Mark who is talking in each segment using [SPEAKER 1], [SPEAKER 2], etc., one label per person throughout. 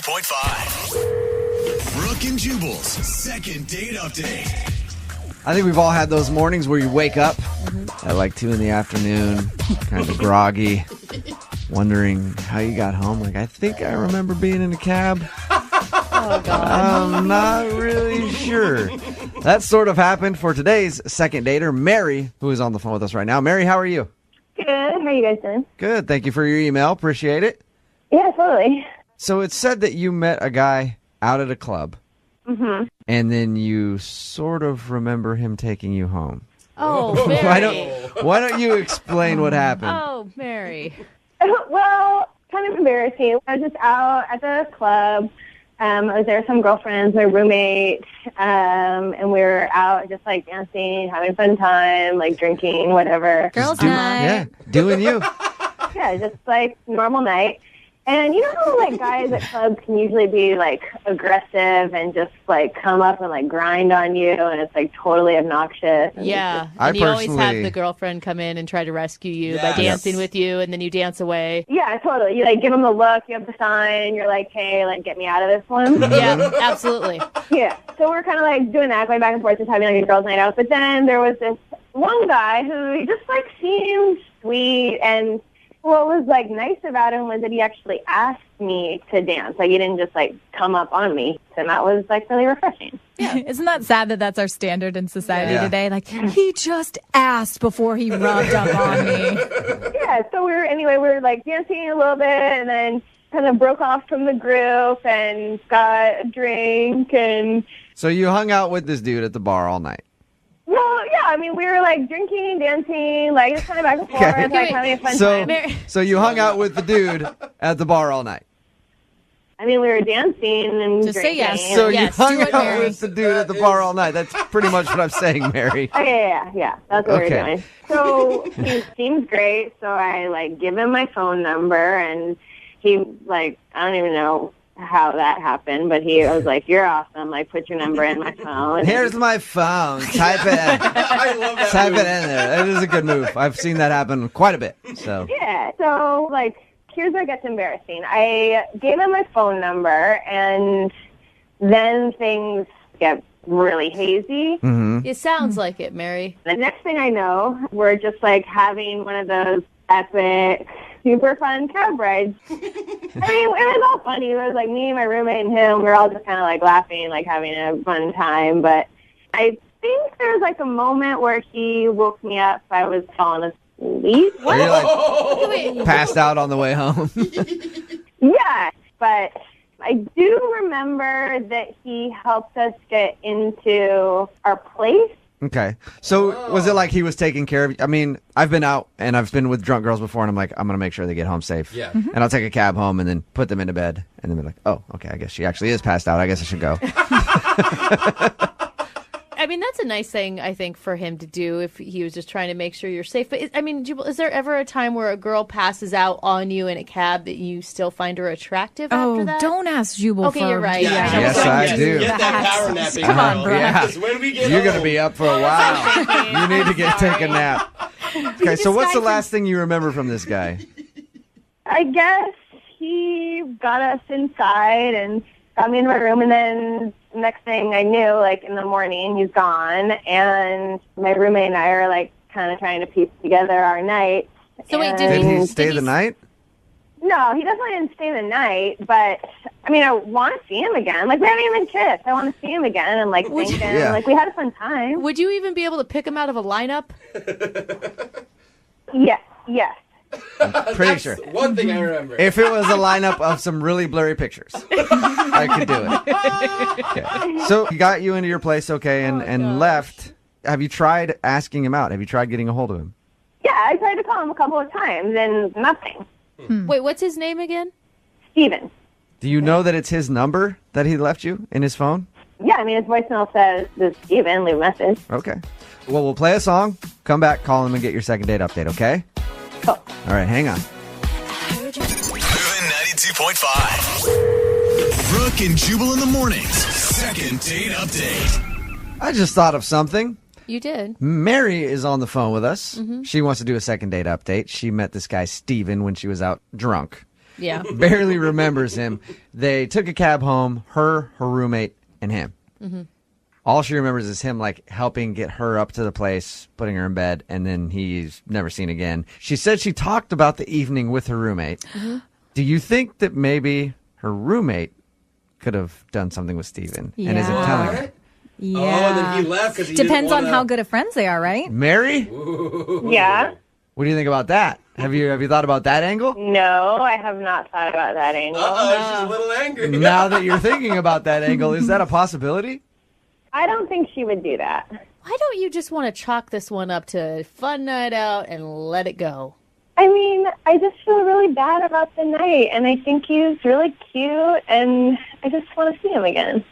[SPEAKER 1] 92.5. Brooke and Jubal's second date update.
[SPEAKER 2] I think we've all had those mornings where you wake up at like 2 in the afternoon, kind of groggy, wondering how you got home. Like, I think I remember being in a cab.
[SPEAKER 3] Oh, God.
[SPEAKER 2] I'm not really sure. That sort of happened for today's second dater, Mary, who is on the phone with us right now. Mary, how are you?
[SPEAKER 4] Good. How are you guys doing?
[SPEAKER 2] Good. Thank you for your email. Appreciate it.
[SPEAKER 4] Yeah, totally.
[SPEAKER 2] So it said that you met a guy out at a club, and then you sort of remember him taking you home.
[SPEAKER 3] Oh, Mary.
[SPEAKER 2] Why don't you explain what happened?
[SPEAKER 3] Oh, Mary.
[SPEAKER 4] Well, kind of embarrassing. I was just out at the club. I was there with some girlfriends, my roommate, and we were out just like dancing, having a fun time, like drinking, whatever.
[SPEAKER 3] Girls' night.
[SPEAKER 2] Yeah, doing you.
[SPEAKER 4] Yeah, just like normal night. And you know how like guys at clubs can usually be like aggressive and just like come up and like grind on you, and it's like totally obnoxious. And
[SPEAKER 3] Yeah.
[SPEAKER 2] I
[SPEAKER 3] And you always have
[SPEAKER 2] personally-
[SPEAKER 3] the girlfriend come in and try to rescue you by dancing with you, and then you dance away.
[SPEAKER 4] yeah, totally. You like give them the look, you have the sign, you're like, hey, like get me out of this one.
[SPEAKER 3] Yeah, absolutely.
[SPEAKER 4] Yeah, so we're kind of like doing that, going back and forth, just having like a girls' night out. But then there was this one guy who just like seemed sweet, and what was like nice about him was that he actually asked me to dance. Like he didn't just like come up on me, and that was like really refreshing.
[SPEAKER 5] Isn't that sad that that's our standard in society
[SPEAKER 2] Yeah.
[SPEAKER 5] today? Like, he just asked before he rubbed up on me.
[SPEAKER 4] Yeah, so we were like dancing a little bit, and then kind of broke off from the group and got a drink and.
[SPEAKER 2] So you hung out with this dude at the bar all night.
[SPEAKER 4] Well, yeah, I mean, we were, like, drinking, dancing, like, just kind of back and forth,
[SPEAKER 2] Okay.
[SPEAKER 4] like, having a fun
[SPEAKER 2] So,
[SPEAKER 4] time.
[SPEAKER 2] so you hung out with the dude at the bar all night.
[SPEAKER 4] I mean, we were dancing and
[SPEAKER 3] Just say
[SPEAKER 4] drinking.
[SPEAKER 3] yes.
[SPEAKER 2] So
[SPEAKER 3] Yes,
[SPEAKER 2] you hung
[SPEAKER 3] do it,
[SPEAKER 2] out
[SPEAKER 3] Mary.
[SPEAKER 2] with the dude at the bar all night. That's pretty much what I'm saying, Mary.
[SPEAKER 4] Oh, yeah, that's what we
[SPEAKER 2] Okay.
[SPEAKER 4] were doing. So he seems great, so I, like, give him my phone number, and he, like, I don't even know how that happened, but he was like, you're awesome, like, put your number in my phone.
[SPEAKER 2] Here's my phone. Type it in.
[SPEAKER 6] I love that.
[SPEAKER 2] Type it in there. It is a good move. I've seen that happen quite a bit. So
[SPEAKER 4] Yeah, so, like, here's where it gets embarrassing. I gave him my phone number, and then things get really hazy.
[SPEAKER 3] It sounds like it, Mary.
[SPEAKER 4] The next thing I know, we're just, like, having one of those epic, super fun cab rides. I mean, it was all funny. It was, like, me, my roommate, and him. We were all just kind of, like, laughing, like, having a fun time. But I think there was, like, a moment where he woke me up. I was falling asleep.
[SPEAKER 2] are you like
[SPEAKER 3] Wait,
[SPEAKER 2] passed out on the way home?
[SPEAKER 4] Yeah, but I do remember that he helped us get into our place.
[SPEAKER 2] Okay. So was it like he was taking care of you? I mean, I've been out and I've been with drunk girls before, and I'm like, I'm going to make sure they get home safe.
[SPEAKER 6] Yeah.
[SPEAKER 2] And I'll take a cab home and then put them into bed. And then be like, oh, okay, I guess she actually is passed out. I guess I should go.
[SPEAKER 3] I mean, that's a nice thing, I think, for him to do if he was just trying to make sure you're safe. But, I mean, Jubal, is there ever a time where a girl passes out on you in a cab that you still find her attractive after
[SPEAKER 5] Oh,
[SPEAKER 3] that?
[SPEAKER 5] don't ask Jubal
[SPEAKER 3] Okay,
[SPEAKER 5] for
[SPEAKER 3] you're right.
[SPEAKER 6] Yeah,
[SPEAKER 3] I know.
[SPEAKER 2] Yes,
[SPEAKER 3] Don't
[SPEAKER 2] I
[SPEAKER 3] just
[SPEAKER 2] do.
[SPEAKER 6] Get that
[SPEAKER 3] relax.
[SPEAKER 6] power napping,
[SPEAKER 5] Come on,
[SPEAKER 6] girl.
[SPEAKER 5] bro.
[SPEAKER 2] Yeah.
[SPEAKER 6] Because when we get
[SPEAKER 2] You're going to
[SPEAKER 6] home-
[SPEAKER 2] be up for a while. You need to get take a nap. Okay, so what's the last thing you remember from this guy?
[SPEAKER 4] I guess he got us inside and got me in my room, and then next thing I knew, like, in the morning, he's gone, and my roommate and I are, like, kind of trying to piece together our night.
[SPEAKER 3] So wait,
[SPEAKER 2] Did he
[SPEAKER 3] Did
[SPEAKER 2] stay
[SPEAKER 3] he-
[SPEAKER 2] the night?
[SPEAKER 4] No, he definitely didn't stay the night, but, I mean, I want to see him again. Like, we haven't even kissed. I want to see him again and, like,
[SPEAKER 3] Would
[SPEAKER 4] thinking,
[SPEAKER 3] you-
[SPEAKER 2] Yeah.
[SPEAKER 4] like, we had a fun time.
[SPEAKER 3] Would you even be able to pick him out of a lineup?
[SPEAKER 4] Yes.
[SPEAKER 2] Pretty sure.
[SPEAKER 6] One thing I remember.
[SPEAKER 2] If it was a lineup of some really blurry pictures, I could do it. Okay. So he got you into your place, okay, and left. Have you tried asking him out? Have you tried getting a hold of him?
[SPEAKER 4] Yeah, I tried to call him a couple of times, and nothing.
[SPEAKER 3] Wait, what's his name again?
[SPEAKER 4] Steven.
[SPEAKER 2] Do you know that it's his number that he left you in his phone?
[SPEAKER 4] Yeah, I mean, his voicemail says, this is Steven, leave a message.
[SPEAKER 2] Okay. Well, we'll play a song, come back, call him, and get your second date update, okay?
[SPEAKER 4] Cool.
[SPEAKER 2] All right, hang on.
[SPEAKER 1] Moving 92.5. Brooke and Jubal in the mornings. Second date update.
[SPEAKER 2] I just thought of something.
[SPEAKER 3] You did.
[SPEAKER 2] Mary is on the phone with us. She wants to do a second date update. She met this guy, Steven, when she was out drunk.
[SPEAKER 3] Yeah.
[SPEAKER 2] barely remembers him. They took a cab home, her roommate, and him. Mm-hmm. All she remembers is him, like, helping get her up to the place, putting her in bed, and then he's never seen again. She said she talked about the evening with her roommate. Mm-hmm. Do you think that maybe her roommate could have done something with Steven and isn't telling her?
[SPEAKER 5] Yeah.
[SPEAKER 6] Oh, then he left because he
[SPEAKER 5] Depends
[SPEAKER 6] didn't
[SPEAKER 5] on how good of friends they are, right?
[SPEAKER 2] Mary?
[SPEAKER 4] Yeah.
[SPEAKER 2] What do you think about that? Have you thought about that angle?
[SPEAKER 4] No, I have not thought about that angle.
[SPEAKER 6] She's a little angry.
[SPEAKER 2] Now that you're thinking about that angle, is that a possibility?
[SPEAKER 4] I don't think she would do that.
[SPEAKER 3] Why don't you just want to chalk this one up to fun night out and let it go?
[SPEAKER 4] I mean, I just feel really bad about the night, and I think he's really cute, and I just want to see him again.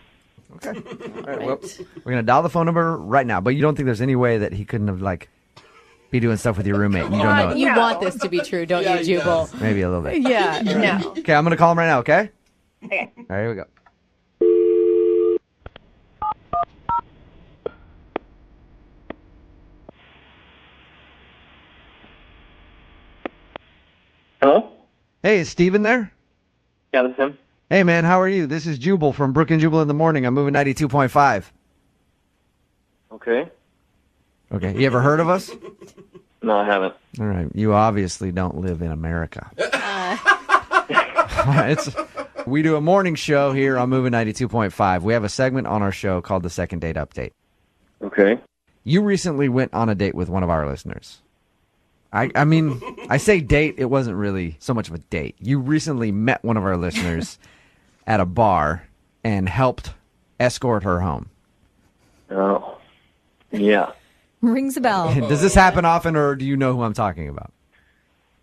[SPEAKER 2] Okay. All right, well, we're going to dial the phone number right now, but you don't think there's any way that he couldn't have, like, be doing stuff with your roommate and you don't know it?
[SPEAKER 3] You want this to be true, don't you, Jubal?
[SPEAKER 2] Maybe a little bit.
[SPEAKER 3] Yeah, no.
[SPEAKER 2] Okay, I'm going to call him right now, okay?
[SPEAKER 4] Okay.
[SPEAKER 2] All right, here we go.
[SPEAKER 7] Hello?
[SPEAKER 2] Hey, is Steven there?
[SPEAKER 7] Yeah, this is him.
[SPEAKER 2] Hey, man, how are you? This is Jubal from Brooke and Jubal in the Morning. I'm moving 92.5.
[SPEAKER 7] Okay.
[SPEAKER 2] Okay, you ever heard of us?
[SPEAKER 7] No, I haven't.
[SPEAKER 2] All right, you obviously don't live in America. We do a morning show here on Moving 92.5. We have a segment on our show called the Second Date Update.
[SPEAKER 7] Okay.
[SPEAKER 2] You recently went on a date with one of our listeners. I mean, I say date, it wasn't really so much of a date. You recently met one of our listeners at a bar and helped escort her home.
[SPEAKER 7] Oh, yeah.
[SPEAKER 5] Rings a bell.
[SPEAKER 2] Does this happen often, or do you know who I'm talking about?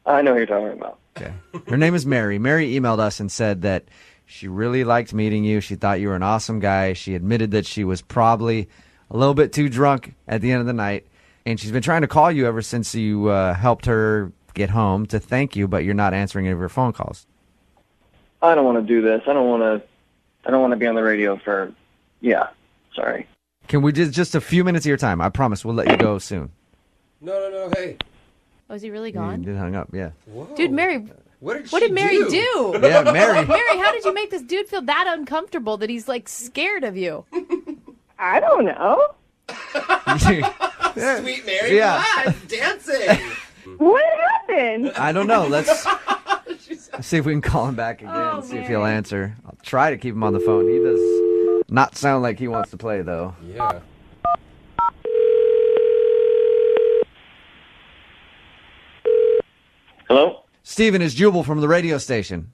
[SPEAKER 7] I know who you're talking about.
[SPEAKER 2] Okay. Her name is Mary. Mary emailed us and said that she really liked meeting you. She thought you were an awesome guy. She admitted that she was probably a little bit too drunk at the end of the night. And she's been trying to call you ever since you helped her get home to thank you, but you're not answering any of her phone calls.
[SPEAKER 7] I don't want to do this. I don't want to be on the radio for. Yeah. Sorry.
[SPEAKER 2] Can we just a few minutes of your time? I promise we'll let you go soon.
[SPEAKER 6] No, hey.
[SPEAKER 3] Oh, is he really
[SPEAKER 2] You
[SPEAKER 3] gone?
[SPEAKER 2] did hung up, yeah.
[SPEAKER 6] Whoa.
[SPEAKER 3] Dude, Mary,
[SPEAKER 6] What
[SPEAKER 3] what did Mary do?
[SPEAKER 2] Yeah, Mary.
[SPEAKER 3] Mary, how did you make this dude feel that uncomfortable that he's, like, scared of you?
[SPEAKER 4] I don't know.
[SPEAKER 6] Sweet Mary.
[SPEAKER 2] Yeah.
[SPEAKER 6] Ah, dancing.
[SPEAKER 4] What happened?
[SPEAKER 2] I don't know. Let's see if we can call him back again, see if he'll answer. I'll try to keep him on the phone. He does not sound like he wants to play, though.
[SPEAKER 6] Yeah.
[SPEAKER 7] Hello?
[SPEAKER 2] Steven, is Jubal from the radio station.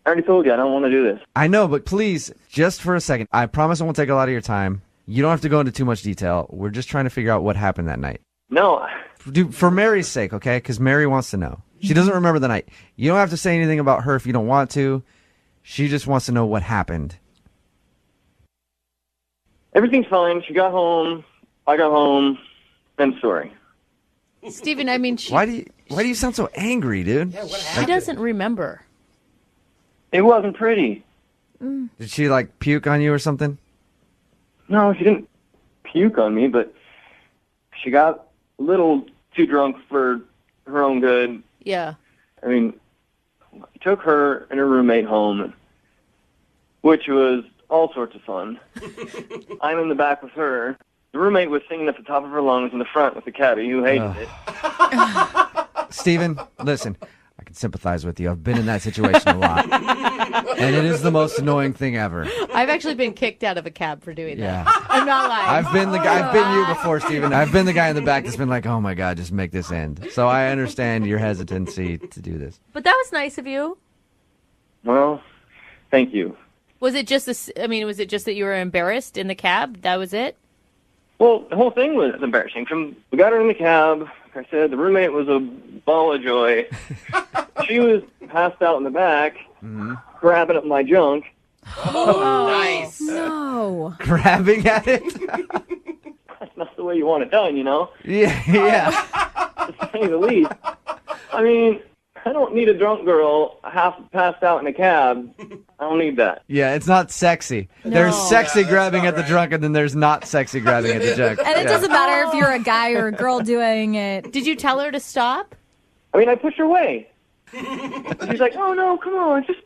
[SPEAKER 7] I already told you I don't want to do this.
[SPEAKER 2] I know, but please, just for a second, I promise I won't take a lot of your time. You don't have to go into too much detail. We're just trying to figure out what happened that night.
[SPEAKER 7] No.
[SPEAKER 2] Dude, for Mary's sake, okay? Because Mary wants to know. She doesn't remember the night. You don't have to say anything about her if you don't want to. She just wants to know what happened.
[SPEAKER 7] Everything's fine. She got home. I got home. End story.
[SPEAKER 3] Steven, I mean, she
[SPEAKER 2] Why do you sound so angry, dude?
[SPEAKER 6] Yeah, what
[SPEAKER 3] she
[SPEAKER 6] happened?
[SPEAKER 3] doesn't remember.
[SPEAKER 7] It wasn't pretty.
[SPEAKER 2] Did she, like, puke on you or something?
[SPEAKER 7] No, she didn't puke on me, but she got a little too drunk for her own good.
[SPEAKER 3] Yeah.
[SPEAKER 7] I mean, I took her and her roommate home, which was all sorts of fun. I'm in the back with her. The roommate was singing at the top of her lungs in the front with the cabbie who hated it.
[SPEAKER 2] Steven, listen, I can sympathize with you. I've been in that situation a lot. And it is the most annoying thing ever.
[SPEAKER 3] I've actually been kicked out of a cab for doing
[SPEAKER 2] Yeah.
[SPEAKER 3] that. I'm not lying.
[SPEAKER 2] I've been the guy. I've been you before, Steven. I've been the guy in the back that's been like, "Oh my God, just make this end." So I understand your hesitancy to do this.
[SPEAKER 3] But that was nice of you.
[SPEAKER 7] Well, thank you.
[SPEAKER 3] Was it just was it just that you were embarrassed in the cab? That was it?
[SPEAKER 7] Well, the whole thing was embarrassing. We got her in the cab. Like I said, the roommate was a ball of joy. She was passed out in the back, grabbing at my junk.
[SPEAKER 6] Oh, nice.
[SPEAKER 5] No.
[SPEAKER 2] Grabbing at it?
[SPEAKER 7] That's not the way you want it done, you know?
[SPEAKER 2] Yeah.
[SPEAKER 7] To say the least. I mean, I don't need a drunk girl half passed out in a cab. I don't need that.
[SPEAKER 2] Yeah, it's not sexy. There's sexy grabbing at the drunk, and then there's not sexy grabbing at the junk.
[SPEAKER 5] And it doesn't matter if you're a guy or a girl doing it.
[SPEAKER 3] Did you tell her to stop?
[SPEAKER 7] I mean, I pushed her away. She's like, oh, no, come on, just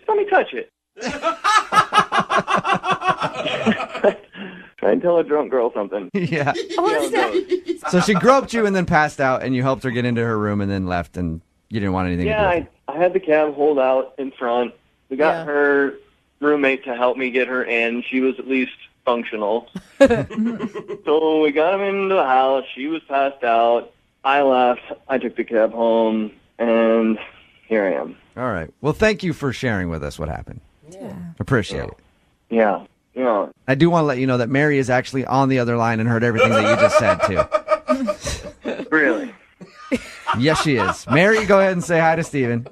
[SPEAKER 7] let me touch it. Try and tell a drunk girl something.
[SPEAKER 2] Yeah.
[SPEAKER 3] What's that?
[SPEAKER 2] So she groped you and then passed out, and you helped her get into her room and then left, and you didn't want anything to do with it.
[SPEAKER 7] I had the cab hold out in front. We got her roommate to help me get her in. She was at least functional. So we got him into the house. She was passed out. I left. I took the cab home, and here I am.
[SPEAKER 2] All right. Well, thank you for sharing with us what happened.
[SPEAKER 5] Yeah.
[SPEAKER 2] Appreciate it.
[SPEAKER 7] Yeah.
[SPEAKER 2] I do want to let you know that Mary is actually on the other line and heard everything that you just said, too.
[SPEAKER 7] Really?
[SPEAKER 2] Yes, she is. Mary, go ahead and say hi to Steven.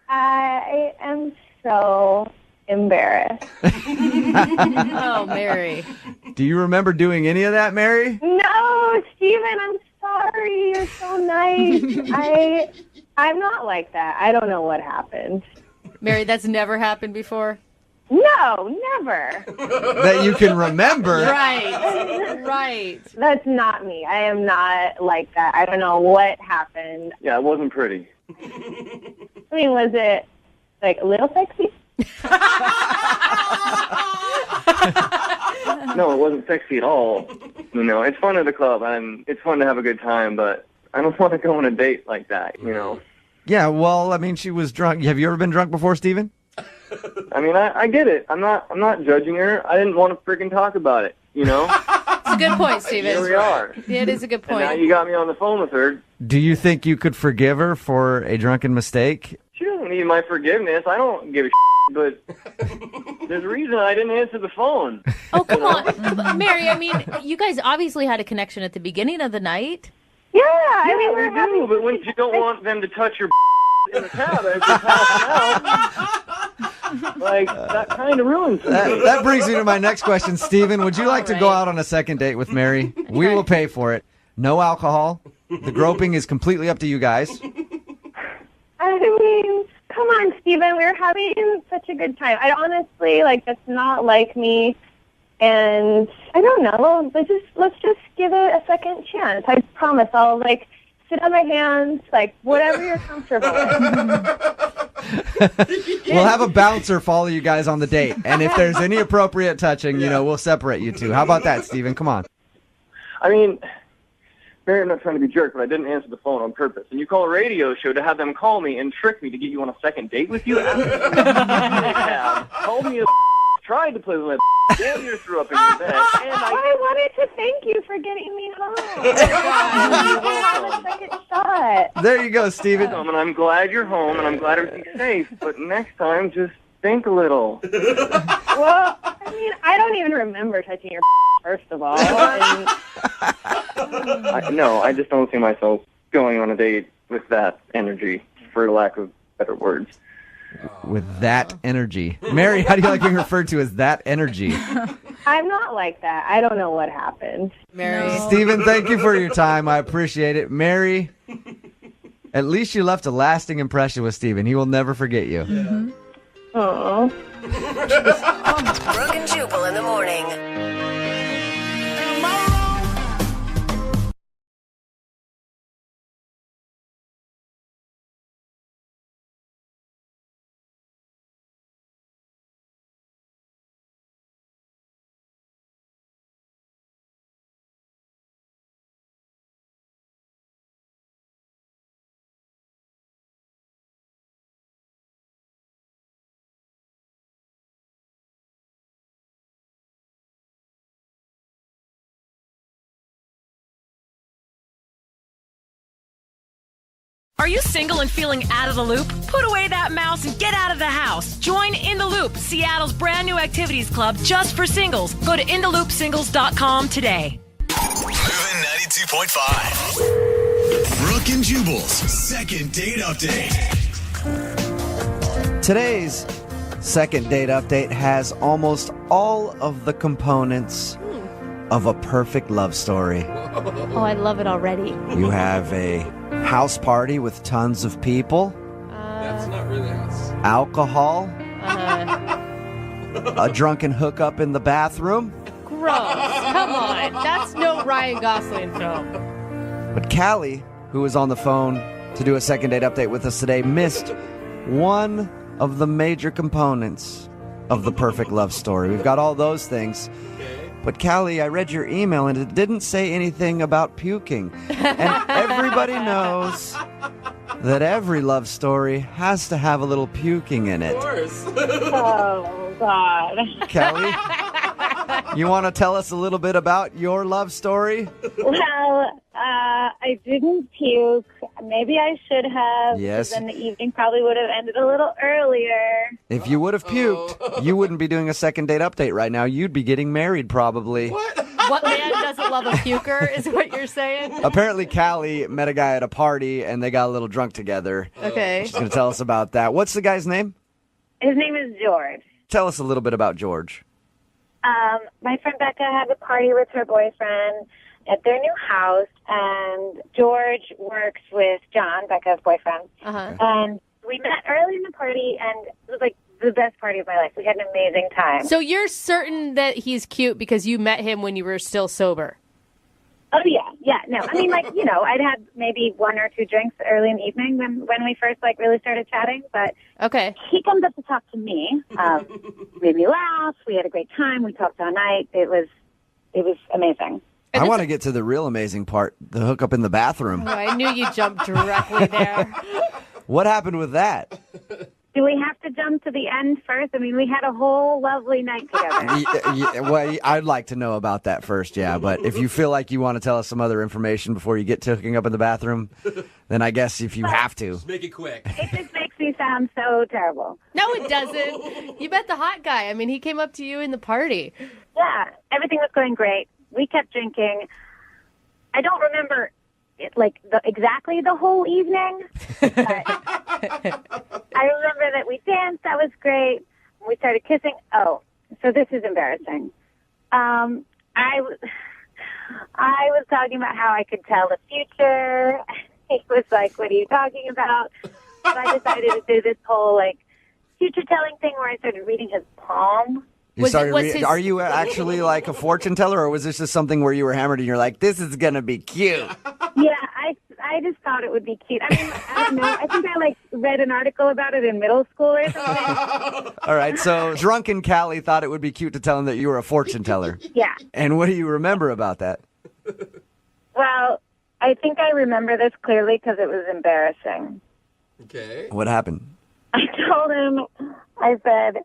[SPEAKER 4] I am so embarrassed.
[SPEAKER 3] Oh, Mary.
[SPEAKER 2] Do you remember doing any of that, Mary?
[SPEAKER 4] No, Steven, I'm sorry. You're so nice. I'm not like that. I don't know what happened.
[SPEAKER 3] Mary, that's never happened before?
[SPEAKER 4] No, never.
[SPEAKER 2] That you can remember?
[SPEAKER 3] Right. Right.
[SPEAKER 4] That's not me. I am not like that. I don't know what happened.
[SPEAKER 7] Yeah, it wasn't pretty.
[SPEAKER 4] I mean, was it, like, a little sexy?
[SPEAKER 7] No, it wasn't sexy at all. You know, it's fun at the club, and it's fun to have a good time, but I don't want to go on a date like that, you know?
[SPEAKER 2] Yeah, well, I mean, she was drunk. Have you ever been drunk before, Steven?
[SPEAKER 7] I mean, I get it. I'm not judging her. I didn't want to freaking talk about it, you know?
[SPEAKER 3] It's a good point, Steven.
[SPEAKER 7] Here we are.
[SPEAKER 3] Yeah, it is a good
[SPEAKER 7] And now
[SPEAKER 3] point.
[SPEAKER 7] you got me on the phone with her.
[SPEAKER 2] Do you think you could forgive her for a drunken mistake?
[SPEAKER 7] She doesn't need my forgiveness. I don't give a but there's a reason I didn't answer the phone.
[SPEAKER 3] Oh, come on. Mary, I mean, you guys obviously had a connection at the beginning of the night.
[SPEAKER 4] Yeah, I mean,
[SPEAKER 7] We
[SPEAKER 4] we're having...
[SPEAKER 7] do, but when you don't want them to touch your in the cab as you're passing out, like, that kind of ruins it.
[SPEAKER 2] That brings me to my next question. Steven, would you like to go out on a second date with Mary? We will pay for it. No alcohol. The groping is completely up to you guys.
[SPEAKER 4] I mean, come on, Steven. We're having such a good time. I honestly, like, that's not like me. And I don't know. Let's just give it a second chance. I promise I'll, like, sit on my hands, like, whatever you're comfortable with.
[SPEAKER 2] We'll have a bouncer follow you guys on the date. And if there's any appropriate touching, you know, we'll separate you two. How about that, Steven? Come on.
[SPEAKER 7] I mean, Mary, I'm not trying to be a jerk, but I didn't answer the phone on purpose. And you call a radio show to have them call me and trick me to get you on a second date with you? Called me a tried to play with my damn near threw up in your bed. And
[SPEAKER 4] I wanted to thank you for getting me home. Have a second shot.
[SPEAKER 2] There you go, Steven.
[SPEAKER 7] And I'm glad you're home, and I'm glad everything's safe. But next time, just think a little.
[SPEAKER 4] Well, I mean, I don't even remember touching your first of all. And...
[SPEAKER 7] No, I just don't see myself going on a date with that energy, for lack of better words.
[SPEAKER 2] With that energy. Mary, how do you like being referred to as that energy?
[SPEAKER 4] I'm not like that. I don't know what happened.
[SPEAKER 3] Mary.
[SPEAKER 5] No.
[SPEAKER 2] Steven, thank you for your time. I appreciate it. Mary, at least you left a lasting impression with Steven. He will never forget you.
[SPEAKER 5] Mm-hmm.
[SPEAKER 4] Oh.
[SPEAKER 8] Brooke and Jubal in the morning.
[SPEAKER 9] Are you single and feeling out of the loop? Put away that mouse and get out of the house. Join In the Loop, Seattle's brand new activities club just for singles. Go to intheloopsingles.com today.
[SPEAKER 1] Moving 92.5. Brooke and Jubal's second date update.
[SPEAKER 2] Today's second date update has almost all of the components of a perfect love story.
[SPEAKER 3] Oh, I love it already.
[SPEAKER 2] You have a house party with tons of people,
[SPEAKER 6] That's not really us.
[SPEAKER 2] alcohol, a drunken hookup in the bathroom.
[SPEAKER 3] Gross. Come on. That's no Ryan Gosling film.
[SPEAKER 2] But Callie, who is on the phone to do a second date update with us today missed one of the major components of the perfect love story. We've got all those things. But Callie, I read your email and it didn't say anything about puking. And everybody knows that every love story has to have a little puking in it.
[SPEAKER 6] Of course.
[SPEAKER 4] Oh, God.
[SPEAKER 2] Kelly, you want to tell us a little bit about your love story?
[SPEAKER 4] Well, I didn't puke. Maybe I should have.
[SPEAKER 2] Yes.
[SPEAKER 4] Then the evening probably would have ended a little earlier.
[SPEAKER 2] If you would have puked, you wouldn't be doing a second date update right now. You'd be getting married probably.
[SPEAKER 3] What man doesn't love a puker is what you're saying?
[SPEAKER 2] Apparently, Callie met a guy at a party and they got a little drunk together.
[SPEAKER 3] Okay.
[SPEAKER 2] She's going to tell us about that. What's the guy's name?
[SPEAKER 4] His name is George.
[SPEAKER 2] Tell us a little bit about George.
[SPEAKER 4] My friend Becca had a party with her boyfriend at their new house, and George works with John, Becca's boyfriend.
[SPEAKER 3] Uh-huh.
[SPEAKER 4] And we met early in the party, and it was like the best party of my life. We had an amazing time.
[SPEAKER 3] So you're certain that he's cute because you met him when you were still sober?
[SPEAKER 4] Oh, yeah. No, I mean, like, I'd had maybe one or two drinks early in the evening when we first, really started chatting. But
[SPEAKER 3] okay,
[SPEAKER 4] he comes up to talk to me, made me laugh. We had a great time. We talked all night. It was amazing.
[SPEAKER 2] I want to get to the real amazing part, the hookup in the bathroom.
[SPEAKER 3] Oh, I knew you'd jump directly there.
[SPEAKER 2] What happened with that?
[SPEAKER 4] Do we have to jump to the end first? I mean, we had a whole lovely night together.
[SPEAKER 2] Well, I'd like to know about that first, yeah. But if you feel like you want to tell us some other information before you get to hooking up in the bathroom, then I guess if you have to.
[SPEAKER 6] Just make it quick.
[SPEAKER 4] It just makes me sound so terrible.
[SPEAKER 3] No, it doesn't. You met the hot guy. I mean, he came up to you in the party.
[SPEAKER 4] Yeah, everything was going great. We kept drinking. I don't remember exactly the whole evening. But I remember that we danced. That was great. We started kissing. Oh, so this is embarrassing. I was talking about how I could tell the future. He was like, "What are you talking about?" So I decided to do this whole future telling thing where I started reading his palm.
[SPEAKER 2] Are you actually like a fortune teller, or was this just something where you were hammered and you're like, this is going to be cute?
[SPEAKER 4] Yeah, I just thought it would be cute. I mean, I don't know. I think I read an article about it in middle school or something.
[SPEAKER 2] All right, so drunken Callie thought it would be cute to tell him that you were a fortune teller.
[SPEAKER 4] Yeah.
[SPEAKER 2] And what do you remember about that?
[SPEAKER 4] Well, I think I remember this clearly because it was embarrassing.
[SPEAKER 6] Okay.
[SPEAKER 2] What happened?
[SPEAKER 4] I told him, I said,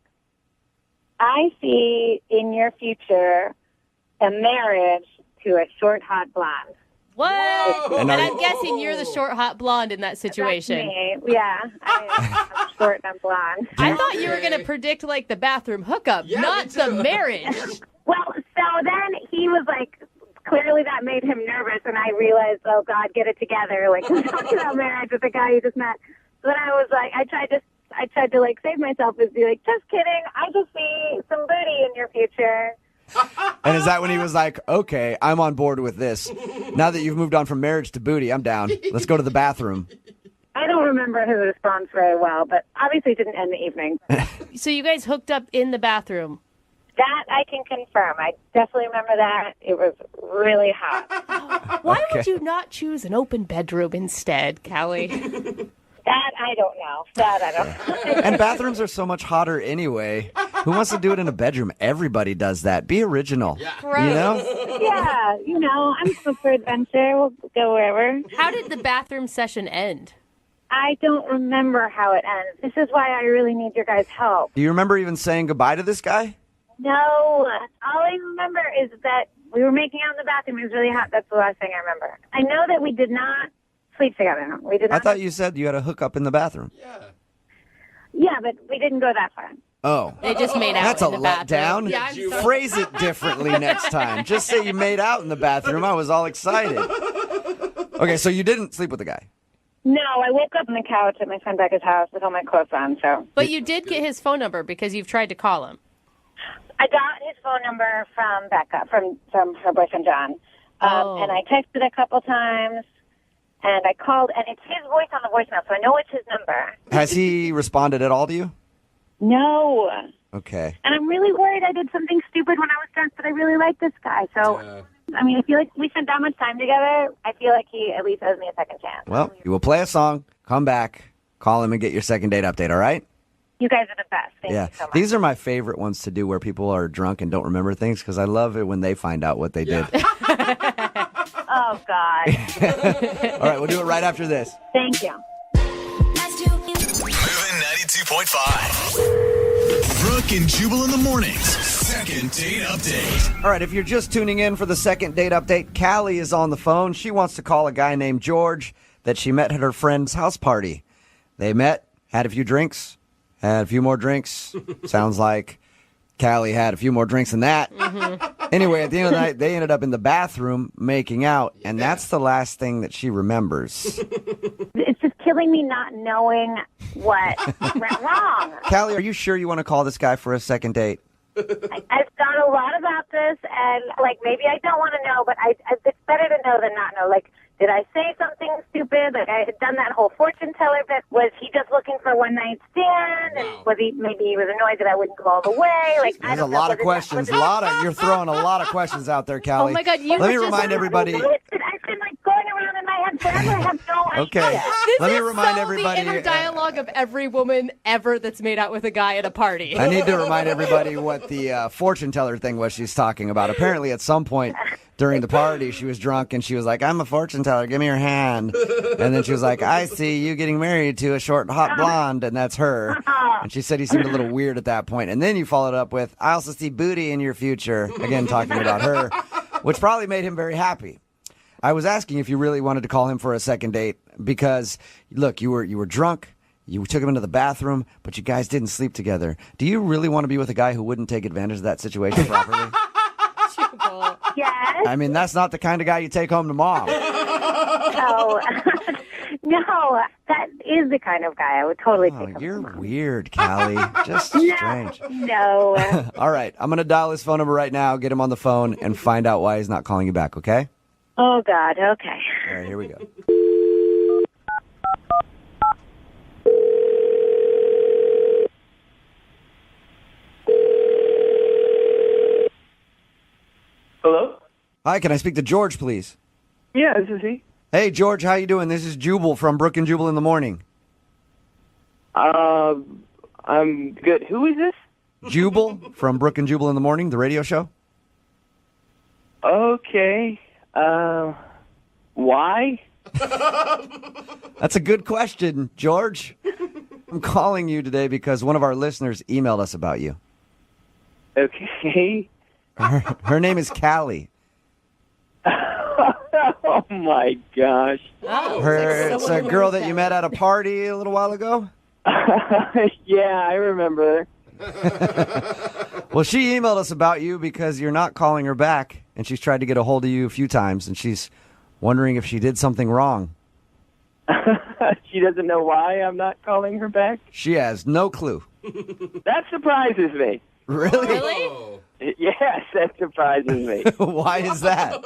[SPEAKER 4] I see in your future a marriage to a short, hot blonde.
[SPEAKER 3] What? And
[SPEAKER 2] And
[SPEAKER 3] I'm guessing you're the short, hot blonde in that situation.
[SPEAKER 4] That's me. Yeah, I'm short and I'm blonde.
[SPEAKER 3] I thought you were going to predict the bathroom hookup, not the marriage.
[SPEAKER 4] Well, so then he was clearly that made him nervous, and I realized, oh God, get it together. We're talking about marriage with a guy you just met. So then I was I tried to save myself and be just kidding. I just see some booty in your future.
[SPEAKER 2] And is that when he was like, okay, I'm on board with this. Now that you've moved on from marriage to booty, I'm down. Let's go to the bathroom.
[SPEAKER 4] I don't remember his response very well, but obviously it didn't end the evening.
[SPEAKER 3] So you guys hooked up in the bathroom.
[SPEAKER 4] That I can confirm. I definitely remember that. It was really hot.
[SPEAKER 3] Why would you not choose an open bedroom instead, Callie?
[SPEAKER 4] That I don't know. That I don't know.
[SPEAKER 2] And bathrooms are so much hotter anyway. Who wants to do it in a bedroom? Everybody does that. Be original.
[SPEAKER 6] Yeah.
[SPEAKER 2] You know?
[SPEAKER 4] Yeah, I'm up for adventure. We'll go wherever.
[SPEAKER 3] How did the bathroom session end?
[SPEAKER 4] I don't remember how it ends. This is why I really need your guys' help.
[SPEAKER 2] Do you remember even saying goodbye to this guy?
[SPEAKER 4] No. All I remember is that we were making out in the bathroom. It was really hot. That's the last thing I remember. I know that we did not sleep together. We did not.
[SPEAKER 2] I thought you said you had a hookup in the bathroom.
[SPEAKER 4] Yeah, but we didn't go that far.
[SPEAKER 2] Oh.
[SPEAKER 3] They just made out
[SPEAKER 2] That's
[SPEAKER 3] in
[SPEAKER 2] a
[SPEAKER 3] the bathroom.
[SPEAKER 2] letdown.
[SPEAKER 3] Yeah, I'm sorry.
[SPEAKER 2] Phrase it differently next time. Just say you made out in the bathroom. I was all excited. Okay, so you didn't sleep with the guy.
[SPEAKER 4] No, I woke up on the couch at my friend Becca's house with all my clothes on, so.
[SPEAKER 3] But you did get his phone number because you've tried to call him.
[SPEAKER 4] I got his phone number from Becca, from her boyfriend John. And I texted a couple times, and I called, and it's his voice on the voicemail, so I know it's his number.
[SPEAKER 2] Has he responded at all to you?
[SPEAKER 4] No.
[SPEAKER 2] Okay.
[SPEAKER 4] And I'm really worried I did something stupid when I was drunk, but I really like this guy, so I mean, I feel like we spent that much time together. I feel like he at least owes me a second chance.
[SPEAKER 2] Well, you will play a song, come back, call him, and get your second date update, all right?
[SPEAKER 4] You guys are the best. Thank you so much.
[SPEAKER 2] These are my favorite ones to do where people are drunk and don't remember things because I love it when they find out what they did.
[SPEAKER 4] Oh, God.
[SPEAKER 2] All right, we'll do it right after this.
[SPEAKER 4] Thank you.
[SPEAKER 1] Moving 92.5. Brooke and Jubal in the mornings. Second date update.
[SPEAKER 2] All right, if you're just tuning in for the second date update, Callie is on the phone. She wants to call a guy named George that she met at her friend's house party. They met, had a few drinks, had a few more drinks. Sounds like Callie had a few more drinks than that. Mm-hmm. Anyway, at the end of the night, they ended up in the bathroom making out, and that's the last thing that she remembers.
[SPEAKER 4] It's just killing me not knowing what went wrong.
[SPEAKER 2] Callie, are you sure you want to call this guy for a second date?
[SPEAKER 4] I've thought a lot about this, and, maybe I don't want to know, but it's better to know than not know. Did I say something stupid? I had done that whole fortune teller bit. Was he just looking for a one-night stand? And maybe he was annoyed that I wouldn't go all the way?
[SPEAKER 2] There's a lot of questions. You're throwing a lot of questions out there, Callie.
[SPEAKER 3] Oh, my God.
[SPEAKER 2] Let me remind everybody.
[SPEAKER 4] I've been, going around in my head forever. I have no idea.
[SPEAKER 2] Okay. Let me remind everybody.
[SPEAKER 3] The inner dialogue of every woman ever that's made out with a guy at a party.
[SPEAKER 2] I need to remind everybody what the fortune teller thing was she's talking about. Apparently, at some point during the party, she was drunk and she was like, "I'm a fortune teller. Give me your hand." And then she was like, "I see you getting married to a short, hot blonde," and that's her. And she said he seemed a little weird at that point. And then you followed up with, "I also see booty in your future." Again, talking about her, which probably made him very happy. I was asking if you really wanted to call him for a second date because, look, you were drunk. You took him into the bathroom, but you guys didn't sleep together. Do you really want to be with a guy who wouldn't take advantage of that situation properly?
[SPEAKER 4] Yes.
[SPEAKER 2] I mean, that's not the kind of guy you take home to mom.
[SPEAKER 4] No. No, that is the kind of guy I would totally take home.
[SPEAKER 2] You're weird, Callie. Just strange.
[SPEAKER 4] No.
[SPEAKER 2] All right, I'm going to dial his phone number right now, get him on the phone, and find out why he's not calling you back, okay?
[SPEAKER 4] Oh, God, okay.
[SPEAKER 2] All right, here we go.
[SPEAKER 7] Hello?
[SPEAKER 2] Hi, can I speak to George, please?
[SPEAKER 7] Yeah, this is he.
[SPEAKER 2] Hey, George, how you doing? This is Jubal from Brooke and Jubal in the morning.
[SPEAKER 7] I'm good. Who is this?
[SPEAKER 2] Jubal from Brooke and Jubal in the morning, the radio show.
[SPEAKER 7] Okay. Why?
[SPEAKER 2] That's a good question, George. I'm calling you today because one of our listeners emailed us about you.
[SPEAKER 7] Okay.
[SPEAKER 2] Her name is Callie.
[SPEAKER 7] Oh, my gosh.
[SPEAKER 2] It's a girl that you met at a party a little while ago?
[SPEAKER 7] Yeah, I remember.
[SPEAKER 2] Well, she emailed us about you because you're not calling her back, and she's tried to get a hold of you a few times, and she's wondering if she did something wrong.
[SPEAKER 7] She doesn't know why I'm not calling her back?
[SPEAKER 2] She has no clue.
[SPEAKER 7] That surprises me.
[SPEAKER 2] Really?
[SPEAKER 7] Yes, that surprises me.
[SPEAKER 2] Why is that?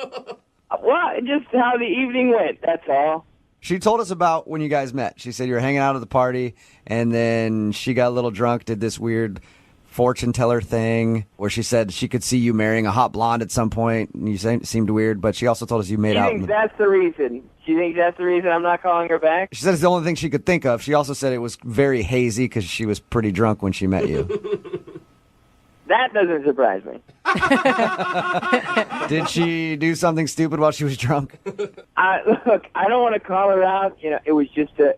[SPEAKER 7] Well, just how the evening went, that's all.
[SPEAKER 2] She told us about when you guys met. She said you were hanging out at the party, and then she got a little drunk, did this weird fortune teller thing where she said she could see you marrying a hot blonde at some point, and you seemed weird, but she also told us you made out.
[SPEAKER 7] She thinks that's the reason. She thinks that's the reason I'm not calling her back?
[SPEAKER 2] She said it's the only thing she could think of. She also said it was very hazy because she was pretty drunk when she met you.
[SPEAKER 7] That doesn't surprise me.
[SPEAKER 2] Did she do something stupid while she was drunk?
[SPEAKER 7] Look, I don't want to call her out. You know, it was just a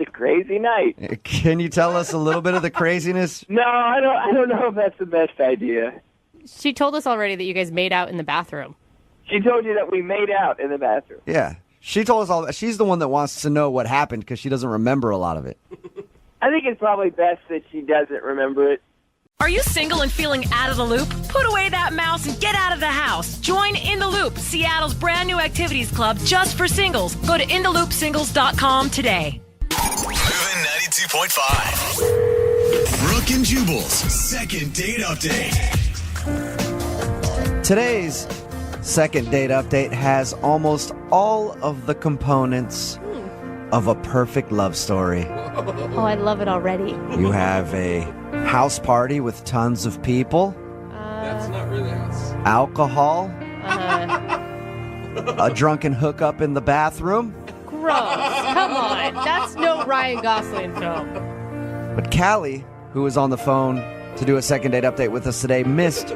[SPEAKER 7] crazy night.
[SPEAKER 2] Can you tell us a little bit of the craziness?
[SPEAKER 7] No, I don't know if that's the best idea.
[SPEAKER 3] She told us already that you guys made out in the bathroom.
[SPEAKER 7] She told you that we made out in the bathroom.
[SPEAKER 2] Yeah. She told us all. She's the one that wants to know what happened because she doesn't remember a lot of it.
[SPEAKER 7] I think it's probably best that she doesn't remember it.
[SPEAKER 9] Are you single and feeling out of the loop? Put away that mouse and get out of the house. Join In the Loop, Seattle's brand new activities club just for singles. Go to intheloopsingles.com today.
[SPEAKER 1] Moving 92.5. Brooke and Jubal's second date update.
[SPEAKER 2] Today's second date update has almost all of the components of a perfect love story.
[SPEAKER 3] Oh, I love it already.
[SPEAKER 2] You have a house party with tons of people.
[SPEAKER 6] That's not really us.
[SPEAKER 2] Alcohol. A drunken hookup in the bathroom.
[SPEAKER 3] Gross. Come on. That's no Ryan Gosling film.
[SPEAKER 2] But Callie, who was on the phone to do a second date update with us today, missed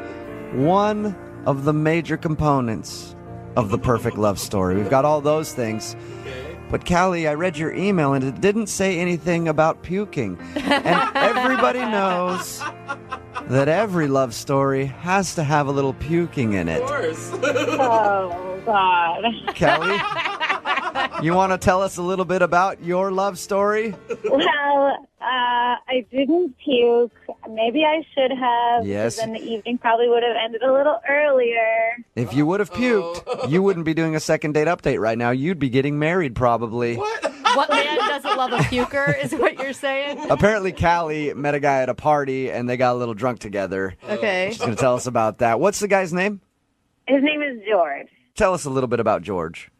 [SPEAKER 2] one of the major components of the perfect love story. We've got all those things. But Callie, I read your email and it didn't say anything about puking. And everybody knows that every love story has to have a little puking in it.
[SPEAKER 6] Of course.
[SPEAKER 4] Oh, God.
[SPEAKER 2] Callie, you want to tell us a little bit about your love story?
[SPEAKER 4] Well, I didn't puke. Maybe I should have.
[SPEAKER 2] Yes.
[SPEAKER 4] Because then the evening probably would have ended a little earlier.
[SPEAKER 2] If you would have puked, you wouldn't be doing a second date update right now. You'd be getting married probably.
[SPEAKER 3] What man doesn't love a puker is what you're saying?
[SPEAKER 2] Apparently, Callie met a guy at a party and they got a little drunk together.
[SPEAKER 3] Okay.
[SPEAKER 2] She's going to tell us about that. What's the guy's name?
[SPEAKER 4] His name is George.
[SPEAKER 2] Tell us a little bit about George.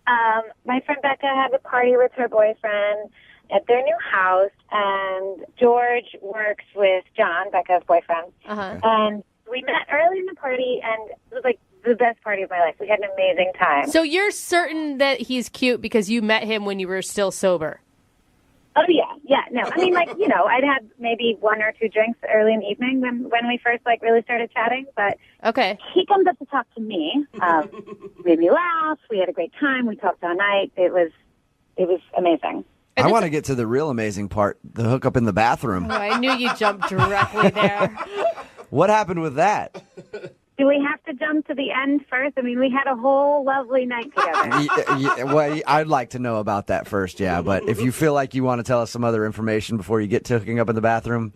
[SPEAKER 4] My friend Becca had a party with her boyfriend at their new house, and George works with John, Becca's boyfriend.
[SPEAKER 3] Uh-huh.
[SPEAKER 4] And we met early in the party, and it was like the best party of my life. We had an amazing time.
[SPEAKER 3] So you're certain that he's cute because you met him when you were still sober?
[SPEAKER 4] Oh, yeah. Yeah, no. I mean, like, you know, I'd had maybe one or two drinks early in the evening when we first, like, really started chatting. But
[SPEAKER 3] Okay.
[SPEAKER 4] he comes up to talk to me, made me laugh. We had a great time. We talked all night. It was amazing.
[SPEAKER 2] I want to get to the real amazing part, the hookup in the bathroom.
[SPEAKER 3] Oh, I knew you jumped directly there.
[SPEAKER 2] What happened with that?
[SPEAKER 4] Do we have to jump to the end first? I mean, we had a whole lovely night together.
[SPEAKER 2] Well, I'd like to know about that first, yeah. But if you feel like you want to tell us some other information before you get to hooking up in the bathroom,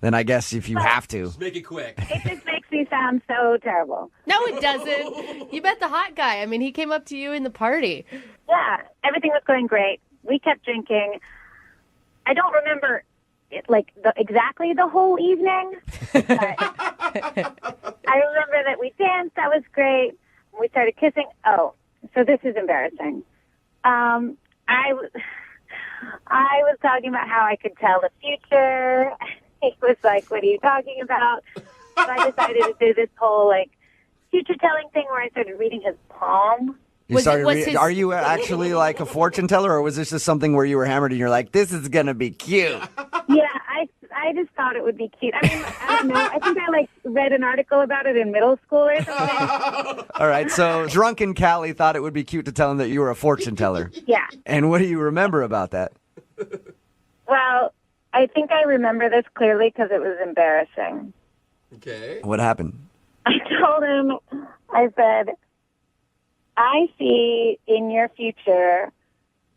[SPEAKER 2] then I guess if you have to.
[SPEAKER 6] Just make it quick.
[SPEAKER 4] It just makes me sound so terrible.
[SPEAKER 3] No, it doesn't. You met the hot guy. I mean, he came up to you in the party.
[SPEAKER 4] Yeah, everything was going great. We kept drinking. I don't remember exactly the whole evening. But I remember that we danced. That was great. We started kissing. Oh, so this is embarrassing. I was talking about how I could tell the future. He was like, "What are you talking about?" So I decided to do this whole future telling thing where I started reading his palm.
[SPEAKER 2] Are you actually like a fortune teller, or was this just something where you were hammered and you're like, this is going to be cute?
[SPEAKER 4] Yeah, I just thought it would be cute. I mean, I don't know. I think I read an article about it in middle school or something.
[SPEAKER 2] All right, so drunken Callie thought it would be cute to tell him that you were a fortune teller.
[SPEAKER 4] Yeah.
[SPEAKER 2] And what do you remember about that?
[SPEAKER 4] Well, I think I remember this clearly because it was embarrassing.
[SPEAKER 6] Okay.
[SPEAKER 2] What happened?
[SPEAKER 4] I told him, I said, I see in your future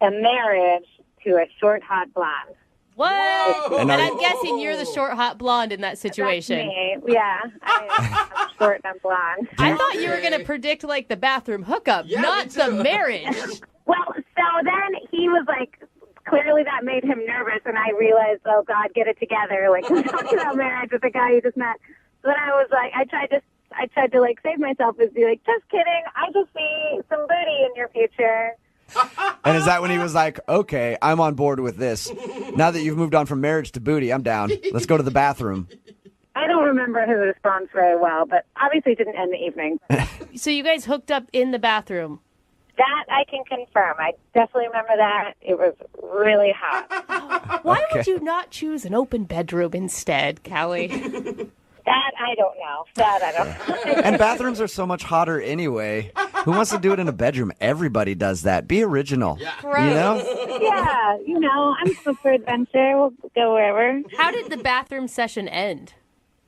[SPEAKER 4] a marriage to a short, hot blonde.
[SPEAKER 3] What?
[SPEAKER 2] And
[SPEAKER 3] And I'm guessing you're the short, hot blonde in that situation.
[SPEAKER 4] That's me. Yeah, I'm short and I'm blonde.
[SPEAKER 3] I thought you were going to predict the bathroom hookup,
[SPEAKER 6] Yeah,
[SPEAKER 3] not
[SPEAKER 6] me too.
[SPEAKER 3] the marriage.
[SPEAKER 4] Well, so then he was clearly that made him nervous, and I realized, oh God, get it together. I'm talking about marriage with a guy you just met. So then I was I tried to save myself and be like, just kidding. I just see some booty in your future.
[SPEAKER 2] And is that when he was like, okay, I'm on board with this. Now that you've moved on from marriage to booty, I'm down. Let's go to the bathroom.
[SPEAKER 4] I don't remember his response very well, but obviously it didn't end the evening.
[SPEAKER 3] So you guys hooked up in the bathroom.
[SPEAKER 4] That I can confirm. I definitely remember that. It was really hot.
[SPEAKER 3] Why would you not choose an open bedroom instead, Callie?
[SPEAKER 4] That I don't know. That I don't know.
[SPEAKER 2] And bathrooms are so much hotter anyway. Who wants to do it in a bedroom? Everybody does that. Be original.
[SPEAKER 6] Yeah.
[SPEAKER 2] You know?
[SPEAKER 4] Yeah, I'm up for adventure. We'll go wherever.
[SPEAKER 3] How did the bathroom session end?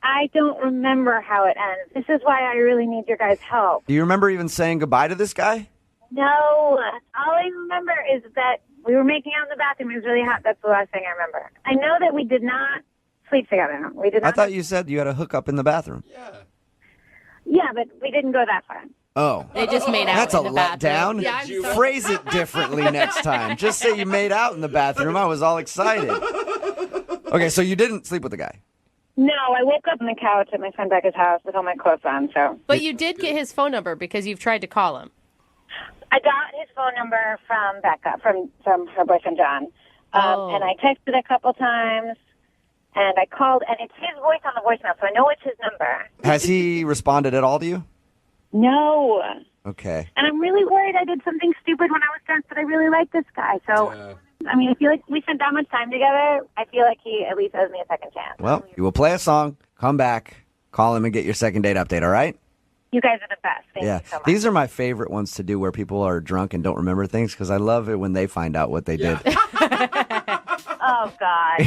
[SPEAKER 4] I don't remember how it ends. This is why I really need your guys' help.
[SPEAKER 2] Do you remember even saying goodbye to this guy?
[SPEAKER 4] No. All I remember is that we were making out in the bathroom. It was really hot. That's the last thing I remember. I know that we did not sleep together. We did not.
[SPEAKER 2] I thought you said you had a hookup in the bathroom.
[SPEAKER 6] Yeah.
[SPEAKER 4] Yeah, but we didn't go that far.
[SPEAKER 2] Oh.
[SPEAKER 3] They just made out
[SPEAKER 2] That's
[SPEAKER 3] in
[SPEAKER 2] a
[SPEAKER 3] the bathroom.
[SPEAKER 2] letdown.
[SPEAKER 3] Yeah, I'm so
[SPEAKER 2] Phrase it differently next time. Just say you made out in the bathroom. I was all excited. Okay, so you didn't sleep with the guy.
[SPEAKER 4] No, I woke up on the couch at my friend Becca's house with all my clothes on, so.
[SPEAKER 3] But you did get his phone number because you've tried to call him.
[SPEAKER 4] I got his phone number from Becca, from her boyfriend John. And I texted a couple times, and I called, and it's his voice on the voicemail, so I know it's his number.
[SPEAKER 2] Has he responded at all to you?
[SPEAKER 4] No.
[SPEAKER 2] Okay.
[SPEAKER 4] And I'm really worried I did something stupid when I was drunk, but I really like this guy. So, I mean, I feel like we spent that much time together. I feel like he at least owes me a second chance.
[SPEAKER 2] Well, you will play a song, come back, call him, and get your second date update, all right?
[SPEAKER 4] You guys are the best. Thank you so much.
[SPEAKER 2] These are my favorite ones to do where people are drunk and don't remember things because I love it when they find out what they did.
[SPEAKER 4] Oh, God.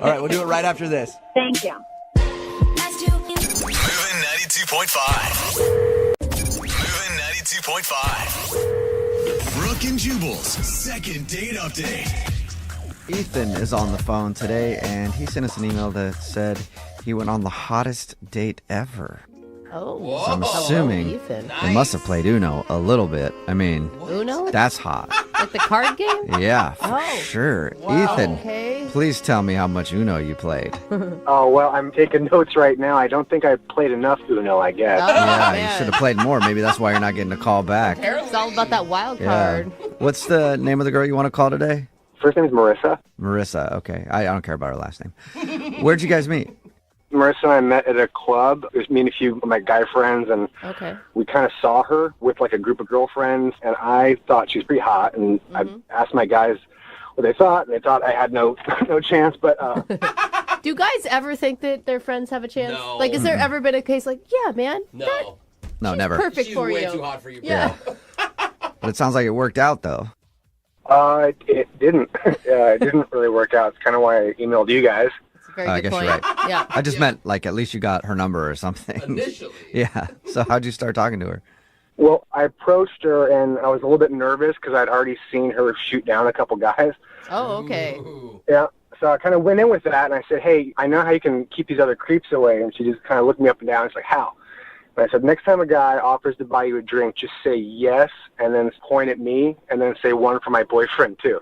[SPEAKER 2] All right, we'll do it right after this.
[SPEAKER 4] Thank you.
[SPEAKER 1] Moving 92.5. Moving 92.5. Brooke and Jubal's second date update.
[SPEAKER 2] Ethan is on the phone today, and he sent us an email that said he went on the hottest date ever.
[SPEAKER 3] Oh,
[SPEAKER 2] So I'm assuming
[SPEAKER 3] Ethan.
[SPEAKER 2] they must have played Uno a little bit. I mean,
[SPEAKER 3] Uno?
[SPEAKER 2] that's hot.
[SPEAKER 3] Like the card game?
[SPEAKER 2] Yeah, for
[SPEAKER 3] Oh.
[SPEAKER 2] sure.
[SPEAKER 3] Wow.
[SPEAKER 2] Ethan,
[SPEAKER 3] Okay.
[SPEAKER 2] please tell me how much Uno you played.
[SPEAKER 10] Oh, well, I'm taking notes right now. I don't think I played enough Uno, I guess.
[SPEAKER 2] Yeah,
[SPEAKER 3] man.
[SPEAKER 2] you should have played more. Maybe that's why you're not getting a call back.
[SPEAKER 3] It's all about that wild
[SPEAKER 2] Yeah.
[SPEAKER 3] card.
[SPEAKER 2] What's the name of the girl you want to call today?
[SPEAKER 10] First name is Marissa.
[SPEAKER 2] Marissa. Okay. I don't care about her last name. Where'd you guys meet?
[SPEAKER 10] Marissa and I met at a club. It was me and a few of my guy friends, and
[SPEAKER 3] Okay.
[SPEAKER 10] we kind of saw her with like a group of girlfriends, and I thought she was pretty hot, and I asked my guys what they thought, and they thought I had no chance, but
[SPEAKER 3] Do guys ever think that their friends have a chance?
[SPEAKER 6] No.
[SPEAKER 3] Like, has there ever been a case like, yeah, man,
[SPEAKER 6] No.
[SPEAKER 2] No, never.
[SPEAKER 3] perfect
[SPEAKER 6] She's
[SPEAKER 3] for
[SPEAKER 6] way
[SPEAKER 3] you?
[SPEAKER 6] too hot for you, bro.
[SPEAKER 3] Yeah.
[SPEAKER 2] But it sounds like it worked out, though.
[SPEAKER 10] it didn't. It didn't really work out. It's kind of why I emailed you guys.
[SPEAKER 3] It's a very
[SPEAKER 2] I
[SPEAKER 3] good
[SPEAKER 2] guess
[SPEAKER 3] point.
[SPEAKER 2] you're right.
[SPEAKER 3] Yeah.
[SPEAKER 2] I just meant, like, at least you got her number or something.
[SPEAKER 6] Initially.
[SPEAKER 2] Yeah. So how'd you start talking to her?
[SPEAKER 10] Well, I approached her, and I was a little bit nervous because I'd already seen her shoot down a couple guys.
[SPEAKER 3] Oh, okay.
[SPEAKER 6] Ooh.
[SPEAKER 10] Yeah. So I kind of went in with that, and I said, hey, I know how you can keep these other creeps away. And she just kind of looked me up and down. She's like, how? And I said, next time a guy offers to buy you a drink, just say yes, and then point at me, and then say one for my boyfriend, too.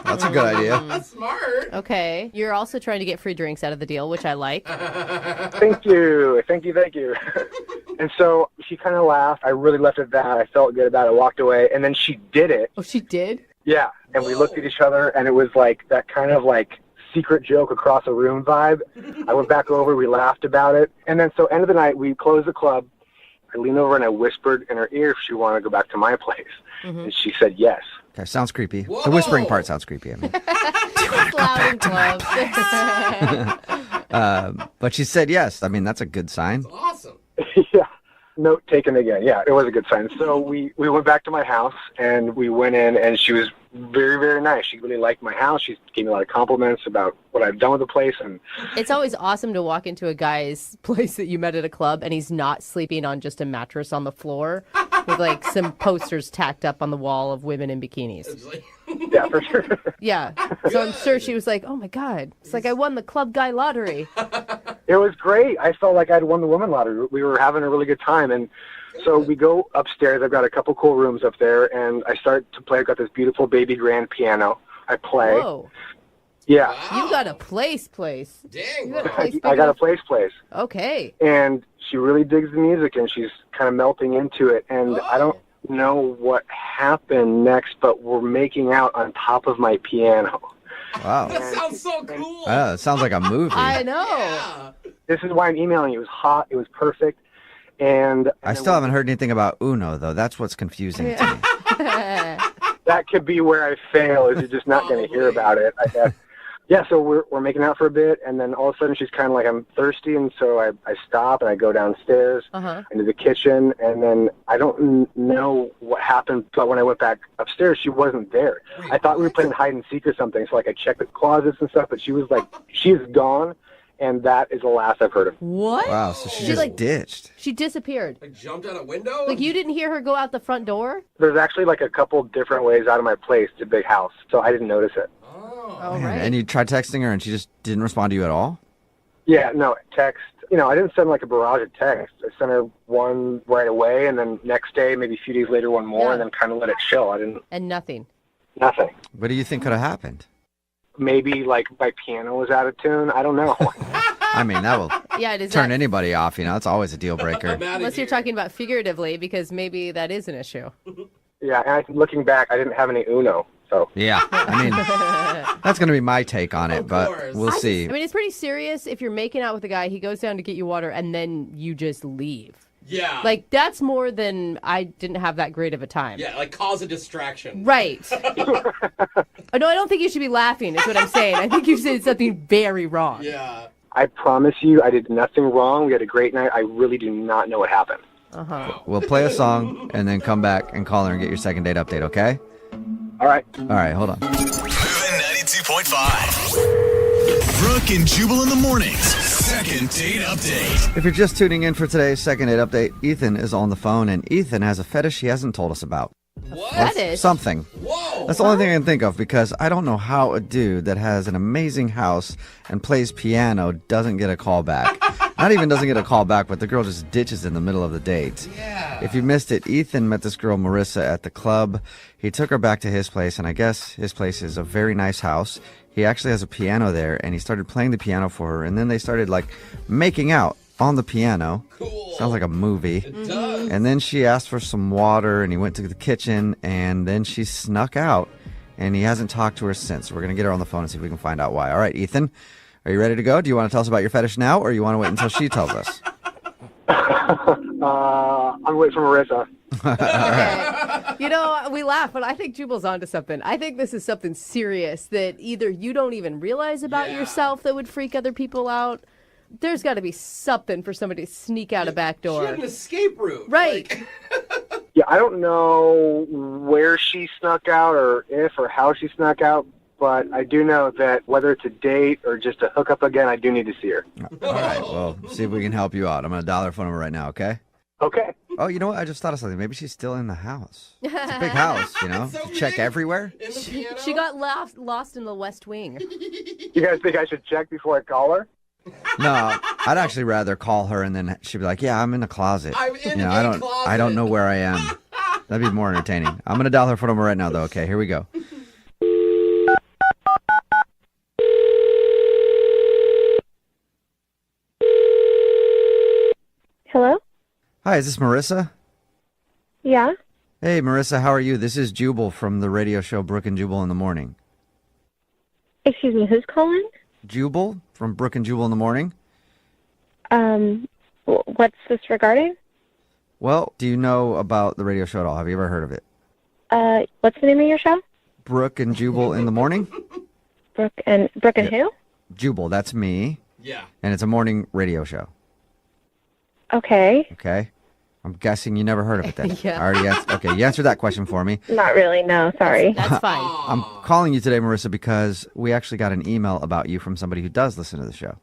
[SPEAKER 2] That's a good idea.
[SPEAKER 6] That's smart.
[SPEAKER 3] Okay. You're also trying to get free drinks out of the deal, which I like.
[SPEAKER 10] Thank you. Thank you. And so she kind of laughed. I really left it at that. I felt good about it. I walked away, and then she did it.
[SPEAKER 3] Oh, she did?
[SPEAKER 10] Yeah. And we looked at each other, and it was like that kind of like secret joke across a room vibe. I went back over. We laughed about it. And then so end of the night, we closed the club. I leaned over and I whispered in her ear if she wanted to go back to my place. And she said yes.
[SPEAKER 2] Okay, sounds creepy.
[SPEAKER 6] Whoa.
[SPEAKER 2] The whispering part sounds creepy. I mean.
[SPEAKER 3] Loud and
[SPEAKER 2] But she said yes. I mean, that's a good sign.
[SPEAKER 6] Awesome.
[SPEAKER 10] Yeah. Note taken again. Yeah, it was a good sign. So we went back to my house, and we went in, and she was very, very nice. She really liked my house. She gave me a lot of compliments about what I've done with the place. And
[SPEAKER 3] It's always awesome to walk into a guy's place that you met at a club and he's not sleeping on just a mattress on the floor with like some posters tacked up on the wall of women in bikinis.
[SPEAKER 6] It's like,
[SPEAKER 10] yeah, for sure.
[SPEAKER 3] Yeah. So I'm sure she was like, oh my God. It's like I won the club guy lottery.
[SPEAKER 10] It was great. I felt like I'd won the woman lottery. We were having a really good time. And so we go upstairs. I've got a couple cool rooms up there, and I start to play. I've got this beautiful baby grand piano. I play.
[SPEAKER 3] Whoa.
[SPEAKER 10] Yeah.
[SPEAKER 3] You got a place.
[SPEAKER 6] dang,
[SPEAKER 3] You got a
[SPEAKER 6] bro.
[SPEAKER 3] place big
[SPEAKER 10] I got a
[SPEAKER 3] enough-
[SPEAKER 10] place.
[SPEAKER 3] Okay.
[SPEAKER 10] And she really digs the music, and she's kind of melting into it. And I don't know what happened next, but we're making out on top of my piano.
[SPEAKER 2] Wow.
[SPEAKER 6] That sounds so cool.
[SPEAKER 2] It sounds like a movie.
[SPEAKER 3] I know.
[SPEAKER 6] Yeah.
[SPEAKER 10] This is why I'm emailing you. It was hot. It was perfect. And
[SPEAKER 2] I still haven't heard anything about Uno, though. That's what's confusing to me.
[SPEAKER 10] that could be where I fail, is you're just not going to hear about it, I guess. Yeah, so we're making out for a bit, and then all of a sudden she's kind of like, I'm thirsty, and so I stop, and I go downstairs into the kitchen, and then I don't know what happened, but when I went back upstairs, she wasn't there. I thought we were playing hide and seek or something, so like I checked the closets and stuff, but she was like, she's gone, and that is the last I've heard of.
[SPEAKER 3] What?
[SPEAKER 2] Wow, so she
[SPEAKER 3] She,
[SPEAKER 2] just
[SPEAKER 3] like-
[SPEAKER 2] ditched.
[SPEAKER 3] She disappeared.
[SPEAKER 6] Like jumped out a window?
[SPEAKER 3] Like you didn't hear her go out the front door?
[SPEAKER 10] There's actually like a couple different ways out of my place. It's a big house, so I didn't notice it.
[SPEAKER 3] Oh,
[SPEAKER 2] Man,
[SPEAKER 3] right.
[SPEAKER 2] and you tried texting her, and she just didn't respond to you at all?
[SPEAKER 10] Yeah, no, text. You know, I didn't send like a barrage of texts. I sent her one right away, and then next day, maybe a few days later, one more,
[SPEAKER 3] Yeah.
[SPEAKER 10] and then kind of let it chill. I didn't,
[SPEAKER 3] And nothing.
[SPEAKER 10] nothing.
[SPEAKER 2] What do you think could have happened?
[SPEAKER 10] Maybe like my piano was out of tune. I don't know.
[SPEAKER 2] I mean, that will
[SPEAKER 3] Yeah, it is.
[SPEAKER 2] turn anybody off. You know, it's always a deal breaker.
[SPEAKER 6] I'm outta
[SPEAKER 3] Unless you're
[SPEAKER 6] here.
[SPEAKER 3] talking about figuratively, because maybe that is an issue.
[SPEAKER 10] Yeah, and looking back, I didn't have any Uno, so.
[SPEAKER 2] Yeah, I mean, that's going to be my take on it,
[SPEAKER 6] Of
[SPEAKER 2] but
[SPEAKER 6] course.
[SPEAKER 2] we'll see.
[SPEAKER 3] I mean, it's pretty serious if you're making out with a guy, he goes down to get you water, and then you just leave.
[SPEAKER 6] Yeah.
[SPEAKER 11] Like, that's more than I didn't have that great of a time.
[SPEAKER 6] Yeah, like cause a distraction.
[SPEAKER 11] Right. No, I don't think you should be laughing, is what I'm saying. I think you said something very wrong.
[SPEAKER 6] Yeah.
[SPEAKER 10] I promise you, I did nothing wrong. We had a great night. I really do not know what happened.
[SPEAKER 11] Uh-huh.
[SPEAKER 2] We'll play a song and then come back and call her and get your second date update, okay?
[SPEAKER 10] All right.
[SPEAKER 2] All right, hold on.
[SPEAKER 1] Moving 92.5. Brooke and Jubal in the mornings. Second date update.
[SPEAKER 2] If you're just tuning in for today's second date update, Ethan is on the phone, and Ethan has a fetish he hasn't told us about.
[SPEAKER 6] What?
[SPEAKER 11] Fetish?
[SPEAKER 2] Something.
[SPEAKER 6] Whoa.
[SPEAKER 2] That's the only thing I can think of, because I don't know how a dude that has an amazing house and plays piano doesn't get a call back. Not even doesn't get a call back, but the girl just ditches in the middle of the date.
[SPEAKER 6] Yeah.
[SPEAKER 2] If you missed it, Ethan met this girl, Marissa, at the club. He took her back to his place, and I guess his place is a very nice house. He actually has a piano there, and he started playing the piano for her, and then they started, like, making out on the piano.
[SPEAKER 6] Cool.
[SPEAKER 2] Sounds like a movie.
[SPEAKER 6] It does.
[SPEAKER 2] And then she asked for some water, and he went to the kitchen, and then she snuck out, and he hasn't talked to her since. We're going to get her on the phone and see if we can find out why. All right, Ethan, are you ready to go? Do you want to tell us about your fetish now, or you want to wait until she tells us?
[SPEAKER 10] I'm waiting for Marissa.
[SPEAKER 11] Okay. You know, we laugh, but I think Jubal's onto something. I think this is something serious that either you don't even realize about yourself that would freak other people out. There's got to be something for somebody to sneak out a back door.
[SPEAKER 6] She had an escape route.
[SPEAKER 11] Right.
[SPEAKER 6] Like...
[SPEAKER 10] Yeah, I don't know where she snuck out or if or how she snuck out, but I do know that whether it's a date or just a hookup again, I do need to see her.
[SPEAKER 2] All right, well, see if we can help you out. I'm going to dial her phone number right now, okay?
[SPEAKER 10] Okay.
[SPEAKER 2] Oh, you know what? I just thought of something. Maybe she's still in the house. It's a big house, you know?
[SPEAKER 6] So
[SPEAKER 2] Check
[SPEAKER 6] big.
[SPEAKER 2] everywhere.
[SPEAKER 6] In the piano?
[SPEAKER 11] She got lost in the West Wing.
[SPEAKER 10] You guys think I should check before I call her?
[SPEAKER 2] No, I'd actually rather call her and then she'd be like, "Yeah, I'm in the closet.
[SPEAKER 6] I'm in
[SPEAKER 2] I
[SPEAKER 6] a
[SPEAKER 2] don't
[SPEAKER 6] closet."
[SPEAKER 2] I don't know where I am." That'd be more entertaining. I'm going to dial her phone number right now, though. Okay, here we go.
[SPEAKER 4] Hello?
[SPEAKER 2] Hi, is this Marissa?
[SPEAKER 4] Yeah?
[SPEAKER 2] Hey, Marissa, how are you? This is Jubal from the radio show Brooke and Jubal in the Morning.
[SPEAKER 4] Excuse me, who's calling?
[SPEAKER 2] Jubal from Brooke and Jubal in the Morning?
[SPEAKER 4] What's this regarding?
[SPEAKER 2] Well, do you know about the radio show at all? Have you ever heard of it?
[SPEAKER 4] What's the name of your show?
[SPEAKER 2] Brooke and Jubal in the Morning?
[SPEAKER 4] Brooke and who?
[SPEAKER 2] Jubal, that's me.
[SPEAKER 6] Yeah.
[SPEAKER 2] And it's a morning radio show.
[SPEAKER 4] Okay.
[SPEAKER 2] Okay? I'm guessing you never heard of it then.
[SPEAKER 11] Yeah.
[SPEAKER 2] I already answered. Okay, you answered that question for me.
[SPEAKER 4] Not really, no, sorry.
[SPEAKER 11] That's fine.
[SPEAKER 2] I'm calling you today, Marissa, because we actually got an email about you from somebody who does listen to the show.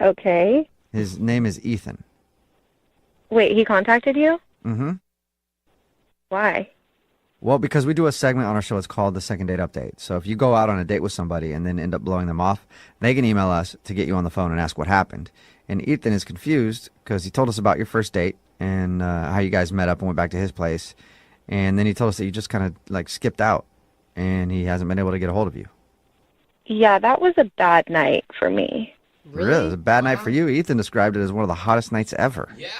[SPEAKER 4] Okay.
[SPEAKER 2] His name is Ethan.
[SPEAKER 4] Wait, he contacted you?
[SPEAKER 2] Mm-hmm.
[SPEAKER 4] Why?
[SPEAKER 2] Well, because we do a segment on our show. It's called the Second Date Update. So if you go out on a date with somebody and then end up blowing them off, they can email us to get you on the phone and ask what happened. And Ethan is confused because he told us about your first date and how you guys met up and went back to his place. And then he told us that you just kind of like skipped out and he hasn't been able to get a hold of you.
[SPEAKER 4] Yeah, that was a bad night for me.
[SPEAKER 2] Really? It was a bad night for you. Ethan described it as one of the hottest nights ever.
[SPEAKER 6] Yeah.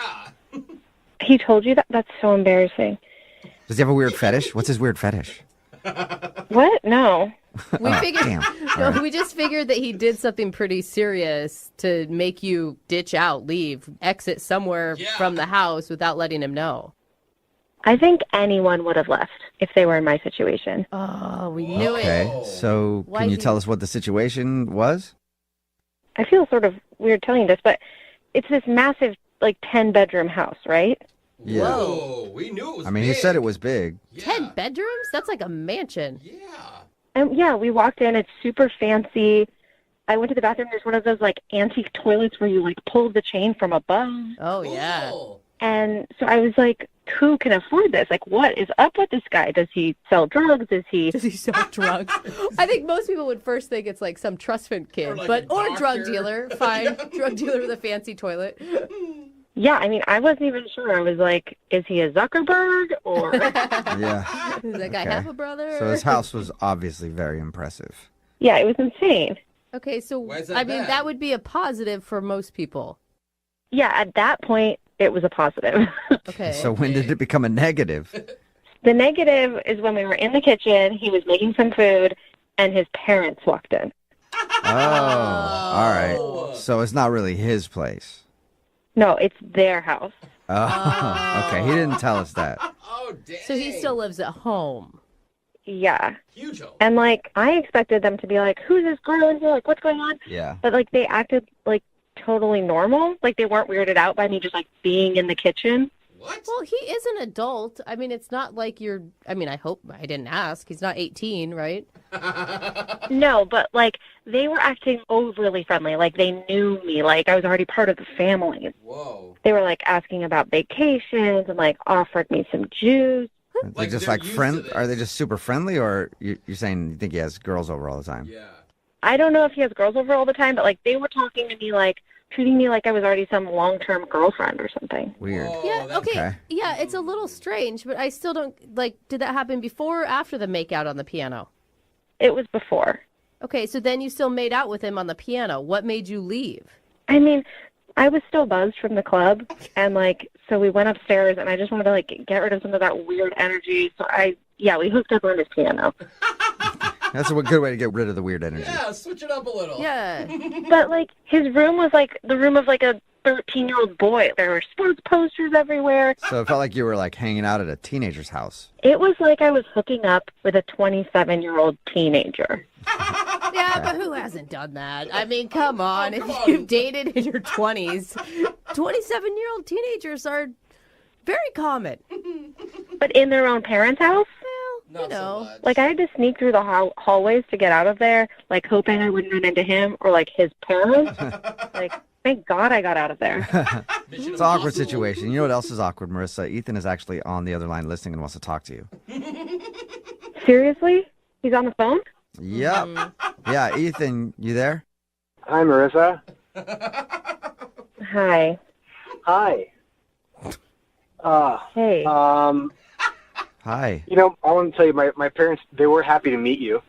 [SPEAKER 4] He told you that? That's so embarrassing.
[SPEAKER 2] Does he have a weird fetish? What's his weird fetish?
[SPEAKER 4] What? No.
[SPEAKER 11] We figured.
[SPEAKER 2] Damn.
[SPEAKER 11] No,
[SPEAKER 2] All right.
[SPEAKER 11] we just figured that he did something pretty serious to make you ditch out, leave, exit somewhere from the house without letting him know.
[SPEAKER 4] I think anyone would have left if they were in my situation.
[SPEAKER 11] Oh, we knew it.
[SPEAKER 2] Okay, so
[SPEAKER 11] Why
[SPEAKER 2] can you
[SPEAKER 11] he-
[SPEAKER 2] tell us what the situation was?
[SPEAKER 4] I feel sort of weird telling you this, but it's this massive, like, 10-bedroom house, right?
[SPEAKER 2] Yeah.
[SPEAKER 6] Whoa, we knew it was
[SPEAKER 2] I mean, he
[SPEAKER 6] big.
[SPEAKER 2] said it was big.
[SPEAKER 11] 10 bedrooms? That's like a mansion.
[SPEAKER 6] Yeah.
[SPEAKER 4] And yeah, we walked in. It's super fancy. I went to the bathroom. There's one of those, like, antique toilets where you, like, pull the chain from above.
[SPEAKER 11] Oh, yeah.
[SPEAKER 6] Cool.
[SPEAKER 4] And so I was like, who can afford this? Like, what is up with this guy? Does he sell drugs? Does he
[SPEAKER 11] sell drugs? I think most people would first think it's like some trust fund kid,
[SPEAKER 6] Or like a
[SPEAKER 11] or a drug
[SPEAKER 6] doctor.
[SPEAKER 11] dealer. Fine. Drug dealer with a fancy toilet.
[SPEAKER 4] Yeah, I mean, I wasn't even sure. I was like, is he a Zuckerberg or...
[SPEAKER 2] Yeah.
[SPEAKER 11] Does that guy
[SPEAKER 2] Okay.
[SPEAKER 11] have a brother?
[SPEAKER 2] So his house was obviously very impressive.
[SPEAKER 4] Yeah, it was insane.
[SPEAKER 11] Okay, so
[SPEAKER 6] Why is that
[SPEAKER 11] I mean,
[SPEAKER 6] bad?
[SPEAKER 11] that would be a positive for most people.
[SPEAKER 4] Yeah, at that point, it was a positive.
[SPEAKER 11] Okay.
[SPEAKER 2] So when did it become a negative?
[SPEAKER 4] The negative is when we were in the kitchen, he was making some food, and his parents walked in.
[SPEAKER 2] Oh, all right. So it's not really his place.
[SPEAKER 12] No, it's their house.
[SPEAKER 2] Oh, okay. He didn't tell us that.
[SPEAKER 6] Oh, dang.
[SPEAKER 11] So he still lives at home.
[SPEAKER 12] Yeah.
[SPEAKER 6] Huge home.
[SPEAKER 12] And, like, I expected them to be like, who's this girl in here? Like, what's going on?
[SPEAKER 2] Yeah.
[SPEAKER 12] But, like, they acted, like, totally normal. Like, they weren't weirded out by me just, like, being in the kitchen.
[SPEAKER 6] What?
[SPEAKER 3] Well, he is an adult. I mean, it's not like you're. I mean, I hope I didn't ask. He's not 18, right?
[SPEAKER 12] No, but, like, they were acting overly friendly. Like, they knew me. Like, I was already part of the family.
[SPEAKER 6] Whoa.
[SPEAKER 12] They were, like, asking about vacations and, like, offered me some juice.
[SPEAKER 2] They're
[SPEAKER 6] Like,
[SPEAKER 2] just
[SPEAKER 6] they're
[SPEAKER 2] like
[SPEAKER 6] used
[SPEAKER 2] friend.
[SPEAKER 6] to this.
[SPEAKER 2] Are they just super friendly, or you're saying you think he has girls over all the time?
[SPEAKER 6] Yeah.
[SPEAKER 12] I don't know if he has girls over all the time, but, like, they were talking to me, like, treating me like I was already some long-term girlfriend or something.
[SPEAKER 2] Weird.
[SPEAKER 6] Whoa,
[SPEAKER 3] Yeah.
[SPEAKER 6] that's-
[SPEAKER 3] Okay.
[SPEAKER 2] Okay.
[SPEAKER 3] Yeah, it's a little strange, but I still don't like. Did that happen before or after the makeout on the piano?
[SPEAKER 12] It was before.
[SPEAKER 3] Okay, so then you still made out with him on the piano. What made you leave?
[SPEAKER 12] I mean, I was still buzzed from the club, and, like, so we went upstairs, and I just wanted to, like, get rid of some of that weird energy, so we hooked up on his piano.
[SPEAKER 2] That's a good way to get rid of the weird energy.
[SPEAKER 6] Yeah, switch it up a little.
[SPEAKER 3] Yeah.
[SPEAKER 12] But, like, his room was, like, the room of, like, a 13-year-old boy. There were sports posters everywhere.
[SPEAKER 2] So it felt like you were like hanging out at a teenager's house.
[SPEAKER 12] It was like I was hooking up with a 27-year-old teenager.
[SPEAKER 3] Yeah, but who hasn't done that? I mean, come on. If you've dated in your 20s, 27-year-old teenagers are very common.
[SPEAKER 12] But in their own parents' house?
[SPEAKER 6] Not
[SPEAKER 3] You know,
[SPEAKER 6] so much.
[SPEAKER 12] Like, I had to sneak through the hallways to get out of there, like, hoping I wouldn't run into him or, like, his parents. Like, thank God I got out of there.
[SPEAKER 6] Mission
[SPEAKER 2] It's an awkward
[SPEAKER 6] impossible.
[SPEAKER 2] situation. You know what else is awkward, Marissa? Ethan is actually on the other line listening and wants to talk to you.
[SPEAKER 12] Seriously? He's on the phone?
[SPEAKER 2] Yep. Yeah, Ethan, you there?
[SPEAKER 10] Hi, Marissa.
[SPEAKER 12] Hi.
[SPEAKER 10] Hi.
[SPEAKER 12] Hey.
[SPEAKER 2] Hi.
[SPEAKER 10] You know, I want to tell you, my parents, they were happy to meet you.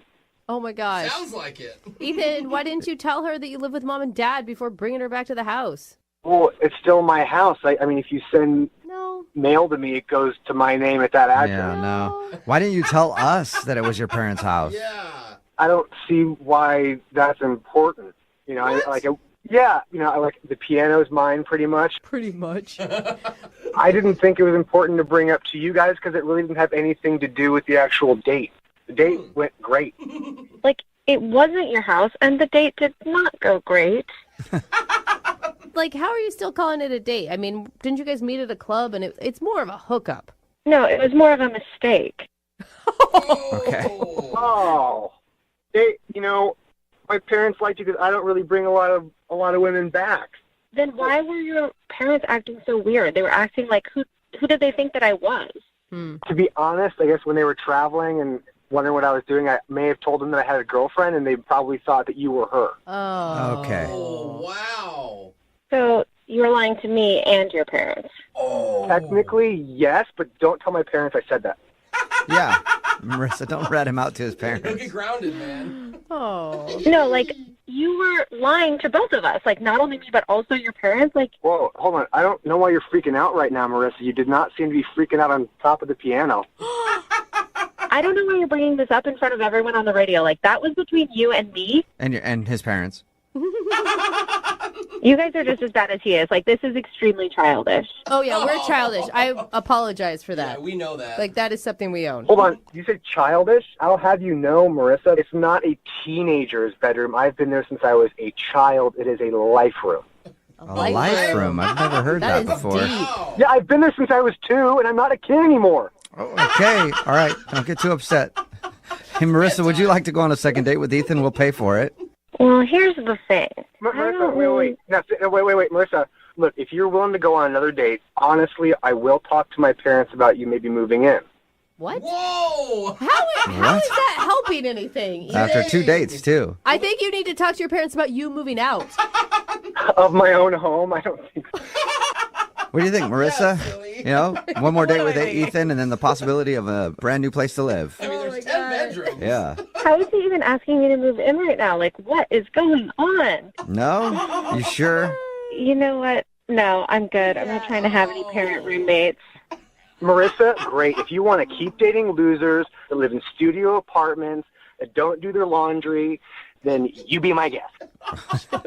[SPEAKER 3] oh my gosh.
[SPEAKER 6] Sounds like it.
[SPEAKER 3] Ethan, why didn't you tell her that you live with mom and dad before bringing her back to the house?
[SPEAKER 10] Well, it's still my house. I mean, if you send
[SPEAKER 3] No.
[SPEAKER 10] mail to me, it goes to my name at that address.
[SPEAKER 2] Yeah, no. Why didn't you tell us that it was your parents' house?
[SPEAKER 6] Yeah.
[SPEAKER 10] I don't see why that's important. You know, the piano's mine pretty much.
[SPEAKER 3] Pretty much.
[SPEAKER 10] I didn't think it was important to bring up to you guys because it really didn't have anything to do with the actual date. The date went great.
[SPEAKER 12] Like, it wasn't your house, and the date did not go great.
[SPEAKER 3] Like, how are you still calling it a date? I mean, didn't you guys meet at a club and it's more of a hookup?
[SPEAKER 12] No, it was more of a mistake.
[SPEAKER 2] Okay.
[SPEAKER 10] Oh, my parents liked you because I don't really bring a lot of women back.
[SPEAKER 12] Then why were your parents acting so weird? They were acting like, who did they think that I was?
[SPEAKER 10] To be honest, I guess when they were traveling and wondering what I was doing, I may have told them that I had a girlfriend, and they probably thought that you were her.
[SPEAKER 3] Oh.
[SPEAKER 2] Okay.
[SPEAKER 6] Oh, wow.
[SPEAKER 12] So you were lying to me and your parents.
[SPEAKER 6] Oh.
[SPEAKER 10] Technically, yes, but don't tell my parents I said that.
[SPEAKER 2] Yeah. Marissa, don't rat him out to his
[SPEAKER 6] He'll get
[SPEAKER 2] parents.
[SPEAKER 6] grounded, man.
[SPEAKER 3] Oh.
[SPEAKER 12] No, like, you were lying to both of us. Like, not only me, but also your parents. Like,
[SPEAKER 10] Whoa, hold on. I don't know why you're freaking out right now, Marissa. You did not seem to be freaking out on top of the piano.
[SPEAKER 12] I don't know why you're bringing this up in front of everyone on the radio. Like, that was between you and me.
[SPEAKER 2] And his parents.
[SPEAKER 12] You guys are just as bad as he is. Like, this is extremely childish.
[SPEAKER 3] Oh, yeah, we're childish. I apologize for that.
[SPEAKER 6] Yeah, we know that.
[SPEAKER 3] Like, that is something we own.
[SPEAKER 10] Hold on. You said childish? I'll have you know, Marissa, it's not a teenager's bedroom. I've been there since I was a child. It is a life room.
[SPEAKER 2] A life room. I've never heard that
[SPEAKER 3] is
[SPEAKER 2] before.
[SPEAKER 3] deep.
[SPEAKER 6] Wow.
[SPEAKER 10] Yeah, I've been there since I was 2, and I'm not a kid anymore.
[SPEAKER 2] Oh, okay. All right. Don't get too upset. Hey, Marissa, would you like to go on a second date with Ethan? We'll pay for it.
[SPEAKER 12] Well, here's the thing.
[SPEAKER 10] Marissa, wait. No, wait, Marissa. Look, if you're willing to go on another date, honestly, I will talk to my parents about you maybe moving in.
[SPEAKER 3] What?
[SPEAKER 6] Whoa.
[SPEAKER 3] How is that helping anything?
[SPEAKER 2] After 2 dates, too.
[SPEAKER 3] I think you need to talk to your parents about you moving out.
[SPEAKER 10] Of my own home, I don't think so.
[SPEAKER 2] What do you think, Marissa?
[SPEAKER 6] silly.
[SPEAKER 2] You know, one more date with Ethan and then the possibility of a brand new place to live.
[SPEAKER 6] I mean, there's 10 bedrooms.
[SPEAKER 2] Yeah.
[SPEAKER 12] How is he even asking me to move in right now? Like, what is going on?
[SPEAKER 2] No? You sure?
[SPEAKER 12] You know what? No, I'm good. I'm not trying to have any parent roommates.
[SPEAKER 10] Marissa, great. If you want to keep dating losers that live in studio apartments, that don't do their laundry, then you be my guest.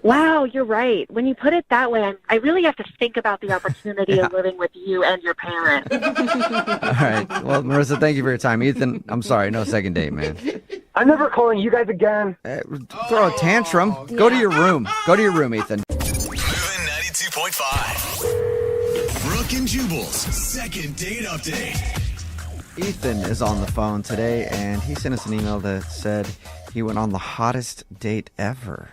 [SPEAKER 12] Wow, you're right. When you put it that way, I really have to think about the opportunity of living with you and your parents.
[SPEAKER 2] All right. Well, Marissa, thank you for your time. Ethan, I'm sorry. No second date, man.
[SPEAKER 10] I'm never calling you guys again.
[SPEAKER 2] Throw a tantrum. Go to your room. Go to your room, Ethan.
[SPEAKER 1] Moving 92.5. Brooke and Jubal's second date update.
[SPEAKER 2] Ethan is on the phone today, and he sent us an email that said he went on the hottest date ever.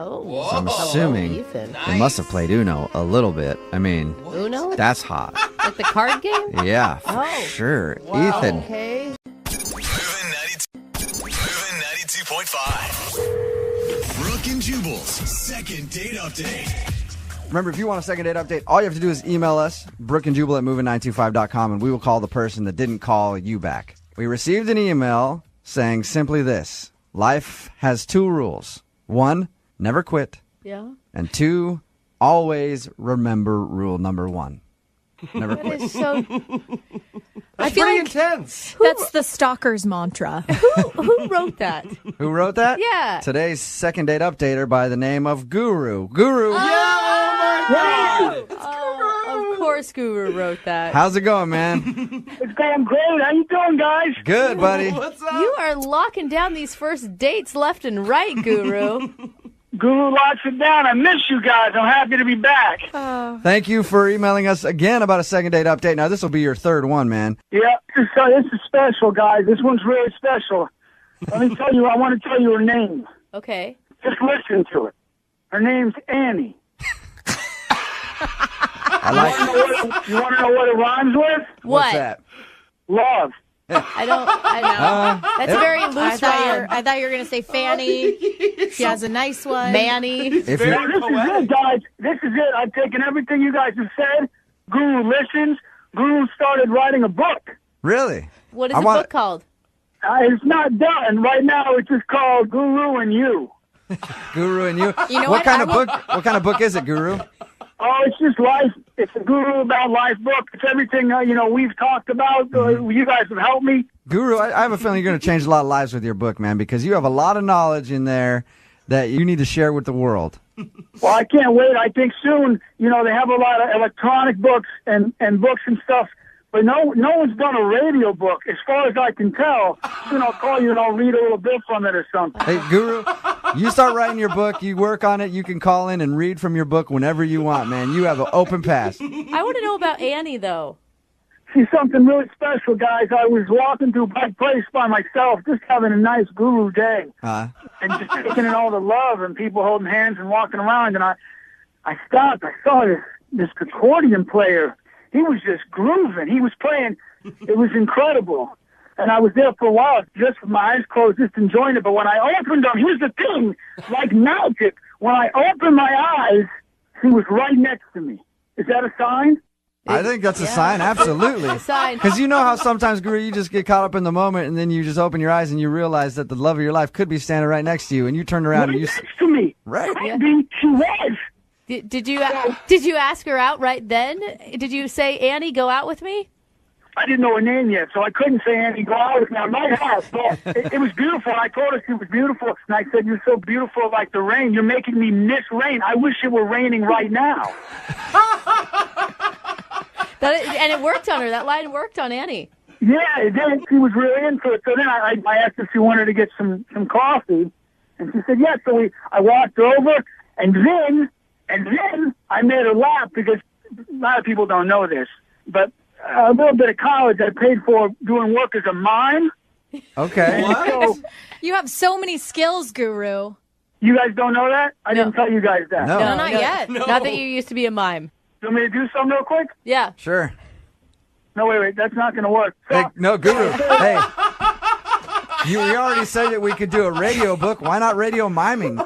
[SPEAKER 3] Oh,
[SPEAKER 2] So I'm assuming
[SPEAKER 3] Ethan.
[SPEAKER 2] they must have played Uno a little bit. I mean,
[SPEAKER 3] Uno?
[SPEAKER 2] that's hot.
[SPEAKER 3] Like the card game?
[SPEAKER 2] Yeah, for
[SPEAKER 3] Oh.
[SPEAKER 2] sure.
[SPEAKER 3] Wow.
[SPEAKER 2] Ethan.
[SPEAKER 3] Okay.
[SPEAKER 1] Moving 92.5. Brooke and Jubal's second date update.
[SPEAKER 2] Remember, if you want a second date update, all you have to do is email us, brookandjubal@moving925.com, and we will call the person that didn't call you back. We received an email saying simply this: life has two rules. 1, never quit.
[SPEAKER 3] Yeah.
[SPEAKER 2] And 2, always remember rule number 1. Never
[SPEAKER 3] That
[SPEAKER 2] quit.
[SPEAKER 3] is so.
[SPEAKER 5] I feel like
[SPEAKER 6] intense.
[SPEAKER 5] that's the stalker's mantra.
[SPEAKER 3] Who wrote that?
[SPEAKER 2] Who wrote that?
[SPEAKER 3] Yeah.
[SPEAKER 2] Today's second date updater by the name of Guru. Guru,
[SPEAKER 3] Oh, of course, Guru wrote that.
[SPEAKER 2] how's it going, man?
[SPEAKER 10] It's going great. How you doing, guys?
[SPEAKER 2] Good, buddy.
[SPEAKER 6] What's up?
[SPEAKER 3] You are locking down these first dates left and right, Guru.
[SPEAKER 10] Guru locks it down. I miss you guys. I'm happy to be back.
[SPEAKER 2] Thank you for emailing us again about a second date update. Now, this will be your third one, man.
[SPEAKER 10] Yeah, this is special, guys. This one's really special. Let me tell you, I want to tell you her name.
[SPEAKER 3] Okay.
[SPEAKER 10] Just listen to it. Her name's Annie.
[SPEAKER 2] I like
[SPEAKER 10] You want to know what it rhymes with?
[SPEAKER 2] What's that?
[SPEAKER 10] Love.
[SPEAKER 3] I know. That's a very loose rhyme.
[SPEAKER 5] I thought you were going to say Fanny. She has a nice one.
[SPEAKER 3] Manny.
[SPEAKER 2] If
[SPEAKER 10] This is it, guys. This is it. I've taken everything you guys have said. Guru listens. Guru started writing a book.
[SPEAKER 2] Really?
[SPEAKER 3] What is
[SPEAKER 2] I
[SPEAKER 3] the
[SPEAKER 2] want-
[SPEAKER 3] book called?
[SPEAKER 10] It's not done. Right now, it's just called Guru and You.
[SPEAKER 2] Guru and you.
[SPEAKER 5] You know
[SPEAKER 2] what
[SPEAKER 5] what?
[SPEAKER 2] kind
[SPEAKER 5] I
[SPEAKER 2] of
[SPEAKER 5] will-
[SPEAKER 2] book? What kind of book is it, Guru?
[SPEAKER 10] Oh, it's just life. It's a Guru about life book. It's everything, we've talked about. You guys have helped me.
[SPEAKER 2] Guru, I have a feeling you're going to change a lot of lives with your book, man, because you have a lot of knowledge in there that you need to share with the world.
[SPEAKER 10] Well, I can't wait. I think soon, they have a lot of electronic books and books and stuff, but no one's done a radio book, as far as I can tell. Soon I'll call you and I'll read a little bit from it or something.
[SPEAKER 2] Hey, Guru, you start writing your book, you work on it, you can call in and read from your book whenever you want, man. You have an open pass.
[SPEAKER 3] I want to know about Annie, though.
[SPEAKER 10] She's something really special, guys. I was walking through my place by myself, just having a nice Guru day, and just taking in all the love and people holding hands and walking around. And I stopped. I saw this accordion player. He was just grooving. He was playing. It was incredible. And I was there for a while, just with my eyes closed, just enjoying it. But when I opened them, here's the thing, like magic. When I opened my eyes, he was right next to me. Is that a sign?
[SPEAKER 2] I think that's a sign, absolutely.
[SPEAKER 3] A sign.
[SPEAKER 2] Because you know how sometimes, Guru, you just get caught up in the moment and then you just open your eyes and you realize that the love of your life could be standing right next to you and you turn around
[SPEAKER 10] Right
[SPEAKER 2] and you...
[SPEAKER 10] next to me.
[SPEAKER 2] Right.
[SPEAKER 10] I mean, she was.
[SPEAKER 3] Did you ask her out right then? Did you say, Annie, go out with me?
[SPEAKER 10] I didn't know her name yet, so I couldn't say Annie, go out with me. I might have, but it was beautiful. I told her she was beautiful, and I said, you're so beautiful like the rain. You're making me miss rain. I wish it were raining right now.
[SPEAKER 3] And it worked on her. That line worked on Annie.
[SPEAKER 10] Yeah, it did. She was really into it. So then I asked if she wanted to get some coffee, and she said yes. So I walked over, and then I made her laugh because a lot of people don't know this, but a little bit of college I paid for doing work as a mime.
[SPEAKER 2] Okay.
[SPEAKER 10] So
[SPEAKER 5] You have so many skills, Guru.
[SPEAKER 10] you guys don't know that? I didn't tell you guys that.
[SPEAKER 2] No.
[SPEAKER 5] No, not yet.
[SPEAKER 3] Not that you used to be a mime.
[SPEAKER 10] You want me to do something real quick?
[SPEAKER 3] Yeah.
[SPEAKER 2] Sure.
[SPEAKER 10] No, wait, that's not going to work.
[SPEAKER 2] Hey, no, Guru. Hey. We already said that we could do a radio book. Why not radio miming?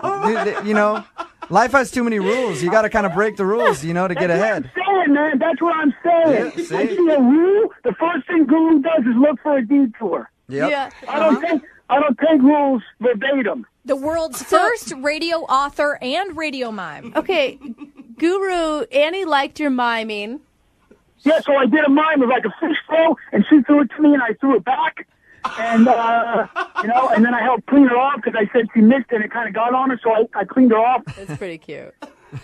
[SPEAKER 2] Life has too many rules. You got to kind of break the rules, to get ahead.
[SPEAKER 10] That's what I'm saying, man. That's what I'm saying.
[SPEAKER 2] Yeah, see?
[SPEAKER 10] I see a rule. The first thing Guru does is look for a detour.
[SPEAKER 2] Yep.
[SPEAKER 3] Yeah.
[SPEAKER 10] I don't take rules verbatim.
[SPEAKER 5] The world's first radio author and radio mime.
[SPEAKER 3] Okay, Guru, Annie liked your miming.
[SPEAKER 10] Yeah, so I did a mime of like a fish throw, and she threw it to me, and I threw it back.
[SPEAKER 13] And, and then I helped clean her off because I said she missed it and it kind of got on her, so I cleaned her off.
[SPEAKER 3] That's pretty cute.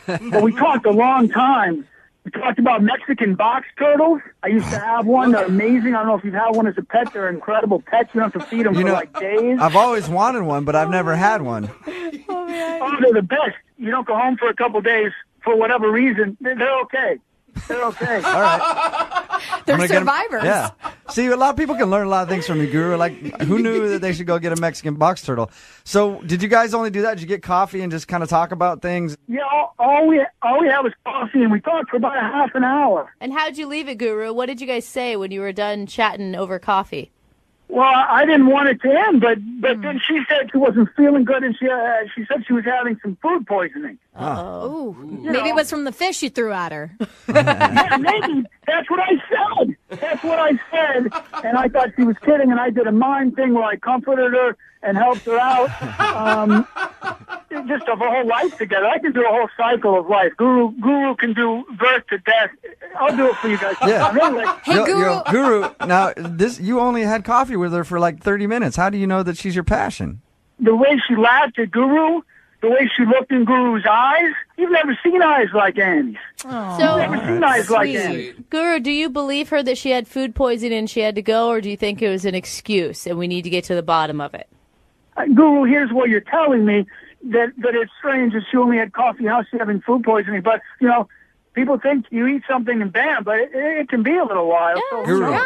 [SPEAKER 13] But we talked a long time. We talked about Mexican box turtles. I used to have one. They're amazing. I don't know if you've had one as a pet. They're incredible pets. You don't have to feed them for like days.
[SPEAKER 2] I've always wanted one, but I've never had one.
[SPEAKER 13] Oh, they're the best. You don't go home for a couple days for whatever reason. They're okay. They're okay.
[SPEAKER 2] All right.
[SPEAKER 5] They're survivors.
[SPEAKER 2] Yeah. See, a lot of people can learn a lot of things from you, Guru. Like, who knew that they should go get a Mexican box turtle? So, did you guys only do that? Did you get coffee and just kind of talk about things?
[SPEAKER 13] Yeah, all we had was coffee, and we talked for about a half an hour.
[SPEAKER 3] And how'd you leave it, Guru? What did you guys say when you were done chatting over coffee?
[SPEAKER 13] Well, I didn't want it to end, but then she said she wasn't feeling good, and she said she was having some food poisoning.
[SPEAKER 5] Oh, maybe it was from the fish you threw at her.
[SPEAKER 13] Yeah, maybe. That's what I said. That's what I said, and I thought she was kidding, and I did a mind thing where I comforted her and helped her out. Just of a whole life together. I can do a whole cycle of life. Guru can do birth to death. I'll do it for you guys.
[SPEAKER 2] Yeah.
[SPEAKER 13] Anyway.
[SPEAKER 5] Hey,
[SPEAKER 2] Guru, now, you only had coffee with her for like 30 minutes. How do you know that she's your passion?
[SPEAKER 13] The way she laughed at Guru, the way she looked in Guru's eyes, you've never seen eyes like Annie's.
[SPEAKER 3] So,
[SPEAKER 13] you've never seen eyes like Annie's.
[SPEAKER 3] Guru, do you believe her that she had food poisoning and she had to go, or do you think it was an excuse and we need to get to the bottom of it?
[SPEAKER 13] Guru, here's what you're telling me, that it's strange that she only had coffee. How's she having food poisoning? But, people think you eat something and bam, but it can be a little while.
[SPEAKER 3] Yeah,
[SPEAKER 2] Guru,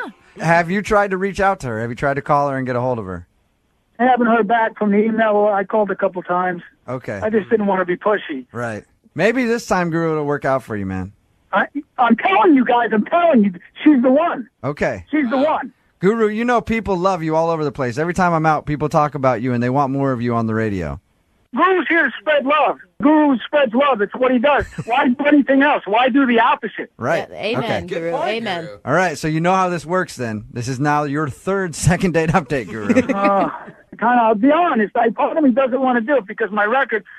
[SPEAKER 2] have you tried to reach out to her? Have you tried to call her and get a hold of her?
[SPEAKER 13] I haven't heard back from the email. I called a couple times.
[SPEAKER 2] Okay.
[SPEAKER 13] I just didn't want to be pushy.
[SPEAKER 2] Right. Maybe this time, Guru, it'll work out for you, man.
[SPEAKER 13] I'm telling you guys, she's the one.
[SPEAKER 2] Okay.
[SPEAKER 13] She's the one.
[SPEAKER 2] Guru, people love you all over the place. Every time I'm out, people talk about you, and they want more of you on the radio.
[SPEAKER 13] Guru's here to spread love. Guru spreads love. It's what he does. Why do anything else? Why do the opposite?
[SPEAKER 2] Right.
[SPEAKER 3] Yeah, amen,
[SPEAKER 2] Okay.
[SPEAKER 3] Guru. Amen.
[SPEAKER 2] All right, so you know how this works then. This is now your third second date update, Guru.
[SPEAKER 13] I'll be honest. Part of me doesn't want to do it because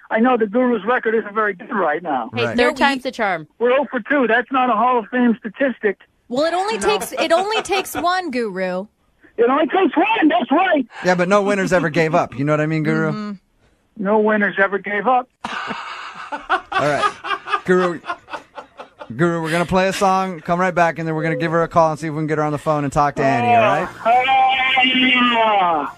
[SPEAKER 13] I know the Guru's record isn't very good right now.
[SPEAKER 3] Hey,
[SPEAKER 2] Right.
[SPEAKER 3] third time's the charm.
[SPEAKER 13] We're 0 for 2. That's not a Hall of Fame statistic.
[SPEAKER 5] Well, it only takes one, Guru.
[SPEAKER 13] It only takes one. That's right.
[SPEAKER 2] Yeah, but no winners ever gave up. You know what I mean, Guru?
[SPEAKER 5] Mm-hmm.
[SPEAKER 13] No winners ever gave up.
[SPEAKER 2] All right. Guru, we're going to play a song, come right back, and then we're going to give her a call and see if we can get her on the phone and talk to Annie, all right?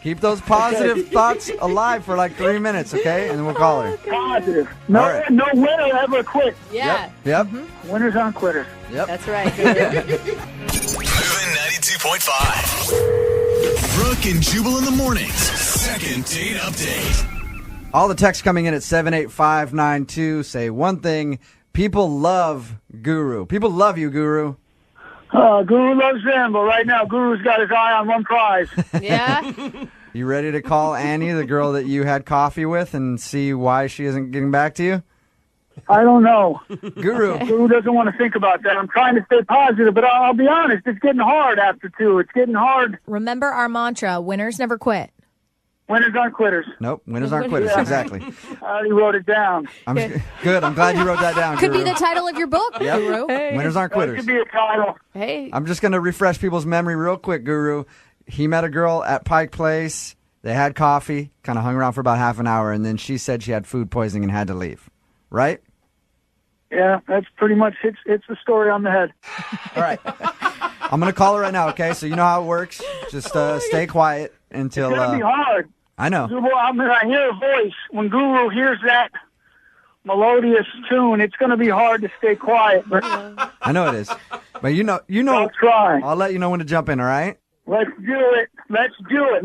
[SPEAKER 2] Keep those positive thoughts alive for like 3 minutes, okay? And then we'll call her.
[SPEAKER 13] Positive. No winner ever quit.
[SPEAKER 3] Yeah.
[SPEAKER 2] Yep.
[SPEAKER 13] Winners aren't quitters.
[SPEAKER 2] Yep.
[SPEAKER 3] That's right, Guru.
[SPEAKER 1] Moving 92.5. Brooke and Jubal in the mornings. Second date update.
[SPEAKER 2] All the texts coming in at 78592 say one thing. People love Guru. People love you, Guru.
[SPEAKER 13] Guru loves them, but right now Guru's got his eye on one prize.
[SPEAKER 3] Yeah?
[SPEAKER 2] You ready to call Annie, the girl that you had coffee with, and see why she isn't getting back to you?
[SPEAKER 13] I don't know.
[SPEAKER 2] Guru.
[SPEAKER 13] Guru doesn't want to think about that. I'm trying to stay positive, but I'll be honest, it's getting hard after 2. It's getting hard.
[SPEAKER 5] Remember our mantra, winners never quit.
[SPEAKER 13] Winners aren't quitters.
[SPEAKER 2] Nope, winners aren't quitters.
[SPEAKER 13] Yeah.
[SPEAKER 2] Exactly.
[SPEAKER 13] I already wrote it down.
[SPEAKER 2] Good. I'm glad you wrote that down,
[SPEAKER 5] Could
[SPEAKER 2] Guru.
[SPEAKER 5] be the title of your book,
[SPEAKER 2] Yep.
[SPEAKER 5] Guru.
[SPEAKER 2] Winners aren't
[SPEAKER 13] That
[SPEAKER 2] quitters.
[SPEAKER 13] could be a title.
[SPEAKER 3] Hey.
[SPEAKER 2] I'm just going to refresh people's memory real quick, Guru. He met a girl at Pike Place. They had coffee, kind of hung around for about half an hour, and then she said she had food poisoning and had to leave. Right?
[SPEAKER 13] Yeah, that's pretty much it's the story on the head.
[SPEAKER 2] All right. I'm going to call her right now, okay? So you know how it works. Just stay quiet until...
[SPEAKER 13] It's going to be hard.
[SPEAKER 2] I know.
[SPEAKER 13] Jubal, I hear a voice. When Guru hears that melodious tune, it's going to be hard to stay quiet. But
[SPEAKER 2] I know it is. But you know.
[SPEAKER 13] I'll try.
[SPEAKER 2] I'll let you know when to jump in, all right?
[SPEAKER 13] Let's do it. Let's go.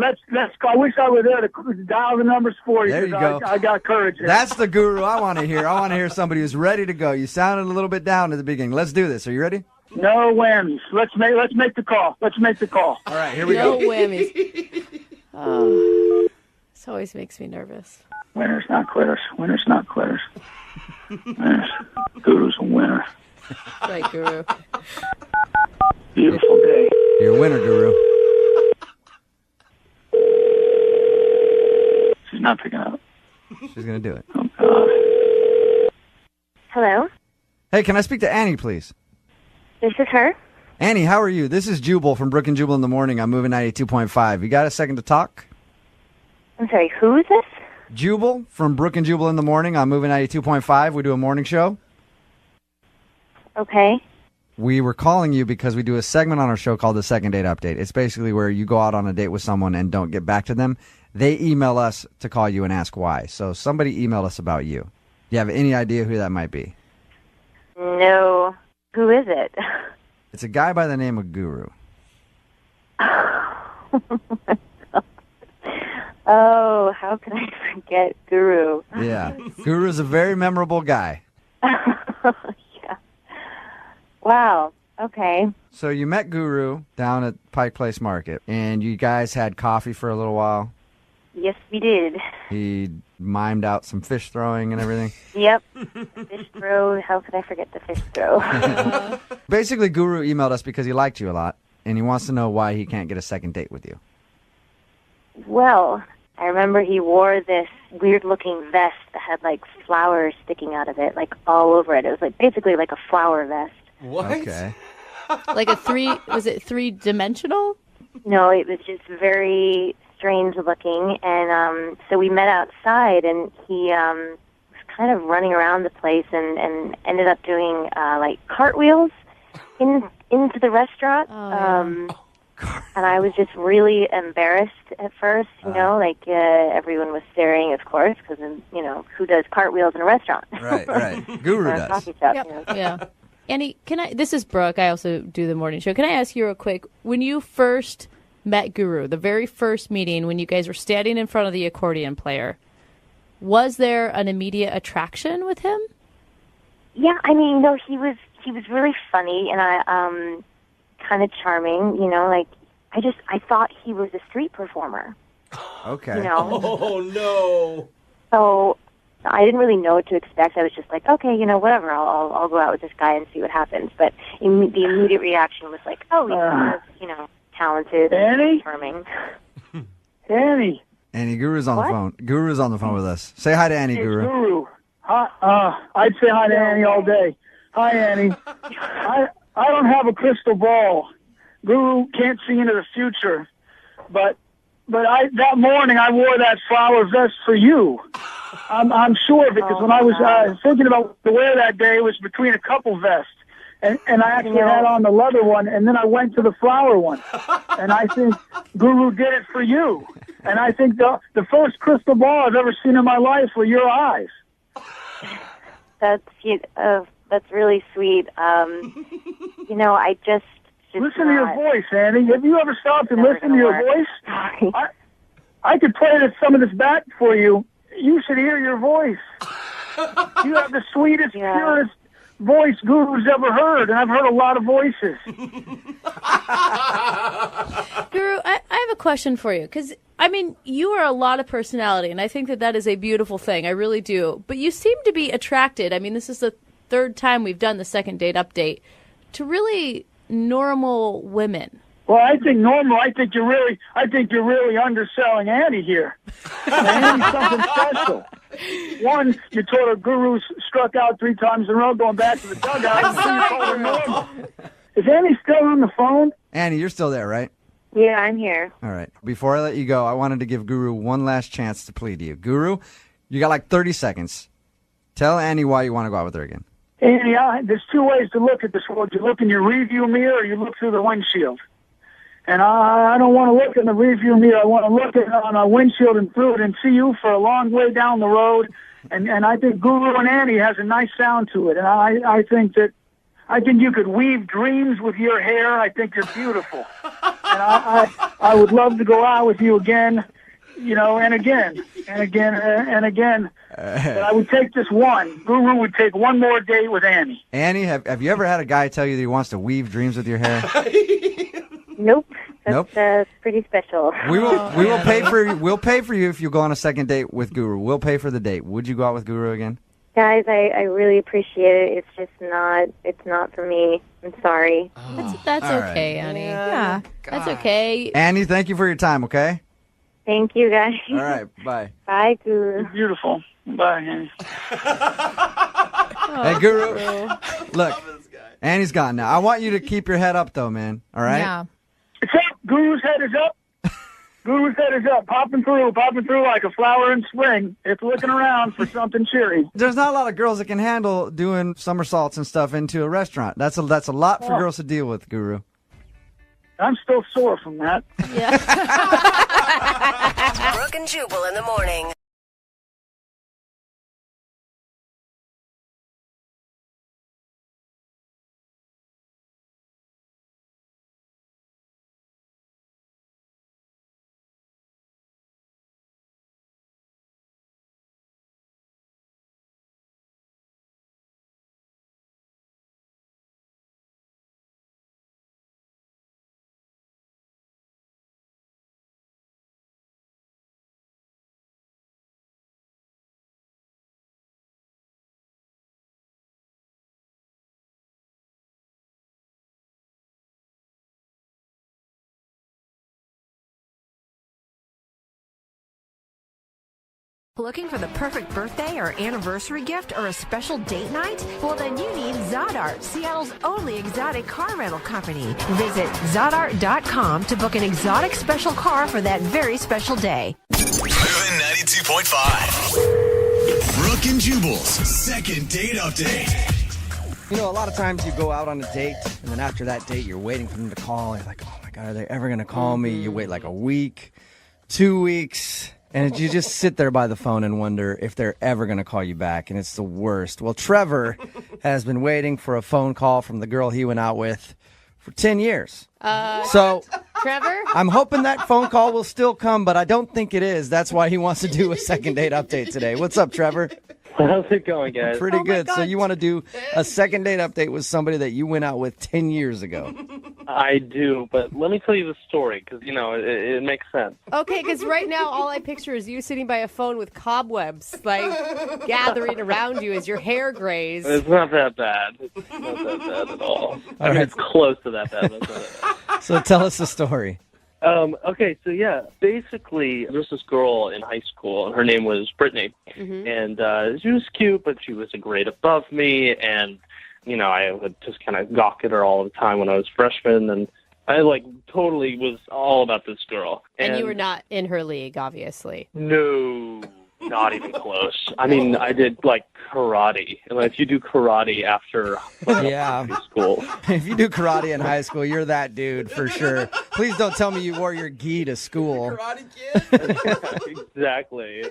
[SPEAKER 13] I wish I were there to dial the numbers for you.
[SPEAKER 2] There you
[SPEAKER 13] 'cause
[SPEAKER 2] go.
[SPEAKER 13] I got courage there.
[SPEAKER 2] That's the Guru I want to hear. I want to hear somebody who's ready to go. You sounded a little bit down at the beginning. Let's do this. Are you ready?
[SPEAKER 13] No whammies. Let's make the call. Let's make the call.
[SPEAKER 2] All right, here we
[SPEAKER 3] No
[SPEAKER 2] go.
[SPEAKER 3] whammies. Oh, this always makes me nervous.
[SPEAKER 13] Winners, not quitters. Winners, not quitters. Winners. Guru's a winner.
[SPEAKER 3] Right, Guru.
[SPEAKER 13] Beautiful day.
[SPEAKER 2] You're a winner, Guru.
[SPEAKER 13] She's not picking up.
[SPEAKER 2] She's going to do it.
[SPEAKER 13] Oh, God.
[SPEAKER 4] Hello,
[SPEAKER 2] Hey, can I speak to Annie, please?
[SPEAKER 4] this is her.
[SPEAKER 2] Annie, how are you? This is Jubal from Brooke and Jubal in the Morning. I'm moving 92.5. You got a second to talk?
[SPEAKER 12] I'm sorry, who is this?
[SPEAKER 2] Jubal from Brooke and Jubal in the Morning. I'm moving 92.5. We do a morning show.
[SPEAKER 12] Okay.
[SPEAKER 2] We were calling you because we do a segment on our show called the Second Date Update. It's basically where you go out on a date with someone and don't get back to them. They email us to call you and ask why. So somebody emailed us about you. Do you have any idea who that might be?
[SPEAKER 12] No. Who is it?
[SPEAKER 2] It's a guy by the name of Guru.
[SPEAKER 12] Oh, how can I forget Guru?
[SPEAKER 2] Yeah. Guru's a very memorable guy.
[SPEAKER 12] Yeah. Wow. Okay.
[SPEAKER 2] So you met Guru down at Pike Place Market, and you guys had coffee for a little while.
[SPEAKER 12] Yes, we did.
[SPEAKER 2] He mimed out some fish throwing and everything.
[SPEAKER 12] Yep. Fish throw. How could I forget the fish throw?
[SPEAKER 2] Basically, Guru emailed us because he liked you a lot, and he wants to know why he can't get a second date with you.
[SPEAKER 12] Well, I remember he wore this weird-looking vest that had, like, flowers sticking out of it, like, all over it. It was, like, basically like a flower vest.
[SPEAKER 6] What?
[SPEAKER 2] Okay.
[SPEAKER 3] Like was it three-dimensional?
[SPEAKER 12] No, it was just very strange looking, and so we met outside, and he was kind of running around the place and ended up doing, like, cartwheels into the restaurant. And I was just really embarrassed at first, you know, like everyone was staring, of course, because, you know, who does cartwheels in a restaurant?
[SPEAKER 2] Right. Guru
[SPEAKER 12] Or a
[SPEAKER 2] does.
[SPEAKER 12] coffee shop,
[SPEAKER 3] Yep.
[SPEAKER 12] you know.
[SPEAKER 3] Yeah. Annie, this is Brooke. I also do the morning show. Can I ask you real quick, when you first met Guru, the very first meeting, when you guys were standing in front of the accordion player, was there an immediate attraction with him?
[SPEAKER 12] Yeah, I mean, no, he was really funny, and kind of charming, you know, like, I thought he was a street performer.
[SPEAKER 2] Okay.
[SPEAKER 12] You know?
[SPEAKER 6] Oh, no.
[SPEAKER 12] So I didn't really know what to expect. I was just like, okay, you know, whatever. I'll go out with this guy and see what happens. But the immediate reaction was like, oh, he's you know, talented
[SPEAKER 13] Annie?
[SPEAKER 12] and charming.
[SPEAKER 13] Annie.
[SPEAKER 2] Annie, Guru's on the phone. Guru's on the phone with us. Say hi to Annie,
[SPEAKER 13] It's
[SPEAKER 2] Guru.
[SPEAKER 13] Guru. Hi, I'd say hi to Annie all day. Hi, Annie. I don't have a crystal ball. Guru can't see into the future, but that morning I wore that flower vest for you. I'm sure, because when I was thinking about to wear that day, it was between a couple vests, and I actually had on the leather one, and then I went to the flower one, and I think Guru did it for you, and I think the first crystal ball I've ever seen in my life were your eyes.
[SPEAKER 12] That's really sweet. You know, I just
[SPEAKER 13] listen to your voice, Annie. Have you ever stopped and listened to your voice? I could play some of this back for you. You should hear your voice. You have the sweetest, purest voice Guru's ever heard, and I've heard a lot of voices.
[SPEAKER 3] Guru, I have a question for you, because, I mean, you are a lot of personality, and I think that is a beautiful thing. I really do. But you seem to be attracted, I mean, this is the third time we've done the second date update, to really normal women.
[SPEAKER 13] Well, I think you're really underselling Annie here. Annie's something special. One, you told her Guru struck out 3 times in a row going back to the dugout. And then you called her normal. Is Annie still on the phone?
[SPEAKER 2] Annie, you're still there, right?
[SPEAKER 12] Yeah, I'm here.
[SPEAKER 2] All right. Before I let you go, I wanted to give Guru one last chance to plead to you. Guru, you got like 30 seconds. Tell Annie why you want to go out with her again.
[SPEAKER 13] Annie, there's 2 ways to look at this world. You look in your rearview mirror, or you look through the windshield. And I don't want to look in the rearview mirror. I want to look on a windshield and through it and see you for a long way down the road. And I think Guru and Annie has a nice sound to it. And I think you could weave dreams with your hair. I think you're beautiful. And I would love to go out with you again, you know, and again, and again, and again. But I would take this one. Guru would take one more date with Annie.
[SPEAKER 2] Annie, have you ever had a guy tell you that he wants to weave dreams with your hair?
[SPEAKER 12] Nope. That's pretty special.
[SPEAKER 2] We'll pay for you if you go on a second date with Guru. We'll pay for the date. Would you go out with Guru again?
[SPEAKER 12] Guys, I really appreciate it. It's just it's not for me. I'm sorry.
[SPEAKER 3] That's
[SPEAKER 2] All
[SPEAKER 3] okay,
[SPEAKER 2] right.
[SPEAKER 3] Annie. Yeah, that's okay.
[SPEAKER 2] Annie, thank you for your time, okay?
[SPEAKER 12] Thank you, guys.
[SPEAKER 2] All right, bye.
[SPEAKER 12] Bye, Guru.
[SPEAKER 13] You're beautiful. Bye, Annie.
[SPEAKER 2] Hey, Guru. Look, And he's gone now. I want you to keep your head up, though, man. All right?
[SPEAKER 5] Yeah.
[SPEAKER 13] It's up. Guru's head is up. Guru's head is up. Popping through like a flower in spring. It's looking around for something cheery.
[SPEAKER 2] There's not a lot of girls that can handle doing somersaults and stuff into a restaurant. That's a lot for girls to deal with, Guru.
[SPEAKER 13] I'm still sore from that.
[SPEAKER 3] Yeah.
[SPEAKER 8] Brooke and Jubal in the morning.
[SPEAKER 14] Looking for the perfect birthday or anniversary gift or a special date night? Well, then you need Zodart, Seattle's only exotic car rental company. Visit Zodart.com to book an exotic special car for that very special day.
[SPEAKER 1] Moving 92.5. Brooke and Jubal's second date update.
[SPEAKER 2] You know, a lot of times you go out on a date, and then after that date, you're waiting for them to call. You're like, oh, my God, are they ever going to call me? You wait like a week, 2 weeks. And you just sit there by the phone and wonder if they're ever going to call you back, and it's the worst. Well, Trevor has been waiting for a phone call from the girl he went out with for 10 years. So,
[SPEAKER 3] Trevor?
[SPEAKER 2] I'm hoping that phone call will still come, but I don't think it is. That's why he wants to do a second date update today. What's up, Trevor?
[SPEAKER 15] How's it going, guys?
[SPEAKER 2] Pretty good. So you want to do a second date update with somebody that you went out with 10 years ago.
[SPEAKER 15] I do, but let me tell you the story, because, you know, it makes sense.
[SPEAKER 11] Okay, because right now all I picture is you sitting by a phone with cobwebs, like, gathering around you as your hair grays.
[SPEAKER 15] It's not that bad. It's not that bad at all. I mean, it's close to that bad. But it's not that.
[SPEAKER 2] So tell us the story.
[SPEAKER 15] Okay, so yeah, basically, there was this girl in high school, and her name was Brittany, and she was cute, but she was a grade above me, and, you know, I would just kind of gawk at her all the time when I was freshman, and I, like, totally was all about this girl.
[SPEAKER 11] And you were not in her league, obviously.
[SPEAKER 15] No, not even close. I mean, I did, like, karate. And if you do karate after high school.
[SPEAKER 2] If you do karate in high school, you're that dude for sure. Please don't tell me you wore your gi to school.
[SPEAKER 6] Karate Kid?
[SPEAKER 15] Exactly.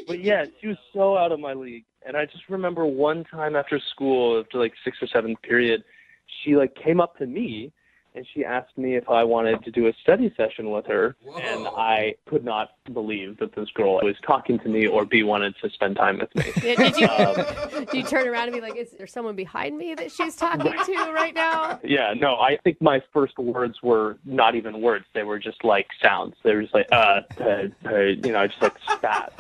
[SPEAKER 15] But yeah, she was so out of my league. And I just remember one time after school, after like 6th or 7th period, she like came up to me and she asked me if I wanted to do a study session with her. Whoa. And I could not believe that this girl was talking to me or wanted to spend time with me.
[SPEAKER 11] Yeah, did you turn around and be like, is there someone behind me that she's talking to right now?
[SPEAKER 15] Yeah, no, I think my first words were not even words. They were just like sounds. They were just like, you know, just like spat.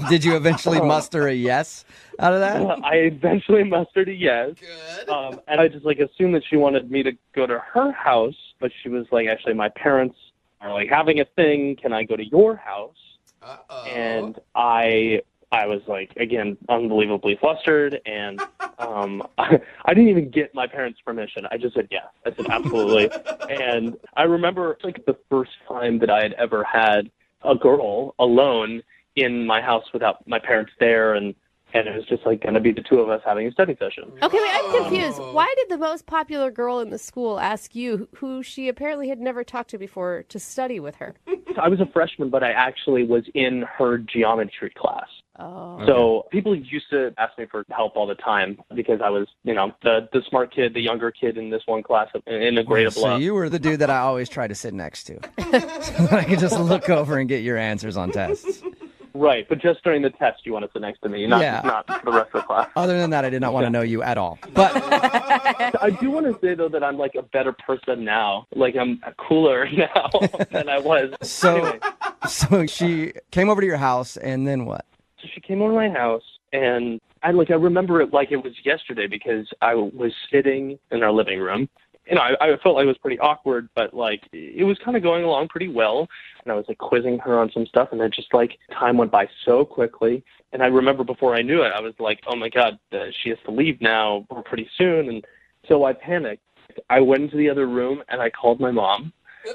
[SPEAKER 2] Did you eventually muster a yes out of that?
[SPEAKER 15] I eventually mustered a yes.
[SPEAKER 6] Good.
[SPEAKER 15] And I just like assumed that she wanted me to go to her house, but she was like, actually, my parents are like having a thing. Can I go to your house?
[SPEAKER 6] Uh-oh.
[SPEAKER 15] And I was like, again, unbelievably flustered, and I didn't even get my parents' permission. I just said yes. I said absolutely. And I remember like the first time that I had ever had a girl alone in my house without my parents there, and it was just like going to be the two of us having a study session.
[SPEAKER 11] Okay, wait, I'm confused. Why did the most popular girl in the school ask you, who she apparently had never talked to before, to study with her?
[SPEAKER 15] I was a freshman, but I actually was in her geometry class.
[SPEAKER 11] Oh.
[SPEAKER 15] So people used to ask me for help all the time because I was, you know, the smart kid, the younger kid in this one class in a grade above.
[SPEAKER 2] So you were the dude that I always try to sit next to. So I could just look over and get your answers on tests.
[SPEAKER 15] Right, but just during the test you want to sit next to me, not the rest of the class.
[SPEAKER 2] Other than that, I did not want to know you at all. But
[SPEAKER 15] I do want to say, though, that I'm like a better person now. Like, I'm cooler now than I was.
[SPEAKER 2] So she came over to your house, and then what?
[SPEAKER 15] So she came over to my house, and I remember it like it was yesterday because I was sitting in our living room. You know, I felt like it was pretty awkward, but, like, it was kind of going along pretty well. And I was, like, quizzing her on some stuff, and then just, like, time went by so quickly. And I remember before I knew it, I was like, oh, my God, she has to leave now pretty soon. And So I panicked. I went into the other room and I called my mom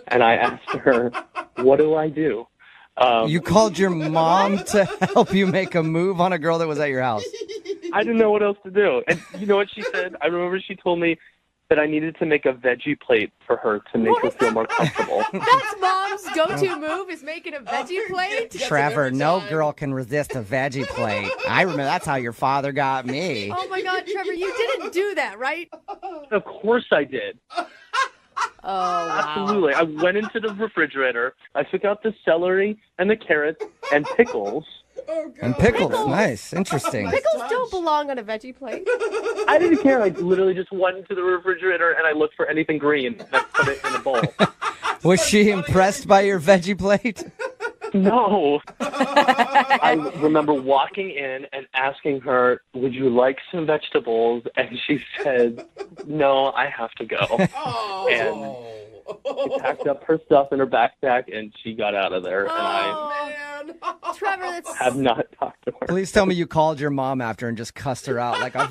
[SPEAKER 15] and I asked her, what do I do?
[SPEAKER 2] You called your mom to help you make a move on a girl that was at your house.
[SPEAKER 15] I didn't know what else to do. And you know what she said? I remember she told me that I needed to make a veggie plate for her to make her feel more comfortable.
[SPEAKER 11] That's mom's go-to move is making a veggie plate.
[SPEAKER 2] Trevor, no girl can resist a veggie plate. I remember that's how your father got me.
[SPEAKER 11] Oh my God, Trevor, you didn't do that, right?
[SPEAKER 15] Of course I did.
[SPEAKER 11] Oh, wow.
[SPEAKER 15] Absolutely. I went into the refrigerator. I took out the celery and the carrots and pickles.
[SPEAKER 2] And pickles, nice, interesting.
[SPEAKER 11] Pickles don't belong on a veggie plate.
[SPEAKER 15] I didn't care. I literally just went into the refrigerator and I looked for anything green and I put it in a bowl.
[SPEAKER 2] Was she impressed by your veggie plate?
[SPEAKER 15] No. I remember walking in and asking her, would you like some vegetables? And she said, no, I have to go. And she packed up her stuff in her backpack and she got out of there. And I
[SPEAKER 11] Trevor, that's...
[SPEAKER 15] have not talked to her.
[SPEAKER 2] Please tell me you called your mom after and just cussed her out like a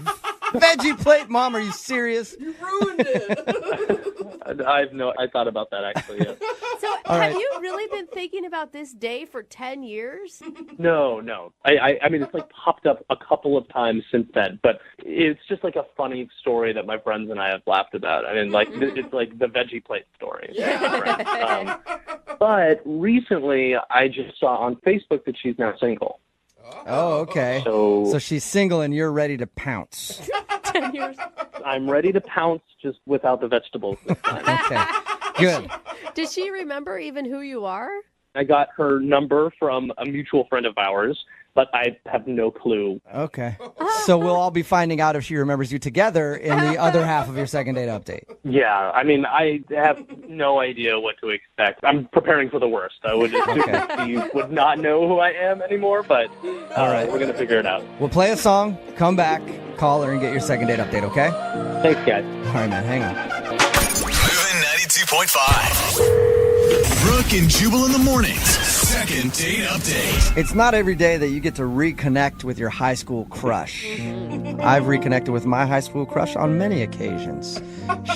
[SPEAKER 2] veggie plate. Mom, are you serious?
[SPEAKER 6] You ruined it.
[SPEAKER 15] I thought about that actually, yes.
[SPEAKER 11] So have you really been thinking about this day for 10 years?
[SPEAKER 15] No. I mean, it's like popped up a couple of times since then, but it's just like a funny story that my friends and I have laughed about. I mean, like, it's like the veggie plate story.
[SPEAKER 6] Yeah.
[SPEAKER 15] But recently, I just saw on Facebook that she's now single.
[SPEAKER 2] Oh, okay. So she's single and you're ready to pounce.
[SPEAKER 11] 10 years.
[SPEAKER 15] I'm ready to pounce just without the vegetables this time.
[SPEAKER 2] Okay, good.
[SPEAKER 11] Does she remember even who you are?
[SPEAKER 15] I got her number from a mutual friend of ours, but I have no clue.
[SPEAKER 2] Okay. So we'll all be finding out if she remembers you together in the other half of your second date update.
[SPEAKER 15] Yeah, I mean, I have no idea what to expect. I'm preparing for the worst. I would assume that she would not know who I am anymore, but
[SPEAKER 2] all right,
[SPEAKER 15] we're going to figure it out.
[SPEAKER 2] We'll play a song, come back, call her, and get your second date update, okay?
[SPEAKER 15] Thanks, guys.
[SPEAKER 2] All right, man, hang on.
[SPEAKER 1] Moving 92.5. Brooke and Jubal in the mornings. Second date update.
[SPEAKER 2] It's not every day that you get to reconnect with your high school crush. I've reconnected with my high school crush on many occasions.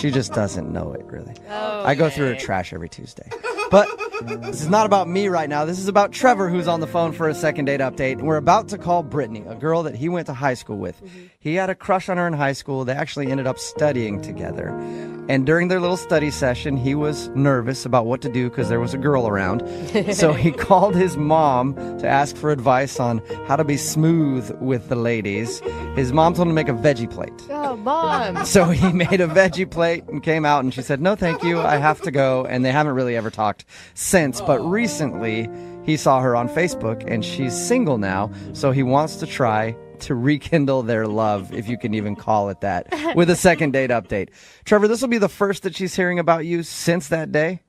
[SPEAKER 2] She just doesn't know it, really. I go through her trash every Tuesday. But this is not about me right now. This is about Trevor, who's on the phone for a second date update. And we're about to call Brittany, a girl that he went to high school with. He had a crush on her in high school. They actually ended up studying together. And during their little study session, he was nervous about what to do because there was a girl around. So he called his mom to ask for advice on how to be smooth with the ladies. His mom told him to make a veggie plate.
[SPEAKER 11] Oh, Mom.
[SPEAKER 2] So he made a veggie plate and came out, and she said, no, thank you, I have to go. And they haven't really ever talked since. But recently, he saw her on Facebook, and she's single now. So he wants to try to rekindle their love, if you can even call it that, with a second date update. Trevor, this will be the first that she's hearing about you since that day?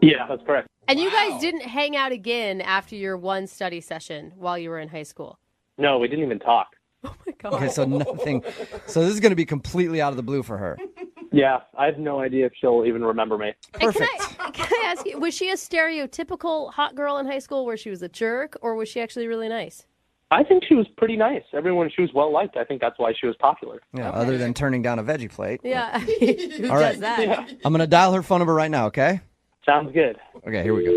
[SPEAKER 15] Yeah, that's correct.
[SPEAKER 11] And you guys didn't hang out again after your one study session while you were in high school?
[SPEAKER 15] No, we didn't even talk.
[SPEAKER 11] Oh, my God.
[SPEAKER 2] Okay, so nothing. So this is going to be completely out of the blue for her.
[SPEAKER 15] Yeah, I have no idea if she'll even remember me.
[SPEAKER 2] Perfect.
[SPEAKER 11] Can I ask you, was she a stereotypical hot girl in high school where she was a jerk, or was she actually really nice?
[SPEAKER 15] I think she was pretty nice. She was well-liked. I think that's why she was popular.
[SPEAKER 2] Yeah, other than turning down a veggie plate.
[SPEAKER 11] Yeah, who
[SPEAKER 2] All right.
[SPEAKER 11] does that?
[SPEAKER 15] Yeah.
[SPEAKER 2] I'm going to dial her phone number right now, okay?
[SPEAKER 15] Sounds good.
[SPEAKER 2] Okay, here we go.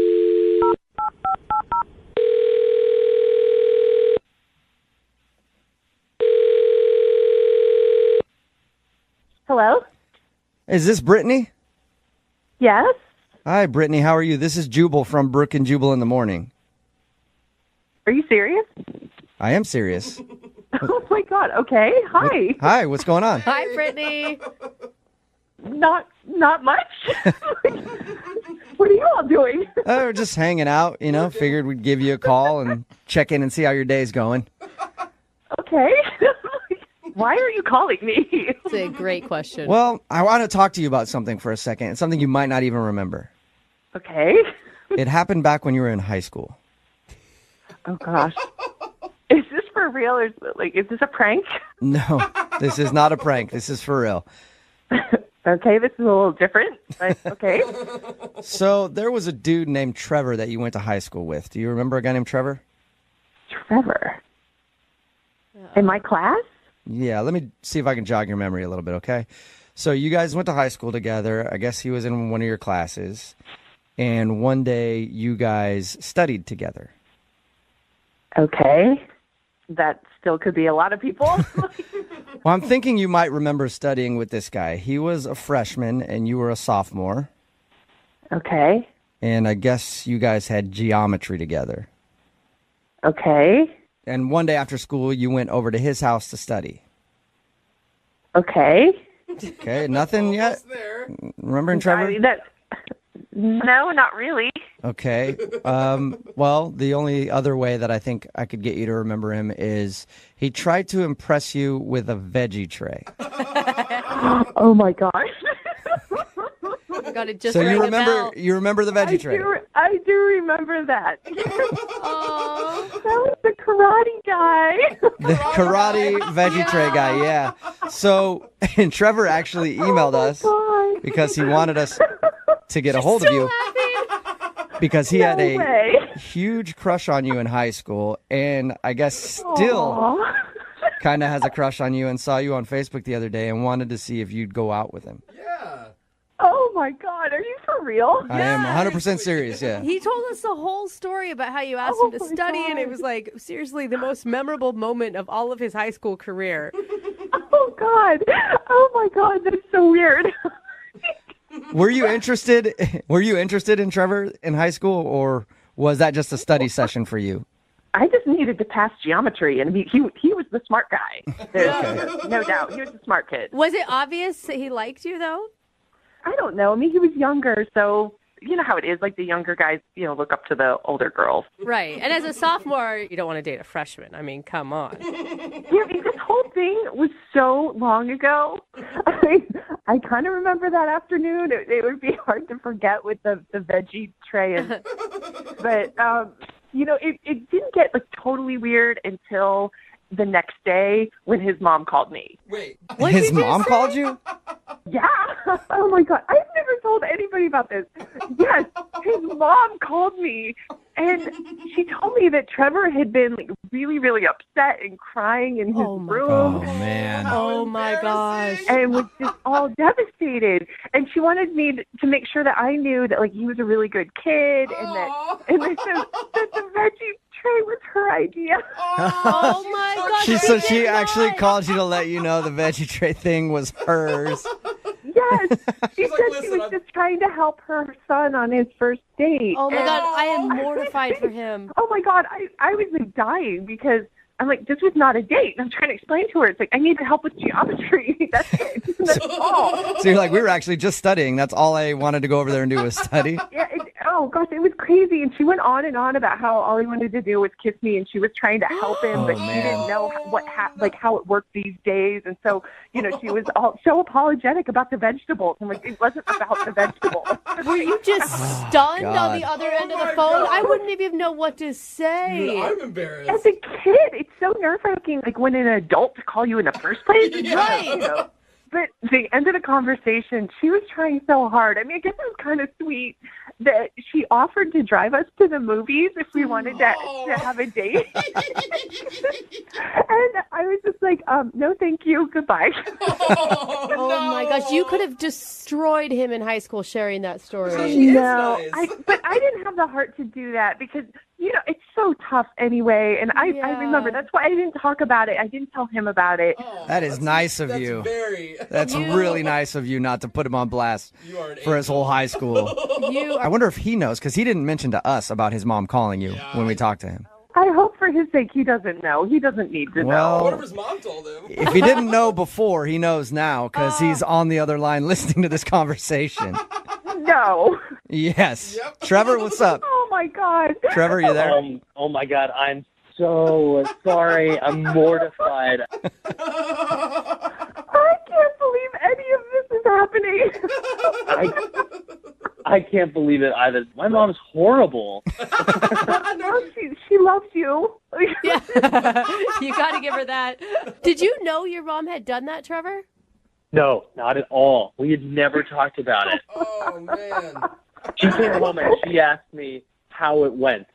[SPEAKER 4] Hello?
[SPEAKER 2] Is this Brittany?
[SPEAKER 4] Yes?
[SPEAKER 2] Hi, Brittany. How are you? This is Jubal from Brooke and Jubal in the morning.
[SPEAKER 4] Are you serious?
[SPEAKER 2] I am serious.
[SPEAKER 4] Oh my God. Okay. Hi.
[SPEAKER 2] Hi, what's going on?
[SPEAKER 11] Hi, Brittany.
[SPEAKER 4] Not much. What are you all doing?
[SPEAKER 2] We're just hanging out, figured we'd give you a call and check in and see how your day's going.
[SPEAKER 4] Okay. Why are you calling me?
[SPEAKER 11] It's a great question.
[SPEAKER 2] Well, I want to talk to you about something for a second. It's something you might not even remember.
[SPEAKER 4] Okay.
[SPEAKER 2] It happened back when you were in high school.
[SPEAKER 4] Oh gosh. Is this for real or is this a prank?
[SPEAKER 2] No, this is not a prank. This is for real.
[SPEAKER 4] Okay, this is a little different, but okay.
[SPEAKER 2] So there was a dude named Trevor that you went to high school with. Do you remember a guy named Trevor?
[SPEAKER 4] Trevor? In my class?
[SPEAKER 2] Yeah, let me see if I can jog your memory a little bit, okay? So you guys went to high school together. I guess he was in one of your classes. And one day you guys studied together.
[SPEAKER 16] Okay. That still could be a lot of people.
[SPEAKER 2] Well, I'm thinking you might remember studying with this guy. He was a freshman and you were a sophomore.
[SPEAKER 16] Okay.
[SPEAKER 2] And I guess you guys had geometry together.
[SPEAKER 16] Okay.
[SPEAKER 2] And one day after school, you went over to his house to study.
[SPEAKER 16] Okay.
[SPEAKER 2] Okay, nothing yet? Remembering Trevor?
[SPEAKER 16] No, not really.
[SPEAKER 2] Okay. Well, the only other way that I think I could get you to remember him is he tried to impress you with a veggie tray.
[SPEAKER 16] Oh, my gosh.
[SPEAKER 3] Got it just
[SPEAKER 2] So
[SPEAKER 3] rang
[SPEAKER 2] you
[SPEAKER 3] a
[SPEAKER 2] remember
[SPEAKER 3] bell.
[SPEAKER 2] you remember the veggie tray?
[SPEAKER 16] I do remember that.
[SPEAKER 3] Oh,
[SPEAKER 16] that was the karate guy.
[SPEAKER 2] The karate veggie tray guy, yeah. So, and Trevor actually emailed us because he wanted us to get a hold of you because he had a huge crush on you in high school, and I guess still kind of has a crush on you, and saw you on Facebook the other day and wanted to see if you'd go out with him.
[SPEAKER 16] Oh, my God. Are you for real?
[SPEAKER 2] I am 100% serious, yeah.
[SPEAKER 11] He told us the whole story about how you asked him to study, and it was like, seriously, the most memorable moment of all of his high school career.
[SPEAKER 16] Oh, God. Oh, my God. That's so weird.
[SPEAKER 2] Were you interested in Trevor in high school, or was that just a study session for you?
[SPEAKER 16] I just needed to pass geometry, and he was the smart guy. There's no doubt. He was a smart kid.
[SPEAKER 11] Was it obvious that he liked you, though?
[SPEAKER 16] I don't know. I mean, he was younger, so you know how it is. Like the younger guys, look up to the older girls.
[SPEAKER 11] Right. And as a sophomore, you don't want to date a freshman. I mean, come on.
[SPEAKER 16] Yeah, this whole thing was so long ago. I kind of remember that afternoon. It would be hard to forget with the veggie tray. But, it didn't get totally weird until the next day when his mom called me.
[SPEAKER 6] Wait.
[SPEAKER 2] His mom called you?
[SPEAKER 16] Yeah. Oh, my God. I've never told anybody about this. Yes. His mom called me, and she told me that Trevor had been really, really upset and crying in his room.
[SPEAKER 2] Oh, man.
[SPEAKER 11] Oh, my gosh.
[SPEAKER 16] And was just all devastated. And she wanted me to make sure that I knew that, he was a really good kid, and that the veggie tray was her idea.
[SPEAKER 11] Oh, my gosh.
[SPEAKER 2] So she actually called you to let you know the veggie tray thing was hers.
[SPEAKER 16] Yes. She said she was just trying to help her son on his first date.
[SPEAKER 11] Oh, my God. I am mortified for him.
[SPEAKER 16] Oh, my God. I was dying because I'm like, this was not a date. And I'm trying to explain to her. It's like, I need help with geometry. That's it. That's all.
[SPEAKER 2] So you're like, we were actually just studying. That's all I wanted to go over there and do was study.
[SPEAKER 16] Yeah. Oh, gosh, it was crazy. And she went on and on about how all he wanted to do was kiss me, and she was trying to help him, but she didn't know how it worked these days. And so, she was all so apologetic about the vegetables. And it wasn't about the vegetables.
[SPEAKER 11] Were you just stunned on the other end of the phone? I wouldn't even know what to say.
[SPEAKER 6] Dude, I'm embarrassed.
[SPEAKER 16] As a kid, it's so nerve-wracking, when an adult to call you in the first place.
[SPEAKER 11] Right.
[SPEAKER 16] But the end of the conversation, she was trying so hard. I mean, I guess it was kind of sweet that she offered to drive us to the movies if we wanted to have a date. And I was just like, no, thank you. Goodbye.
[SPEAKER 11] Oh, my gosh. You could have destroyed him in high school sharing that story.
[SPEAKER 16] No, but I didn't have the heart to do that because, it's so tough anyway. And I remember that's why I didn't talk about it. I didn't tell him about it.
[SPEAKER 2] That is nice of you. That's really nice of you not to put him on blast for his whole high school. I wonder if he knows, because he didn't mention to us about his mom calling you when we talked to him.
[SPEAKER 16] I hope for his sake he doesn't know. He doesn't need to know.
[SPEAKER 6] What if his mom told him?
[SPEAKER 2] If he didn't know before, he knows now, because he's on the other line listening to this conversation.
[SPEAKER 16] No.
[SPEAKER 2] Yes. Yep. Trevor, what's up?
[SPEAKER 16] Oh, my God.
[SPEAKER 2] Trevor, you there?
[SPEAKER 15] Oh, my God. I'm so sorry. I'm mortified.
[SPEAKER 16] I can't believe any of this is happening.
[SPEAKER 15] I can't believe it either. My mom's horrible.
[SPEAKER 16] No, she loves you.
[SPEAKER 11] Yeah. You got to give her that. Did you know your mom had done that, Trevor?
[SPEAKER 15] No, not at all. We had never talked about it.
[SPEAKER 6] Oh, man.
[SPEAKER 15] She came home and she asked me how it went.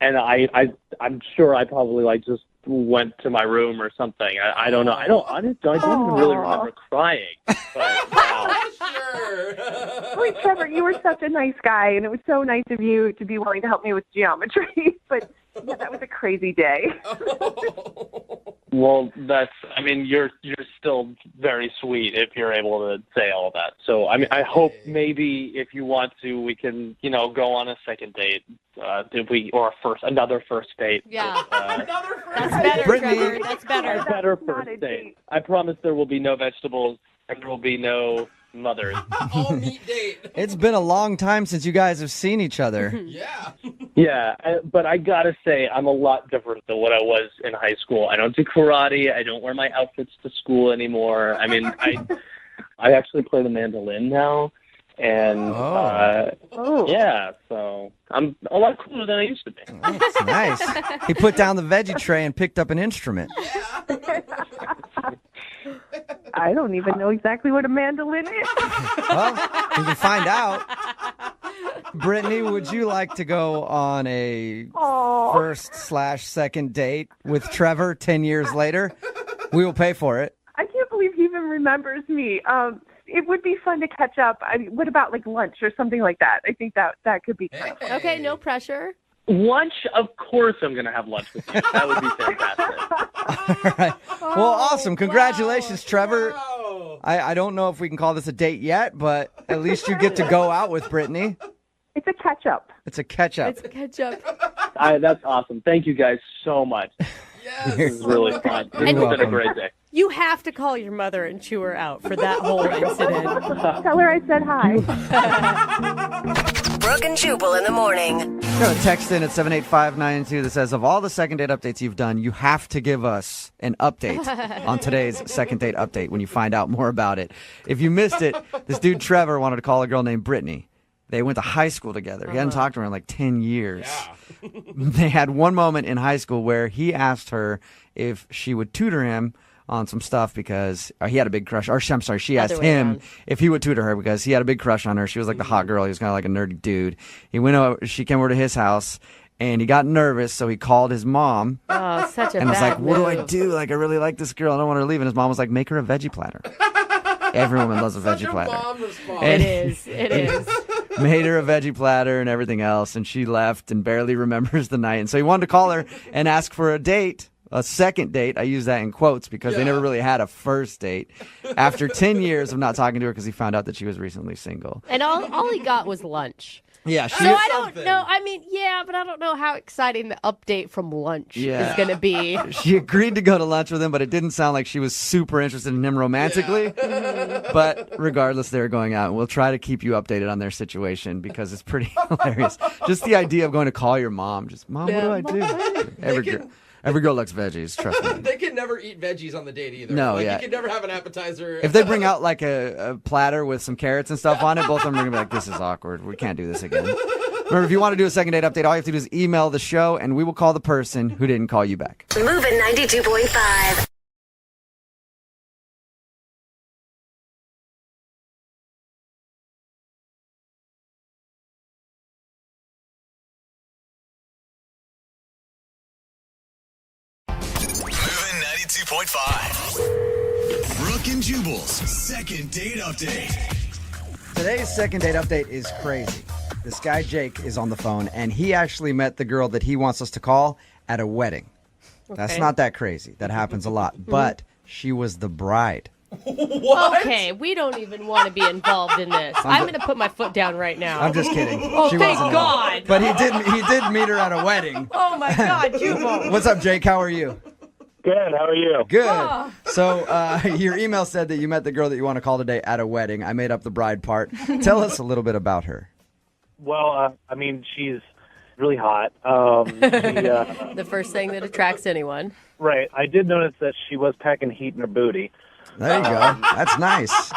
[SPEAKER 15] And I'm sure I probably just went to my room or something. I don't know. I don't even really remember crying. But wow.
[SPEAKER 16] Wait, Trevor, you were such a nice guy, and it was so nice of you to be willing to help me with geometry. But yeah, that was a crazy day.
[SPEAKER 15] Well, you're still very sweet if you're able to say all that. So, I mean, I hope maybe if you want to, we can, go on a second date, another first date.
[SPEAKER 3] Yeah.
[SPEAKER 11] That's better,
[SPEAKER 2] Brittany.
[SPEAKER 11] Trevor. That's better.
[SPEAKER 15] A better first date. I promise there will be no vegetables and there will be no mothers.
[SPEAKER 6] All meat date.
[SPEAKER 2] It's been a long time since you guys have seen each other.
[SPEAKER 6] Yeah.
[SPEAKER 15] Yeah, but I gotta say, I'm a lot different than what I was in high school. I don't do karate. I don't wear my outfits to school anymore. I mean, I actually play the mandolin now, and yeah, so I'm a lot cooler than I used to be.
[SPEAKER 2] That's nice. He put down the veggie tray and picked up an instrument.
[SPEAKER 16] I don't even know exactly what a mandolin is.
[SPEAKER 2] Well, you can find out. Brittany, would you like to go on a first/second date with Trevor 10 years later? We will pay for it.
[SPEAKER 16] I can't believe he even remembers me. It would be fun to catch up. I mean, what about like lunch or something like that? I think that could be fun.
[SPEAKER 3] Okay, no pressure.
[SPEAKER 15] Lunch, of course I'm going to have lunch with you. That would be fantastic.
[SPEAKER 2] All right. Well, awesome. Congratulations, Trevor. Wow. I don't know if we can call this a date yet, but at least you get to go out with Brittany.
[SPEAKER 16] It's a catch-up.
[SPEAKER 2] It's a catch-up.
[SPEAKER 3] It's a catch-up.
[SPEAKER 15] That's awesome. Thank you guys so much.
[SPEAKER 6] Yes.
[SPEAKER 15] This is really fun. It's been a great day.
[SPEAKER 11] You have to call your mother and chew her out for that whole incident.
[SPEAKER 16] Tell her I said hi.
[SPEAKER 8] Brooke and Jubal in the morning.
[SPEAKER 2] Got a text in at 78592 that says, of all the second date updates you've done, you have to give us an update on today's second date update when you find out more about it. If you missed it, this dude Trevor wanted to call a girl named Brittany. They went to high school together. He hadn't talked to her in like 10 years. Yeah. They had one moment in high school where he asked her if she would tutor him on some stuff because he had a big crush. Or I'm sorry, she asked him if he would tutor her because he had a big crush on her. She was like the hot girl. He was kind of like a nerdy dude. She came over to his house and he got nervous, so he called his mom.
[SPEAKER 3] Oh, such a
[SPEAKER 2] and was like,
[SPEAKER 3] move.
[SPEAKER 2] what do I do? Like, I really like this girl. I don't want her to leave. And his mom was like, make her a veggie platter. Every woman loves a veggie platter.
[SPEAKER 6] Mom response.
[SPEAKER 3] It is.
[SPEAKER 2] Made her a veggie platter and everything else, and she left and barely remembers the night. And so he wanted to call her and ask for a date, a second date. I use that in quotes because they never really had a first date. After 10 years of not talking to her because he found out that she was recently single.
[SPEAKER 3] And all he got was lunch.
[SPEAKER 2] Yeah,
[SPEAKER 3] so I don't know. I mean, but I don't know how exciting the update from lunch is going to be.
[SPEAKER 2] She agreed to go to lunch with him, but it didn't sound like she was super interested in him romantically. Yeah. But regardless, they're going out. And we'll try to keep you updated on their situation because it's pretty hilarious. Just the idea of going to call your mom. Just, Mom, what do I do? Every girl likes veggies, trust me.
[SPEAKER 6] They can never eat veggies on the date either.
[SPEAKER 2] No,
[SPEAKER 6] You can never have an appetizer.
[SPEAKER 2] If they bring out like a platter with some carrots and stuff on it, both of them are going to be like, this is awkward. We can't do this again. Remember, if you want to do a second date update, all you have to do is email the show, and we will call the person who didn't call you back.
[SPEAKER 8] Moving 92.5.
[SPEAKER 1] Moving 92.5. Brooke and Jubal's second date update.
[SPEAKER 2] Today's second date update is crazy. This guy, Jake, is on the phone, and he actually met the girl that he wants us to call at a wedding. Okay. That's not that crazy. That happens a lot. But she was the bride.
[SPEAKER 6] What?
[SPEAKER 3] Okay, we don't even want to be involved in this. I'm going to put my foot down right now.
[SPEAKER 2] I'm just kidding.
[SPEAKER 3] Oh,
[SPEAKER 2] she
[SPEAKER 3] thank
[SPEAKER 2] wasn't
[SPEAKER 3] God.
[SPEAKER 2] But he did meet her at a wedding.
[SPEAKER 3] Oh, my God, Jubal.
[SPEAKER 2] What's up, Jake? How are you?
[SPEAKER 10] Good. How are you?
[SPEAKER 2] Good.
[SPEAKER 3] Oh.
[SPEAKER 2] So your email said that you met the girl that you want to call today at a wedding. I made up the bride part. Tell us a little bit about her.
[SPEAKER 10] Well, I mean, she's really hot.
[SPEAKER 3] The first thing that attracts anyone.
[SPEAKER 10] Right. I did notice that she was packing heat in her booty.
[SPEAKER 2] There you go. That's nice.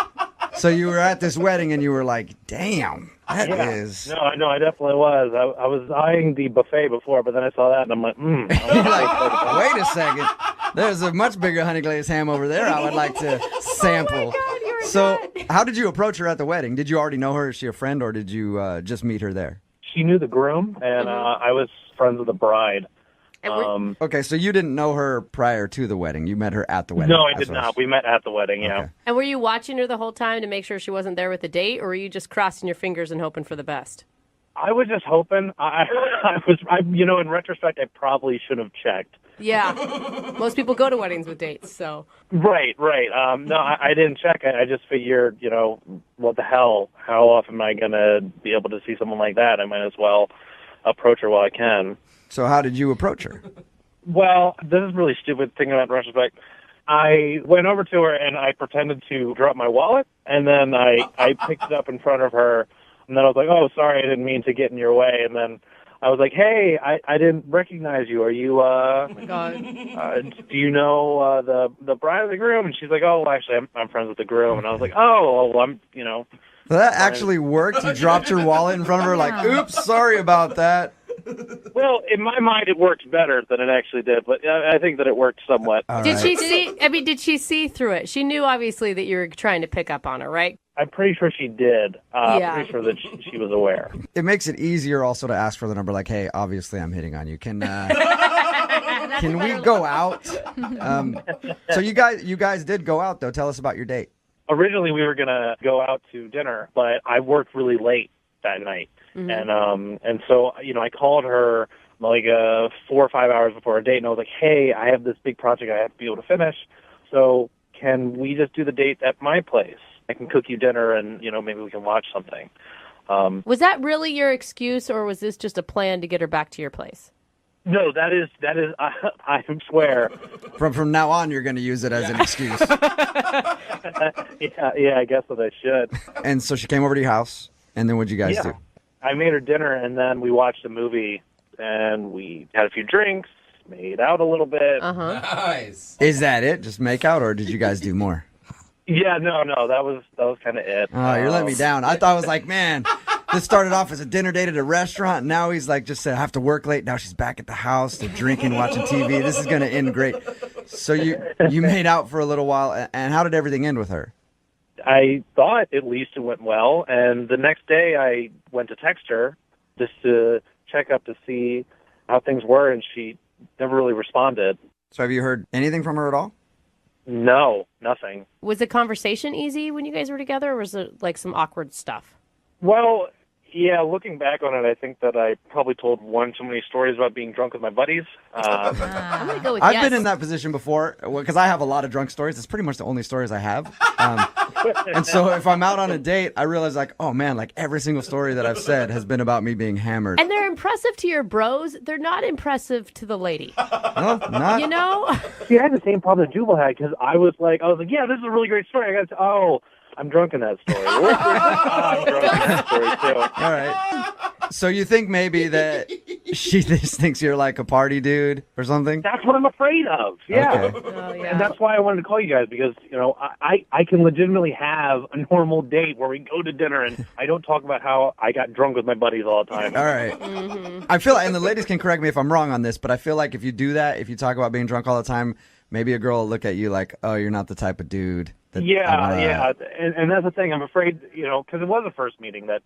[SPEAKER 2] So you were at this wedding and you were like, damn, that is...
[SPEAKER 10] No, I definitely was. I was eyeing the buffet before, but then I saw that and I'm like,
[SPEAKER 2] You're like, wait a second. There's a much bigger honey glazed ham over there I would like to sample.
[SPEAKER 3] Oh
[SPEAKER 2] So how did you approach her at the wedding? Did you already know her? Is she a friend or did you just meet her there?
[SPEAKER 10] She knew the groom and I was friends with the bride.
[SPEAKER 2] Okay, so you didn't know her prior to the wedding. You met her at the wedding.
[SPEAKER 15] No, I
[SPEAKER 2] That's
[SPEAKER 15] did
[SPEAKER 2] what
[SPEAKER 15] not. We met at the wedding, yeah.
[SPEAKER 2] Okay.
[SPEAKER 11] And were you watching her the whole time to make sure she wasn't there with the date, or were you just crossing your fingers and hoping for the best?
[SPEAKER 15] I was just hoping. In retrospect, I probably should have checked.
[SPEAKER 11] Yeah. Most people go to weddings with dates, so.
[SPEAKER 15] Right. No, I didn't check. I just figured, what the hell? How often am I going to be able to see someone like that? I might as well approach her while I can.
[SPEAKER 2] So how did you approach her?
[SPEAKER 15] Well, this is really stupid thinking about it in retrospect. I went over to her and I pretended to drop my wallet, and then I picked it up in front of her, and then I was like, oh, sorry, I didn't mean to get in your way, and then I was like, hey, I didn't recognize you. Are you,
[SPEAKER 11] Oh, my God.
[SPEAKER 15] Do you know the bride of the groom? And she's like, oh, well, actually, I'm friends with the groom. And I was like, oh, well, I'm.
[SPEAKER 2] So that actually worked? You dropped your wallet in front of her like, oops, sorry about that.
[SPEAKER 15] Well, in my mind, it worked better than it actually did, but I think that it worked somewhat.
[SPEAKER 11] Did she see? I mean, did she see through it? She knew obviously that you were trying to pick up on her, right?
[SPEAKER 15] I'm pretty sure she did.
[SPEAKER 11] Yeah.
[SPEAKER 15] Pretty sure that she was aware.
[SPEAKER 2] It makes it easier also to ask for the number. Like, hey, obviously I'm hitting on you. Can we go out? So you guys did go out though. Tell us about your date.
[SPEAKER 15] Originally, we were gonna go out to dinner, but I worked really late that night. And so, I called her like 4 or 5 hours before our date, and I was like, hey, I have this big project I have to be able to finish, so can we just do the date at my place? I can cook you dinner, and, maybe we can watch something.
[SPEAKER 11] Was that really your excuse, or was this just a plan to get her back to your place?
[SPEAKER 15] No, that is. I swear.
[SPEAKER 2] From now on, you're going to use it as an excuse.
[SPEAKER 15] Yeah, I guess that I should.
[SPEAKER 2] And so she came over to your house, and then what'd you guys do?
[SPEAKER 15] I made her dinner, and then we watched a movie, and we had a few drinks, made out a little bit.
[SPEAKER 6] Nice.
[SPEAKER 2] Is that it? Just make out, or did you guys do more?
[SPEAKER 15] Yeah, no, that was kind of it.
[SPEAKER 2] Oh, you're letting me down. I thought I was like, man, this started off as a dinner date at a restaurant, and now he's like, just said, I have to work late. Now she's back at the house. They're drinking, watching TV. This is going to end great. So you made out for a little while, and how did everything end with her?
[SPEAKER 15] I thought at least it went well, and the next day I went to text her just to check up to see how things were, and she never really responded.
[SPEAKER 2] So have you heard anything from her at all?
[SPEAKER 15] No, nothing.
[SPEAKER 11] Was the conversation easy when you guys were together, or was it like some awkward stuff?
[SPEAKER 15] Well, yeah, looking back on it, I think that I probably told one too many stories about being drunk with my buddies.
[SPEAKER 11] I'm going to go with
[SPEAKER 2] I've
[SPEAKER 11] yes.
[SPEAKER 2] been in that position before because I have a lot of drunk stories. It's pretty much the only stories I have. And so if I'm out on a date, I realize like, oh man, like every single story that I've said has been about me being hammered.
[SPEAKER 11] And they're impressive to your bros. They're not impressive to the lady.
[SPEAKER 2] No, not.
[SPEAKER 11] You know?
[SPEAKER 15] See, I had the same problem that Jubal had because I was like, yeah, this is a really great story. I got I'm drunk in that story. I'm drunk in that story too.
[SPEAKER 2] All right. So you think maybe that she just thinks you're like a party dude or something?
[SPEAKER 15] That's what I'm afraid of. Yeah.
[SPEAKER 2] Okay.
[SPEAKER 11] Oh, yeah.
[SPEAKER 15] And that's why I wanted to call you guys because, I can legitimately have a normal date where we go to dinner and I don't talk about how I got drunk with my buddies all the time.
[SPEAKER 2] All right. I feel like, and the ladies can correct me if I'm wrong on this, but I feel like if you do that, if you talk about being drunk all the time, maybe a girl will look at you like, oh, you're not the type of dude.
[SPEAKER 15] Yeah. And that's the thing. I'm afraid, because it was a first meeting that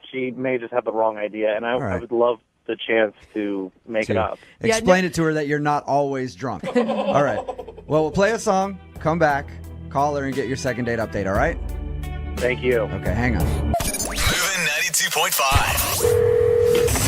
[SPEAKER 15] she may just have the wrong idea. And I would love the chance to make it up.
[SPEAKER 2] Explain it to her that you're not always drunk. All right. Well, we'll play a song, come back, call her, and get your second date update, all right?
[SPEAKER 15] Thank you.
[SPEAKER 2] Okay, hang on.
[SPEAKER 1] Moving 92.5.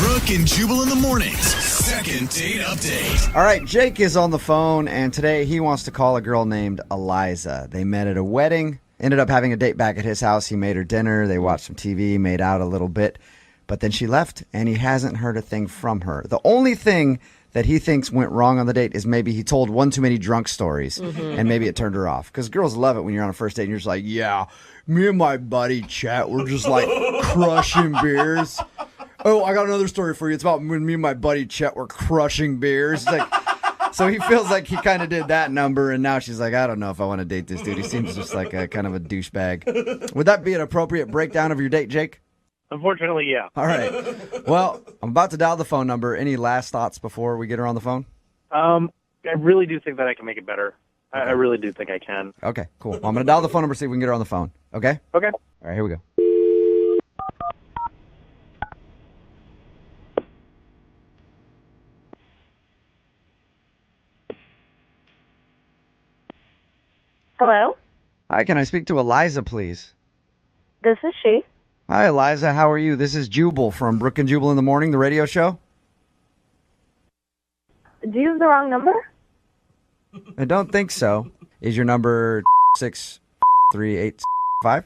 [SPEAKER 1] Brooke and Jubal in the mornings. Second date update.
[SPEAKER 2] All right, Jake is on the phone, and today he wants to call a girl named Eliza. They met at a wedding, ended up having a date back at his house. He made her dinner. They watched some TV, made out a little bit, but then she left, and he hasn't heard a thing from her. The only thing that he thinks went wrong on the date is maybe he told one too many drunk stories, and maybe it turned her off. Because girls love it when you're on a first date, and you're just like, yeah, me and my buddy Chet, we're just like crushing beers. Oh, I got another story for you. It's about when me and my buddy Chet were crushing beers. It's like, so he feels like he kind of did that number, and now she's like, I don't know if I want to date this dude. He seems just like a kind of a douchebag. Would that be an appropriate breakdown of your date, Jake?
[SPEAKER 15] Unfortunately, yeah.
[SPEAKER 2] All right. Well, I'm about to dial the phone number. Any last thoughts before we get her on the phone?
[SPEAKER 15] I really do think that I can make it better. I really do think I can.
[SPEAKER 2] Okay, cool. Well, I'm going to dial the phone number, see if we can get her on the phone. Okay?
[SPEAKER 15] Okay.
[SPEAKER 2] All right, here we go.
[SPEAKER 4] Hello?
[SPEAKER 2] Hi, can I speak to Eliza, please?
[SPEAKER 4] This is she.
[SPEAKER 2] Hi, Eliza. How are you? This is Jubal from Brooke and Jubal in the Morning, the radio show.
[SPEAKER 4] Do you have the wrong number?
[SPEAKER 2] I don't think so. Is your number 63855?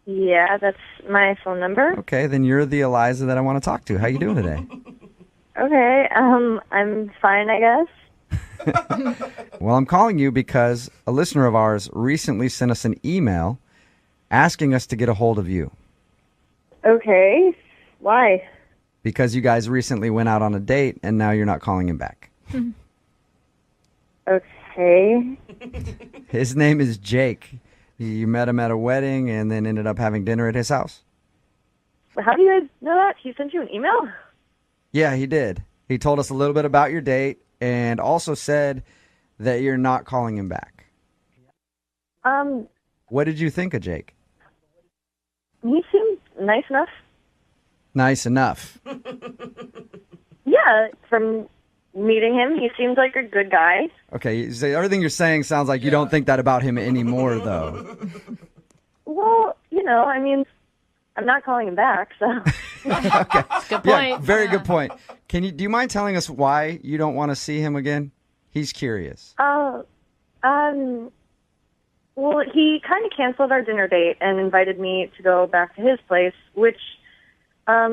[SPEAKER 4] Yeah, that's my phone number.
[SPEAKER 2] Okay, then you're the Eliza that I want to talk to. How you doing today?
[SPEAKER 4] Okay, I'm fine, I guess.
[SPEAKER 2] Well, I'm calling you because a listener of ours recently sent us an email asking us to get a hold of you.
[SPEAKER 4] Okay, why?
[SPEAKER 2] Because you guys recently went out on a date and now you're not calling him back.
[SPEAKER 4] Okay.
[SPEAKER 2] His name is Jake. You met him at a wedding and then ended up having dinner at his house.
[SPEAKER 4] How do you guys know that? He sent you an email?
[SPEAKER 2] Yeah, he did. He told us a little bit about your date and also said that you're not calling him back. What did you think of Jake?
[SPEAKER 4] He seemed nice enough.
[SPEAKER 2] Nice enough.
[SPEAKER 4] Yeah, from meeting him, he seems like a good guy.
[SPEAKER 2] Okay, so everything you're saying sounds like you don't think that about him anymore, though.
[SPEAKER 4] Well, I mean, I'm not calling him back, so.
[SPEAKER 2] Okay.
[SPEAKER 3] Good point.
[SPEAKER 2] Yeah, very good point. Do you mind telling us why you don't want to see him again? He's curious.
[SPEAKER 4] Well, he kind of canceled our dinner date and invited me to go back to his place, which, I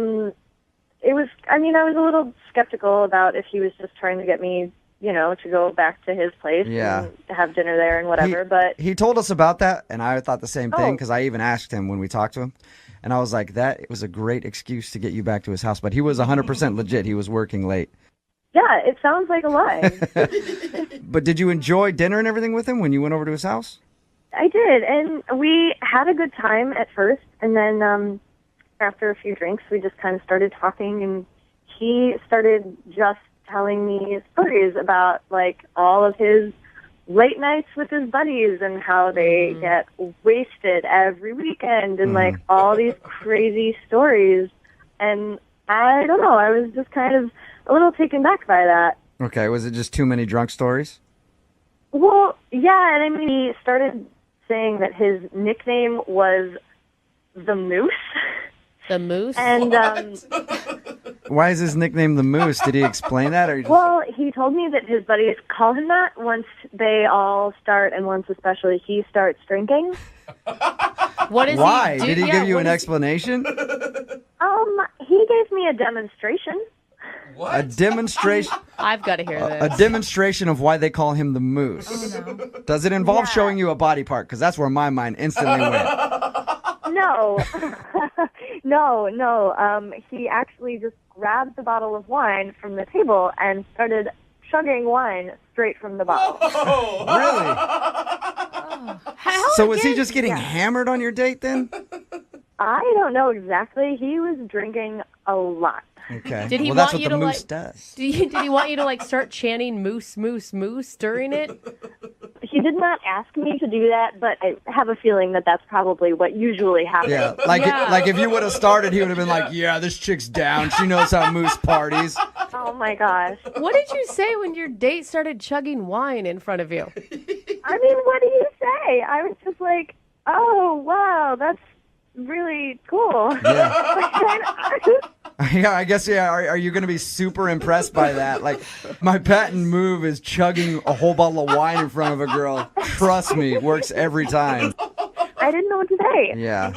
[SPEAKER 4] was a little skeptical about if he was just trying to get me, to go back to his place and have dinner there and whatever, but.
[SPEAKER 2] He told us about that, and I thought the same thing, because I even asked him when we talked to him, and I was like, that was a great excuse to get you back to his house, but he was 100% legit. He was working late.
[SPEAKER 4] Yeah, it sounds like a lie.
[SPEAKER 2] But did you enjoy dinner and everything with him when you went over to his house?
[SPEAKER 4] I did, and we had a good time at first, and then after a few drinks, we just kind of started talking, and he started just telling me stories about, like, all of his late nights with his buddies and how they get wasted every weekend and, like, all these crazy stories, and I don't know, I was just kind of a little taken back by that.
[SPEAKER 2] Okay, was it just too many drunk stories?
[SPEAKER 4] Well, yeah, and I mean, he started saying that his nickname was the Moose.
[SPEAKER 3] The Moose?
[SPEAKER 4] And,
[SPEAKER 2] Why is his nickname the Moose? Did he explain that? Or
[SPEAKER 4] well, he told me that his buddies call him that once they all start, and once especially he starts drinking.
[SPEAKER 3] What does
[SPEAKER 2] Why?
[SPEAKER 3] he do?
[SPEAKER 2] Did he give you an explanation?
[SPEAKER 4] He gave me a demonstration.
[SPEAKER 2] What? A demonstration?
[SPEAKER 3] I've got to hear this.
[SPEAKER 2] A demonstration of why they call him the Moose.
[SPEAKER 3] Oh, no.
[SPEAKER 2] Does it involve showing you a body part? Because that's where my mind instantly went.
[SPEAKER 4] No. No. He actually just grabbed the bottle of wine from the table and started chugging wine straight from the bottle.
[SPEAKER 2] Really? So was he just getting hammered on your date then?
[SPEAKER 4] I don't know exactly. He was drinking a lot.
[SPEAKER 2] Okay.
[SPEAKER 3] Did he
[SPEAKER 2] well, that's
[SPEAKER 3] want
[SPEAKER 2] what
[SPEAKER 3] you
[SPEAKER 2] the
[SPEAKER 3] to
[SPEAKER 2] Moose
[SPEAKER 3] like?
[SPEAKER 2] does.
[SPEAKER 3] Did he want you to like start chanting "moose, moose, moose" during it?
[SPEAKER 4] He did not ask me to do that, but I have a feeling that that's probably what usually happens.
[SPEAKER 2] Yeah, like if you would have started, he would have been like, "Yeah, this chick's down. She knows how Moose parties."
[SPEAKER 4] Oh my gosh!
[SPEAKER 3] What did you say when your date started chugging wine in front of you?
[SPEAKER 4] I mean, what do you say? I was just like, "Oh wow, that's really cool."
[SPEAKER 2] Yeah, I guess, yeah. Are you going to be super impressed by that? Like, my patent move is chugging a whole bottle of wine in front of a girl. Trust me, works every time.
[SPEAKER 4] I didn't know what to say.
[SPEAKER 2] Yeah.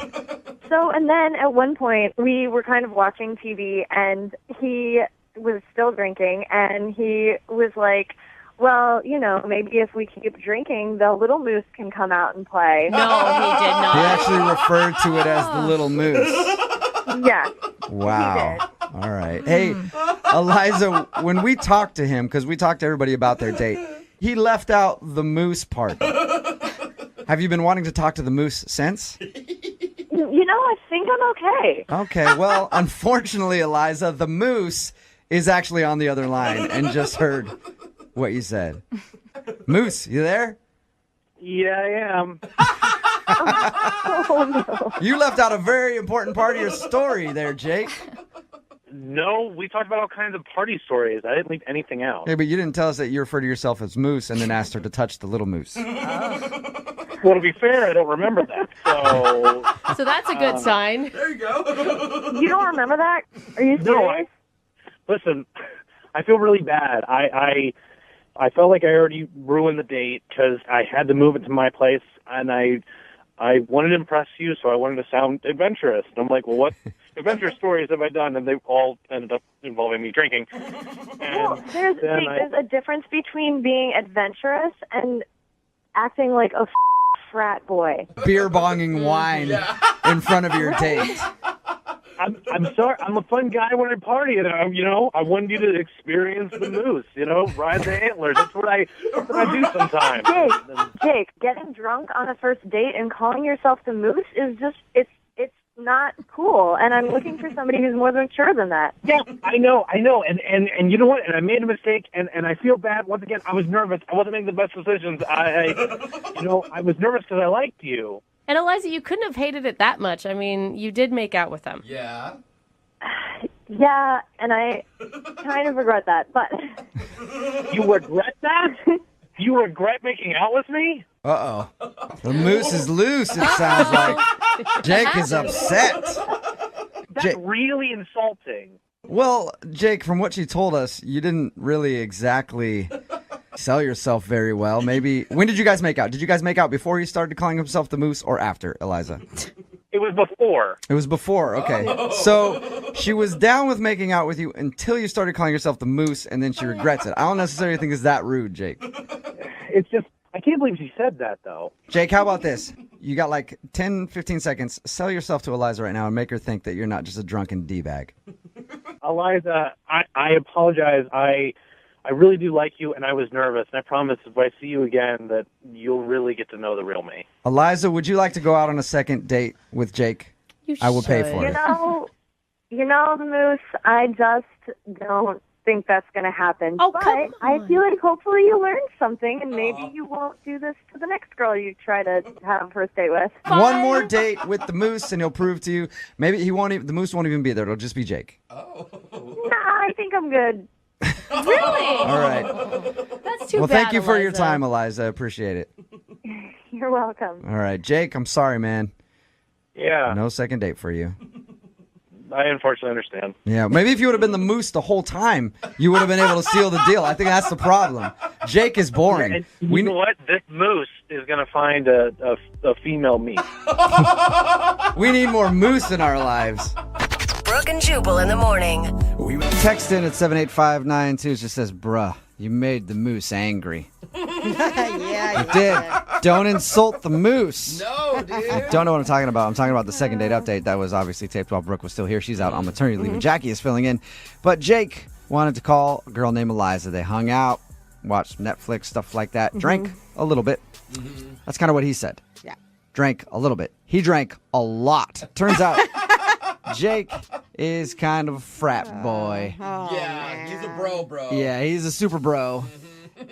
[SPEAKER 4] So, and then at one point, we were kind of watching TV, and he was still drinking, and he was like, well, maybe if we keep drinking, the little moose can come out and play.
[SPEAKER 3] No, he did not.
[SPEAKER 2] He actually referred to it as the little moose.
[SPEAKER 4] Yeah.
[SPEAKER 2] Wow. All right. Hey, Eliza, when we talked to him, because we talked to everybody about their date, he left out the moose part. Have you been wanting to talk to the moose since?
[SPEAKER 4] I think I'm okay.
[SPEAKER 2] Okay. Well, unfortunately, Eliza, the moose is actually on the other line and just heard what you said. Moose, you there?
[SPEAKER 10] Yeah, I am.
[SPEAKER 4] Oh, no.
[SPEAKER 2] You left out a very important part of your story there, Jake.
[SPEAKER 17] No, we talked about all kinds of party stories. I didn't leave anything out.
[SPEAKER 2] Hey, but you didn't tell us that you refer to yourself as Moose and then asked her to touch the little moose.
[SPEAKER 17] Well, to be fair, I don't remember that. So,
[SPEAKER 11] So that's a good sign.
[SPEAKER 6] There you go.
[SPEAKER 16] You don't remember that? Are you serious?
[SPEAKER 17] no. Listen, I feel really bad. I felt like I already ruined the date because I had to move it to my place, and I wanted to impress you, so I wanted to sound adventurous. And I'm like, well, what adventure stories have I done? And they all ended up involving me drinking.
[SPEAKER 16] Well, there's
[SPEAKER 17] then
[SPEAKER 16] there's a difference between being adventurous and acting like a frat boy.
[SPEAKER 2] Beer bonging wine in front of your date.
[SPEAKER 17] I'm sorry. I'm a fun guy when I party, and I wanted you to experience the moose. Ride the antlers. That's what I do sometimes.
[SPEAKER 16] Jake, getting drunk on a first date and calling yourself the moose is just it's not cool. And I'm looking for somebody who's more mature than that.
[SPEAKER 17] Yeah, I know, and you know what? And I made a mistake, and I feel bad. Once again, I was nervous. I wasn't making the best decisions. I was nervous because I liked you.
[SPEAKER 3] And Eliza, you couldn't have hated it that much. I mean, you did make out with them.
[SPEAKER 6] Yeah.
[SPEAKER 16] Yeah, and I kind of regret that, but...
[SPEAKER 17] You regret that? You regret making out with me?
[SPEAKER 2] Uh-oh. The moose is loose, it sounds like. Jake is upset.
[SPEAKER 17] That's really insulting.
[SPEAKER 2] Well, Jake, from what you told us, you didn't really exactly sell yourself very well. Maybe. When did you guys make out? Did you guys make out before he started calling himself the moose or after, Eliza?
[SPEAKER 17] It was before.
[SPEAKER 2] It was before, okay. So she was down with making out with you until you started calling yourself the moose, and then she regrets it. I don't necessarily think it's that rude, Jake.
[SPEAKER 17] It's just, I can't believe she said that, though.
[SPEAKER 2] Jake, how about this? You got like 10, 15 seconds. Sell yourself to Eliza right now and make her think that you're not just a drunken D-bag.
[SPEAKER 17] Eliza, I apologize. I really do like you, and I was nervous. And I promise if I see you again that you'll really get to know the real me.
[SPEAKER 2] Eliza, would you like to go out on a second date with Jake? I will pay for it.
[SPEAKER 16] You know, the moose, I just don't think that's going to happen.
[SPEAKER 3] Oh,
[SPEAKER 16] but
[SPEAKER 3] come
[SPEAKER 16] I feel like hopefully you learned something, and maybe you won't do this to the next girl you try to have a first date with.
[SPEAKER 2] One more date with the moose, and he'll prove to you. Maybe he won't. The moose won't even be there. It'll just be Jake.
[SPEAKER 16] Nah, I think I'm good.
[SPEAKER 3] Really?
[SPEAKER 2] All right.
[SPEAKER 3] That's too
[SPEAKER 2] Well,
[SPEAKER 3] bad,
[SPEAKER 2] thank you for your
[SPEAKER 3] Eliza.
[SPEAKER 2] time, Eliza. I appreciate it.
[SPEAKER 16] You're welcome.
[SPEAKER 2] All right, Jake, I'm sorry, man.
[SPEAKER 17] Yeah.
[SPEAKER 2] No second date for you.
[SPEAKER 17] I unfortunately understand.
[SPEAKER 2] Yeah, maybe if you would have been the moose the whole time, you would have been able to seal the deal. I think that's the problem. Jake is boring.
[SPEAKER 17] And you know what? This moose is going to find a female me.
[SPEAKER 2] We need more moose in our lives.
[SPEAKER 8] Brooke and Jubal in the morning.
[SPEAKER 2] Text in at 78592 just says, bruh, you made the moose angry.
[SPEAKER 5] Yeah,
[SPEAKER 2] You did. Don't insult the moose.
[SPEAKER 6] No, dude.
[SPEAKER 2] You don't know what I'm talking about. I'm talking about the second date update that was obviously taped while Brooke was still here. She's out on maternity leave, and Jackie is filling in. But Jake wanted to call a girl named Eliza. They hung out, watched Netflix, stuff like that. Drank a little bit. That's kind of what he said.
[SPEAKER 5] Yeah.
[SPEAKER 2] Drank a little bit. He drank a lot. Turns out Jake is kind of a frat boy.
[SPEAKER 6] Yeah, he's a bro.
[SPEAKER 2] Yeah, he's a super bro.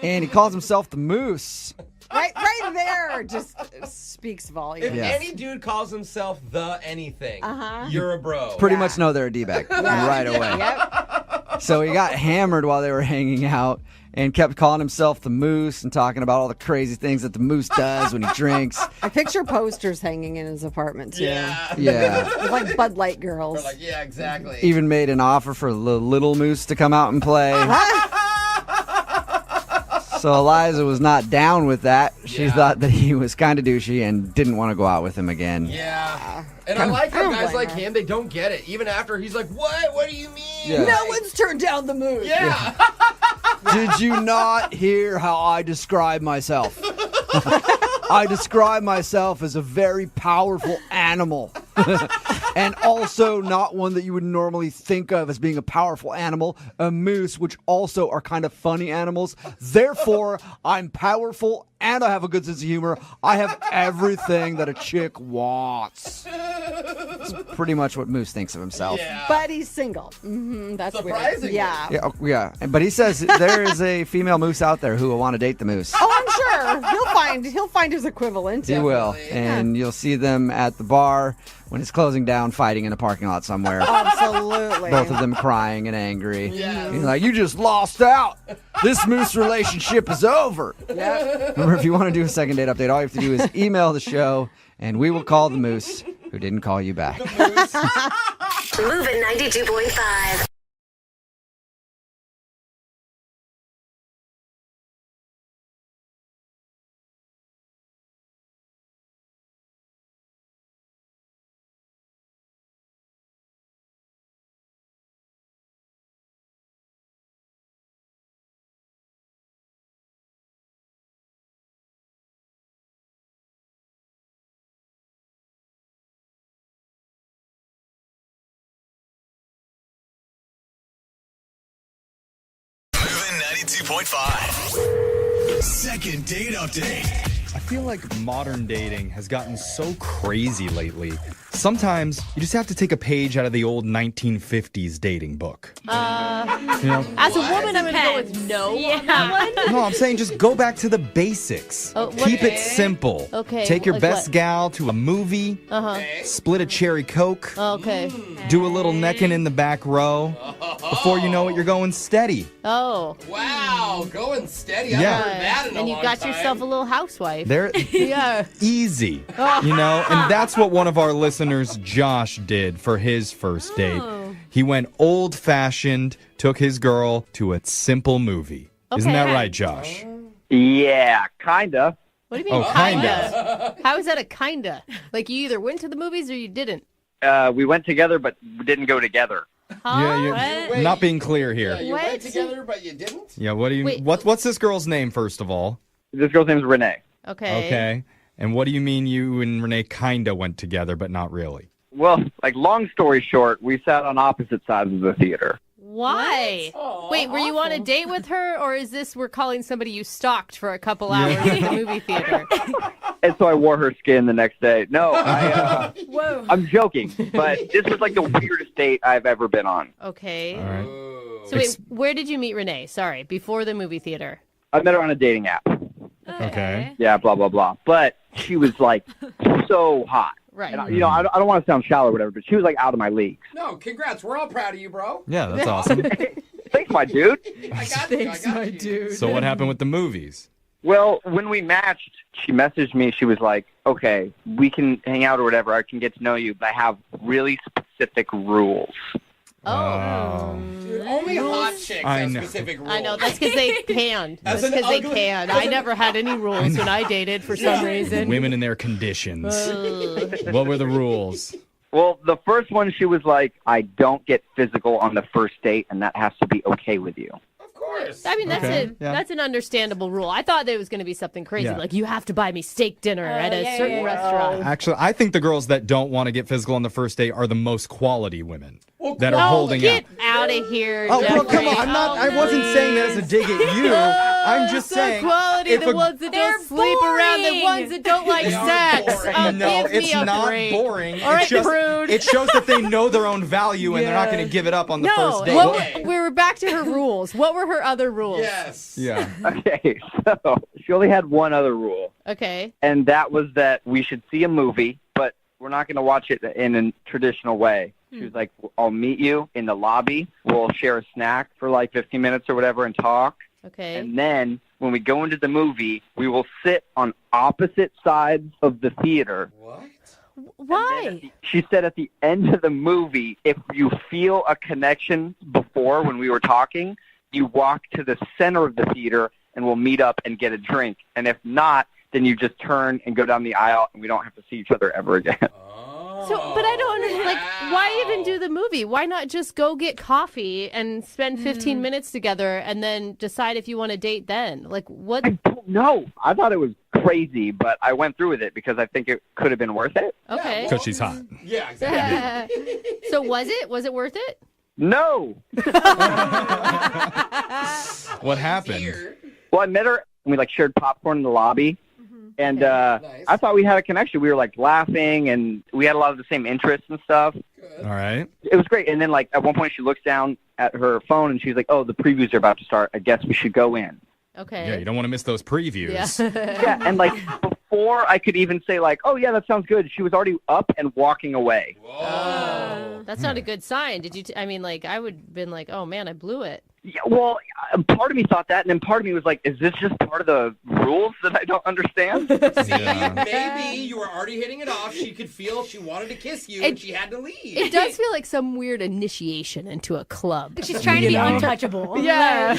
[SPEAKER 2] And he calls himself the moose.
[SPEAKER 5] Right there just speaks volumes.
[SPEAKER 6] If any dude calls himself the anything,
[SPEAKER 5] Uh-huh.
[SPEAKER 6] you're a bro.
[SPEAKER 2] Pretty much know they're a D-bag right away.
[SPEAKER 5] Yep.
[SPEAKER 2] So he got hammered while they were hanging out and kept calling himself the moose and talking about all the crazy things that the moose does when he drinks.
[SPEAKER 5] I picture posters hanging in his apartment, too.
[SPEAKER 2] Yeah.
[SPEAKER 5] With, like Bud Light girls.
[SPEAKER 6] Like, yeah, exactly.
[SPEAKER 2] Even made an offer for the little moose to come out and play. So Eliza was not down with that. She thought that he was kind of douchey and didn't want to go out with him again.
[SPEAKER 6] Yeah. And I like how guys like him, they don't get it. Even after he's like, what? What do you mean?
[SPEAKER 2] Yeah.
[SPEAKER 5] No one's turned down the moose.
[SPEAKER 6] Yeah.
[SPEAKER 2] Did you not hear how I describe myself? I describe myself as a very powerful animal. And also not one that you would normally think of as being a powerful animal, a moose, which also are kind of funny animals. Therefore, I'm powerful and I have a good sense of humor. I have everything that a chick wants. That's pretty much what Moose thinks of himself.
[SPEAKER 6] Yeah.
[SPEAKER 5] But he's single. That's
[SPEAKER 6] Surprisingly.
[SPEAKER 5] weird. Yeah.
[SPEAKER 2] Yeah, but he says there is a female moose out there who will want to date the moose.
[SPEAKER 5] Oh, I'm sure.
[SPEAKER 11] sure. He'll find his equivalent.
[SPEAKER 2] He will. And you'll see them at the bar when it's closing down, fighting in a parking lot somewhere.
[SPEAKER 11] Absolutely.
[SPEAKER 2] Both of them crying and angry. Yes. You're like, you just lost out. This moose relationship is over.
[SPEAKER 11] Yep.
[SPEAKER 2] Remember, if you want to do a second date update, all you have to do is email the show, and we will call the moose who didn't call you back.
[SPEAKER 8] Moving 92.5.
[SPEAKER 1] Moving 92.5. Second date update.
[SPEAKER 18] I feel like modern dating has gotten so crazy lately. Sometimes you just have to take a page out of the old 1950s dating book.
[SPEAKER 3] As a woman, I'm going to go with no on that one.
[SPEAKER 18] No, I'm saying just go back to the basics. Keep it simple.
[SPEAKER 3] Okay,
[SPEAKER 18] Take your
[SPEAKER 3] like
[SPEAKER 18] best
[SPEAKER 3] what?
[SPEAKER 18] gal to a movie. Split a cherry Coke.
[SPEAKER 3] Okay.
[SPEAKER 18] Do a little necking in the back row. Before you know it, you're going steady.
[SPEAKER 3] Oh.
[SPEAKER 6] Wow, going steady. I
[SPEAKER 18] Yeah.
[SPEAKER 6] haven't heard that in a
[SPEAKER 3] And you
[SPEAKER 6] long
[SPEAKER 3] got
[SPEAKER 6] time.
[SPEAKER 3] yourself a little housewife.
[SPEAKER 18] They're
[SPEAKER 3] Yeah.
[SPEAKER 18] easy, and that's what one of our listeners, Josh, did for his first date. He went old-fashioned, took his girl to a simple movie. Isn't that
[SPEAKER 3] Okay.
[SPEAKER 18] right, Josh?
[SPEAKER 10] Yeah, kinda.
[SPEAKER 3] What do you mean,
[SPEAKER 18] Oh,
[SPEAKER 3] kinda? How is that a kinda? Like you either went to the movies or you didn't?
[SPEAKER 10] We went together, but didn't go together.
[SPEAKER 18] Yeah, you're not being clear here.
[SPEAKER 6] You went together, but you didn't?
[SPEAKER 18] Yeah, what do you
[SPEAKER 3] Wait.
[SPEAKER 18] what's this girl's name, first of all?
[SPEAKER 10] This girl's name is Renee.
[SPEAKER 3] Okay.
[SPEAKER 18] Okay. And what do you mean you and Renee kinda went together, but not really?
[SPEAKER 10] Well, like, long story short, we sat on opposite sides of the theater.
[SPEAKER 3] Why? Wait, were you on a date with her, or is this we're calling somebody you stalked for a couple hours at the movie theater?
[SPEAKER 10] And so I wore her skin the next day. No,
[SPEAKER 3] Whoa.
[SPEAKER 10] I'm joking, but this was like the weirdest date I've ever been on.
[SPEAKER 3] Okay.
[SPEAKER 18] All right.
[SPEAKER 3] So wait, where did you meet Renee? Sorry, before the movie theater.
[SPEAKER 10] I met her on a dating app.
[SPEAKER 18] Okay.
[SPEAKER 10] Yeah, blah, blah, blah. But she was, like, so hot.
[SPEAKER 3] Right.
[SPEAKER 10] And, I don't want to sound shallow or whatever, but she was, like, out of my league.
[SPEAKER 6] No, congrats. We're all proud of you, bro.
[SPEAKER 18] Yeah, that's awesome.
[SPEAKER 10] Thanks, my dude.
[SPEAKER 6] I got you. I got you.
[SPEAKER 3] dude.
[SPEAKER 18] So what happened with the movies?
[SPEAKER 10] Well, when we matched, she messaged me. She was like, okay, we can hang out or whatever. I can get to know you, but I have really specific rules.
[SPEAKER 6] Dude, only hot chicks
[SPEAKER 18] I
[SPEAKER 6] have
[SPEAKER 18] know.
[SPEAKER 6] specific rules.
[SPEAKER 3] I know, that's because they can. That's
[SPEAKER 6] As an
[SPEAKER 3] because they
[SPEAKER 6] ugly-
[SPEAKER 3] can. I never had any rules when I dated for some reason.
[SPEAKER 18] Women and their conditions. What were the rules?
[SPEAKER 10] Well, the first one, she was like, I don't get physical on the first date, and that has to be okay with you.
[SPEAKER 6] Of course.
[SPEAKER 3] I mean,
[SPEAKER 18] Okay, yeah.
[SPEAKER 3] that's an understandable rule. I thought there was going to be something crazy,
[SPEAKER 18] Yeah.
[SPEAKER 3] like you have to buy me steak dinner at a certain restaurant.
[SPEAKER 18] Actually, I think the girls that don't want to get physical on the first date are the most quality women that are
[SPEAKER 3] Oh,
[SPEAKER 18] holding
[SPEAKER 3] get
[SPEAKER 18] out.
[SPEAKER 3] out of here,
[SPEAKER 18] Oh, well,
[SPEAKER 3] Jeffrey.
[SPEAKER 18] come on. I wasn't saying that as a dig at you. I'm just
[SPEAKER 3] the
[SPEAKER 18] saying.
[SPEAKER 3] quality,
[SPEAKER 18] if
[SPEAKER 3] the
[SPEAKER 18] a-
[SPEAKER 3] ones that don't sleep around, the ones that don't like
[SPEAKER 6] They are
[SPEAKER 3] sex.
[SPEAKER 6] boring.
[SPEAKER 3] Oh,
[SPEAKER 18] No,
[SPEAKER 3] give me
[SPEAKER 18] it's
[SPEAKER 3] a
[SPEAKER 18] not
[SPEAKER 3] break.
[SPEAKER 18] boring.
[SPEAKER 3] All right,
[SPEAKER 18] It's just,
[SPEAKER 3] prude.
[SPEAKER 18] it shows that they know their own value and they're not going to give it up on the
[SPEAKER 3] No,
[SPEAKER 18] first date.
[SPEAKER 3] we were back to her rules. What were her other rules?
[SPEAKER 6] Yes.
[SPEAKER 18] Yeah.
[SPEAKER 10] Okay, so she only had one other rule,
[SPEAKER 3] Okay.
[SPEAKER 10] and that was that we should see a movie, but we're not going to watch it in a traditional way. She was like, I'll meet you in the lobby. We'll share a snack for like 15 minutes or whatever and talk.
[SPEAKER 3] Okay.
[SPEAKER 10] And then when we go into the movie, we will sit on opposite sides of the theater.
[SPEAKER 6] What?
[SPEAKER 3] Why?
[SPEAKER 10] She said at the end of the movie, if you feel a connection before when we were talking, you walk to the center of the theater and we'll meet up and get a drink. And if not, then you just turn and go down the aisle and we don't have to see each other ever again.
[SPEAKER 3] So, but I don't understand. Like, why even do the movie? Why not just go get coffee and spend 15 minutes together and then decide if you want to date then? Like, what?
[SPEAKER 10] No, I thought it was crazy, but I went through with it because I think it could have been worth it.
[SPEAKER 3] Okay.
[SPEAKER 18] Because she's hot.
[SPEAKER 6] Yeah, exactly.
[SPEAKER 3] So was it? Was it worth it?
[SPEAKER 10] No.
[SPEAKER 18] What happened?
[SPEAKER 10] Well, I met her and we like shared popcorn in the lobby. And I thought we had a connection. We were like laughing and we had a lot of the same interests and stuff.
[SPEAKER 18] All right.
[SPEAKER 10] It was great. And then like at one point she looks down at her phone and she's like, oh, the previews are about to start. I guess we should go in.
[SPEAKER 3] Okay.
[SPEAKER 18] Yeah, you don't want to miss those previews.
[SPEAKER 19] Yeah, and like before I could even say like, oh yeah, that sounds good, she was already up and walking away.
[SPEAKER 3] That's not a good sign. Did you? I mean, like, I would have been like, oh man, I blew it.
[SPEAKER 19] Yeah, well, part of me thought that, and then part of me was like, is this just part of the rules that I don't understand?
[SPEAKER 6] Maybe you were already hitting it off. She could feel she wanted to kiss you, and she had to leave.
[SPEAKER 11] It does feel like some weird initiation into a club.
[SPEAKER 5] She's trying to be untouchable.
[SPEAKER 11] Yeah.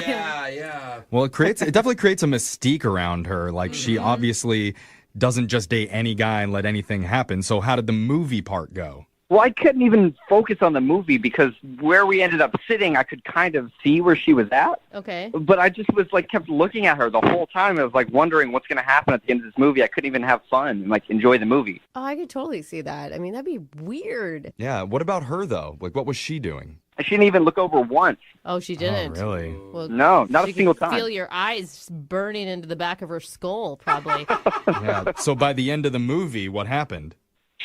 [SPEAKER 6] Yeah.
[SPEAKER 18] Well, it definitely creates a mystique around her. Like, she obviously doesn't just date any guy and let anything happen. So how did the movie part go?
[SPEAKER 19] Well, I couldn't even focus on the movie because where we ended up sitting, I could kind of see where she was at.
[SPEAKER 3] Okay.
[SPEAKER 19] But I just was like kept looking at her the whole time. I was like wondering what's going to happen at the end of this movie. I couldn't even have fun and like enjoy the movie.
[SPEAKER 11] Oh, I could totally see that. I mean, that'd be weird.
[SPEAKER 18] Yeah, what about her, though? Like, what was she doing?
[SPEAKER 19] She didn't even look over once.
[SPEAKER 3] Oh, she didn't.
[SPEAKER 18] Oh, really?
[SPEAKER 3] Well,
[SPEAKER 19] No, not a
[SPEAKER 3] she
[SPEAKER 19] single
[SPEAKER 3] could
[SPEAKER 19] time.
[SPEAKER 3] Feel your eyes burning into the back of her skull, probably.
[SPEAKER 18] Yeah. So by the end of the movie, what happened?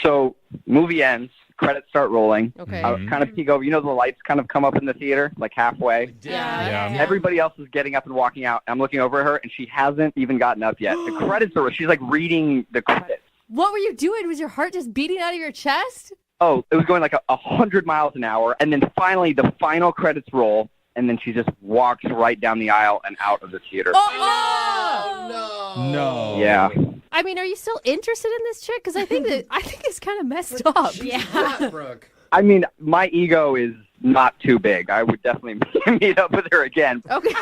[SPEAKER 19] So movie ends. Credits start rolling.
[SPEAKER 3] Okay.
[SPEAKER 19] I kind of peek over. You know, the lights kind of come up in the theater, like halfway.
[SPEAKER 3] Yeah.
[SPEAKER 19] Everybody else is getting up and walking out. I'm looking over at her, and she hasn't even gotten up yet. The credits are. She's like reading the credits.
[SPEAKER 11] What were you doing? Was your heart just beating out of your chest?
[SPEAKER 19] Oh, it was going like 100 miles an hour, and then finally the final credits roll, and then she just walks right down the aisle and out of the theater.
[SPEAKER 18] No.
[SPEAKER 19] Yeah.
[SPEAKER 11] I mean, are you still interested in this chick? Because I think it's kind of messed up.
[SPEAKER 6] Yeah, Brooke.
[SPEAKER 19] I mean, my ego is not too big. I would definitely meet up with her again.
[SPEAKER 11] Okay.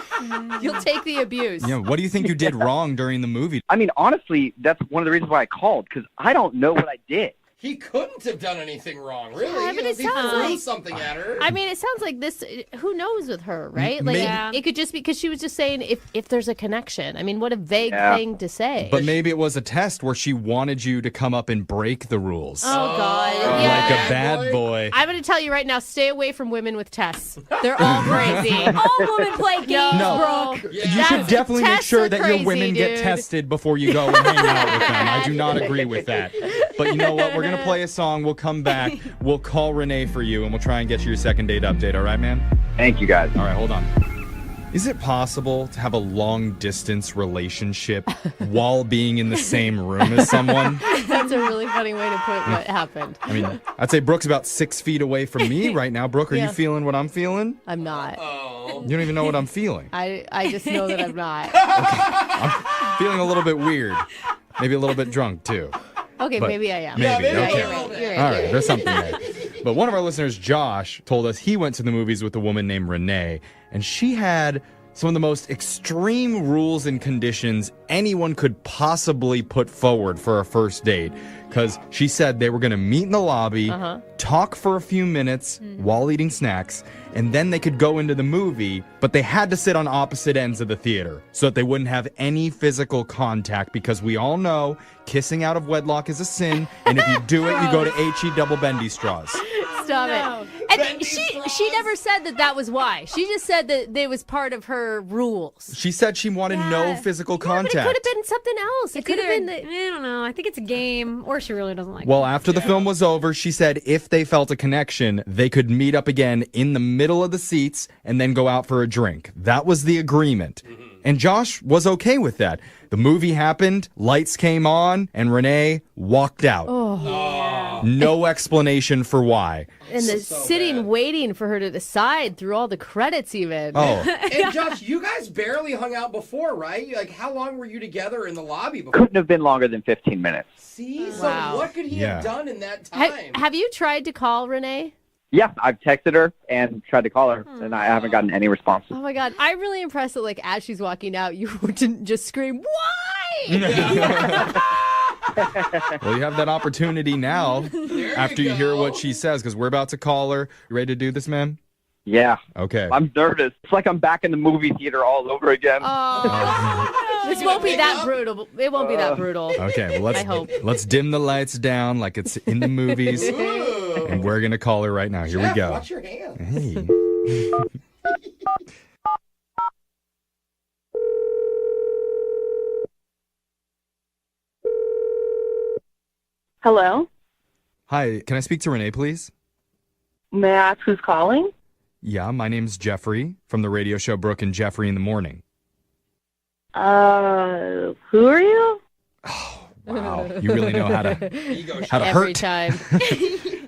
[SPEAKER 11] You'll take the abuse.
[SPEAKER 18] Yeah, what do you think you did wrong during the movie?
[SPEAKER 19] I mean, honestly, that's one of the reasons why I called, because I don't know what I did.
[SPEAKER 6] He couldn't have done anything wrong, really.
[SPEAKER 3] Yeah, but it
[SPEAKER 6] He
[SPEAKER 3] sounds
[SPEAKER 6] threw
[SPEAKER 3] like
[SPEAKER 6] something at her.
[SPEAKER 3] I mean, it sounds like this. Who knows with her, right? Like,
[SPEAKER 18] Maybe-
[SPEAKER 3] it could just be because she was just saying if there's a connection. I mean, what a vague thing to say.
[SPEAKER 18] But maybe it was a test where she wanted you to come up and break the rules.
[SPEAKER 3] Oh God!
[SPEAKER 18] Like
[SPEAKER 3] Yeah.
[SPEAKER 18] a bad boy.
[SPEAKER 3] I'm going to tell you right now: stay away from women with tests. They're all crazy.
[SPEAKER 5] All women play games,
[SPEAKER 18] No.
[SPEAKER 5] Brooke.
[SPEAKER 18] You should definitely make
[SPEAKER 3] tests
[SPEAKER 18] sure
[SPEAKER 3] are
[SPEAKER 18] that
[SPEAKER 3] crazy,
[SPEAKER 18] your women get
[SPEAKER 3] dude.
[SPEAKER 18] tested before you go and hang out with them. I do not agree with that. But you know what? We're going to play a song. We'll come back. We'll call Renee for you, and we'll try and get you your second date update. All right, man?
[SPEAKER 19] Thank you, guys.
[SPEAKER 18] All right, hold on. Is it possible to have a long-distance relationship while being in the same room as someone?
[SPEAKER 11] That's a really funny way to put what happened.
[SPEAKER 18] I mean, I'd say Brooke's about 6 feet away from me right now. Brooke, are you feeling what I'm feeling?
[SPEAKER 11] I'm not.
[SPEAKER 18] You don't even know what I'm feeling.
[SPEAKER 11] I just know that I'm not.
[SPEAKER 18] I'm feeling a little bit weird. Maybe a little bit drunk, too.
[SPEAKER 11] Okay,
[SPEAKER 18] But
[SPEAKER 11] maybe I am.
[SPEAKER 18] Maybe,
[SPEAKER 11] Yeah,
[SPEAKER 18] okay.
[SPEAKER 11] you're right. You're right.
[SPEAKER 18] All right, there's something there. But one of our listeners, Josh, told us he went to the movies with a woman named Renee, and she had some of the most extreme rules and conditions anyone could possibly put forward for a first date. Because she said they were going to meet in the lobby, talk for a few minutes while eating snacks, and then they could go into the movie, but they had to sit on opposite ends of the theater so that they wouldn't have any physical contact, because we all know kissing out of wedlock is a sin, and if you do it, you go to H-E double bendy straws.
[SPEAKER 11] Stop it. And she never said that was why. She just said that it was part of her rules.
[SPEAKER 18] She said she wanted no physical contact.
[SPEAKER 11] But it could have been something else. It could have been
[SPEAKER 5] I don't know. I think it's a game, or she really doesn't like
[SPEAKER 18] Well, after the film was over, she said if they felt a connection, they could meet up again in the middle of the seats and then go out for a drink. That was the agreement. And Josh was okay with that. The movie happened, lights came on, and Renee walked out. No explanation for why.
[SPEAKER 11] And the sitting waiting for her to decide through all the credits even.
[SPEAKER 18] Oh.
[SPEAKER 6] And Josh, you guys barely hung out before, right? Like, how long were you together in the lobby before?
[SPEAKER 19] Couldn't have been longer than 15 minutes.
[SPEAKER 6] See? So
[SPEAKER 11] Wow.
[SPEAKER 6] what could he have done in that
[SPEAKER 11] Ha-
[SPEAKER 6] time?
[SPEAKER 11] have you tried to call Renee?
[SPEAKER 19] Yeah, I've texted her and tried to call her, and I haven't gotten any responses.
[SPEAKER 11] Oh my God. I'm really impressed that, like, as she's walking out, you didn't just scream, why?
[SPEAKER 18] Well, you have that opportunity now after you hear what she says, because we're about to call her. You ready to do this, man?
[SPEAKER 19] Yeah.
[SPEAKER 18] Okay.
[SPEAKER 19] I'm nervous. It's like I'm back in the movie theater all over again.
[SPEAKER 11] This won't be that brutal. It won't be that brutal.
[SPEAKER 18] Okay, well,
[SPEAKER 11] I hope.
[SPEAKER 18] let's dim the lights down like it's in the movies, and we're going to call her right now. Here we go.
[SPEAKER 6] Watch your hand.
[SPEAKER 18] Hey.
[SPEAKER 16] Hello?
[SPEAKER 18] Hi, can I speak to Renee, please?
[SPEAKER 16] May I ask who's calling?
[SPEAKER 18] Yeah, my name's Jeffrey from the radio show Brooke and Jeffrey in the Morning.
[SPEAKER 16] Who are you?
[SPEAKER 18] Wow, you really know how to
[SPEAKER 3] Every
[SPEAKER 18] hurt.
[SPEAKER 3] time.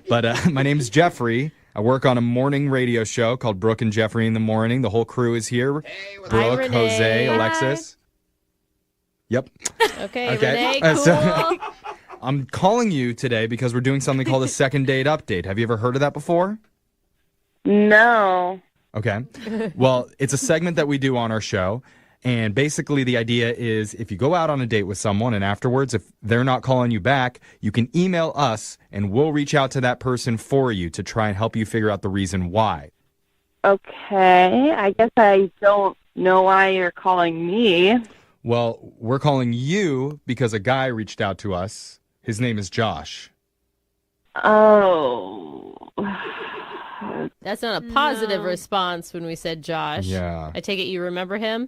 [SPEAKER 18] But my name's Jeffrey. I work on a morning radio show called Brooke and Jeffrey in the Morning. The whole crew is here. Brooke,
[SPEAKER 3] Renee.
[SPEAKER 18] Jose,
[SPEAKER 3] Hi.
[SPEAKER 18] Alexis. Yep.
[SPEAKER 3] Okay, Renee, cool.
[SPEAKER 18] So, I'm calling you today because we're doing something called a second date update. Have you ever heard of that before?
[SPEAKER 16] No.
[SPEAKER 18] Okay. Well, it's a segment that we do on our show. And basically the idea is if you go out on a date with someone and afterwards, if they're not calling you back, you can email us and we'll reach out to that person for you to try and help you figure out the reason why.
[SPEAKER 16] Okay. I guess I don't know why you're calling me.
[SPEAKER 18] Well, we're calling you because a guy reached out to us. His name is Josh.
[SPEAKER 16] Oh.
[SPEAKER 3] That's not a positive response when we said Josh.
[SPEAKER 18] Yeah.
[SPEAKER 3] I take it you remember him?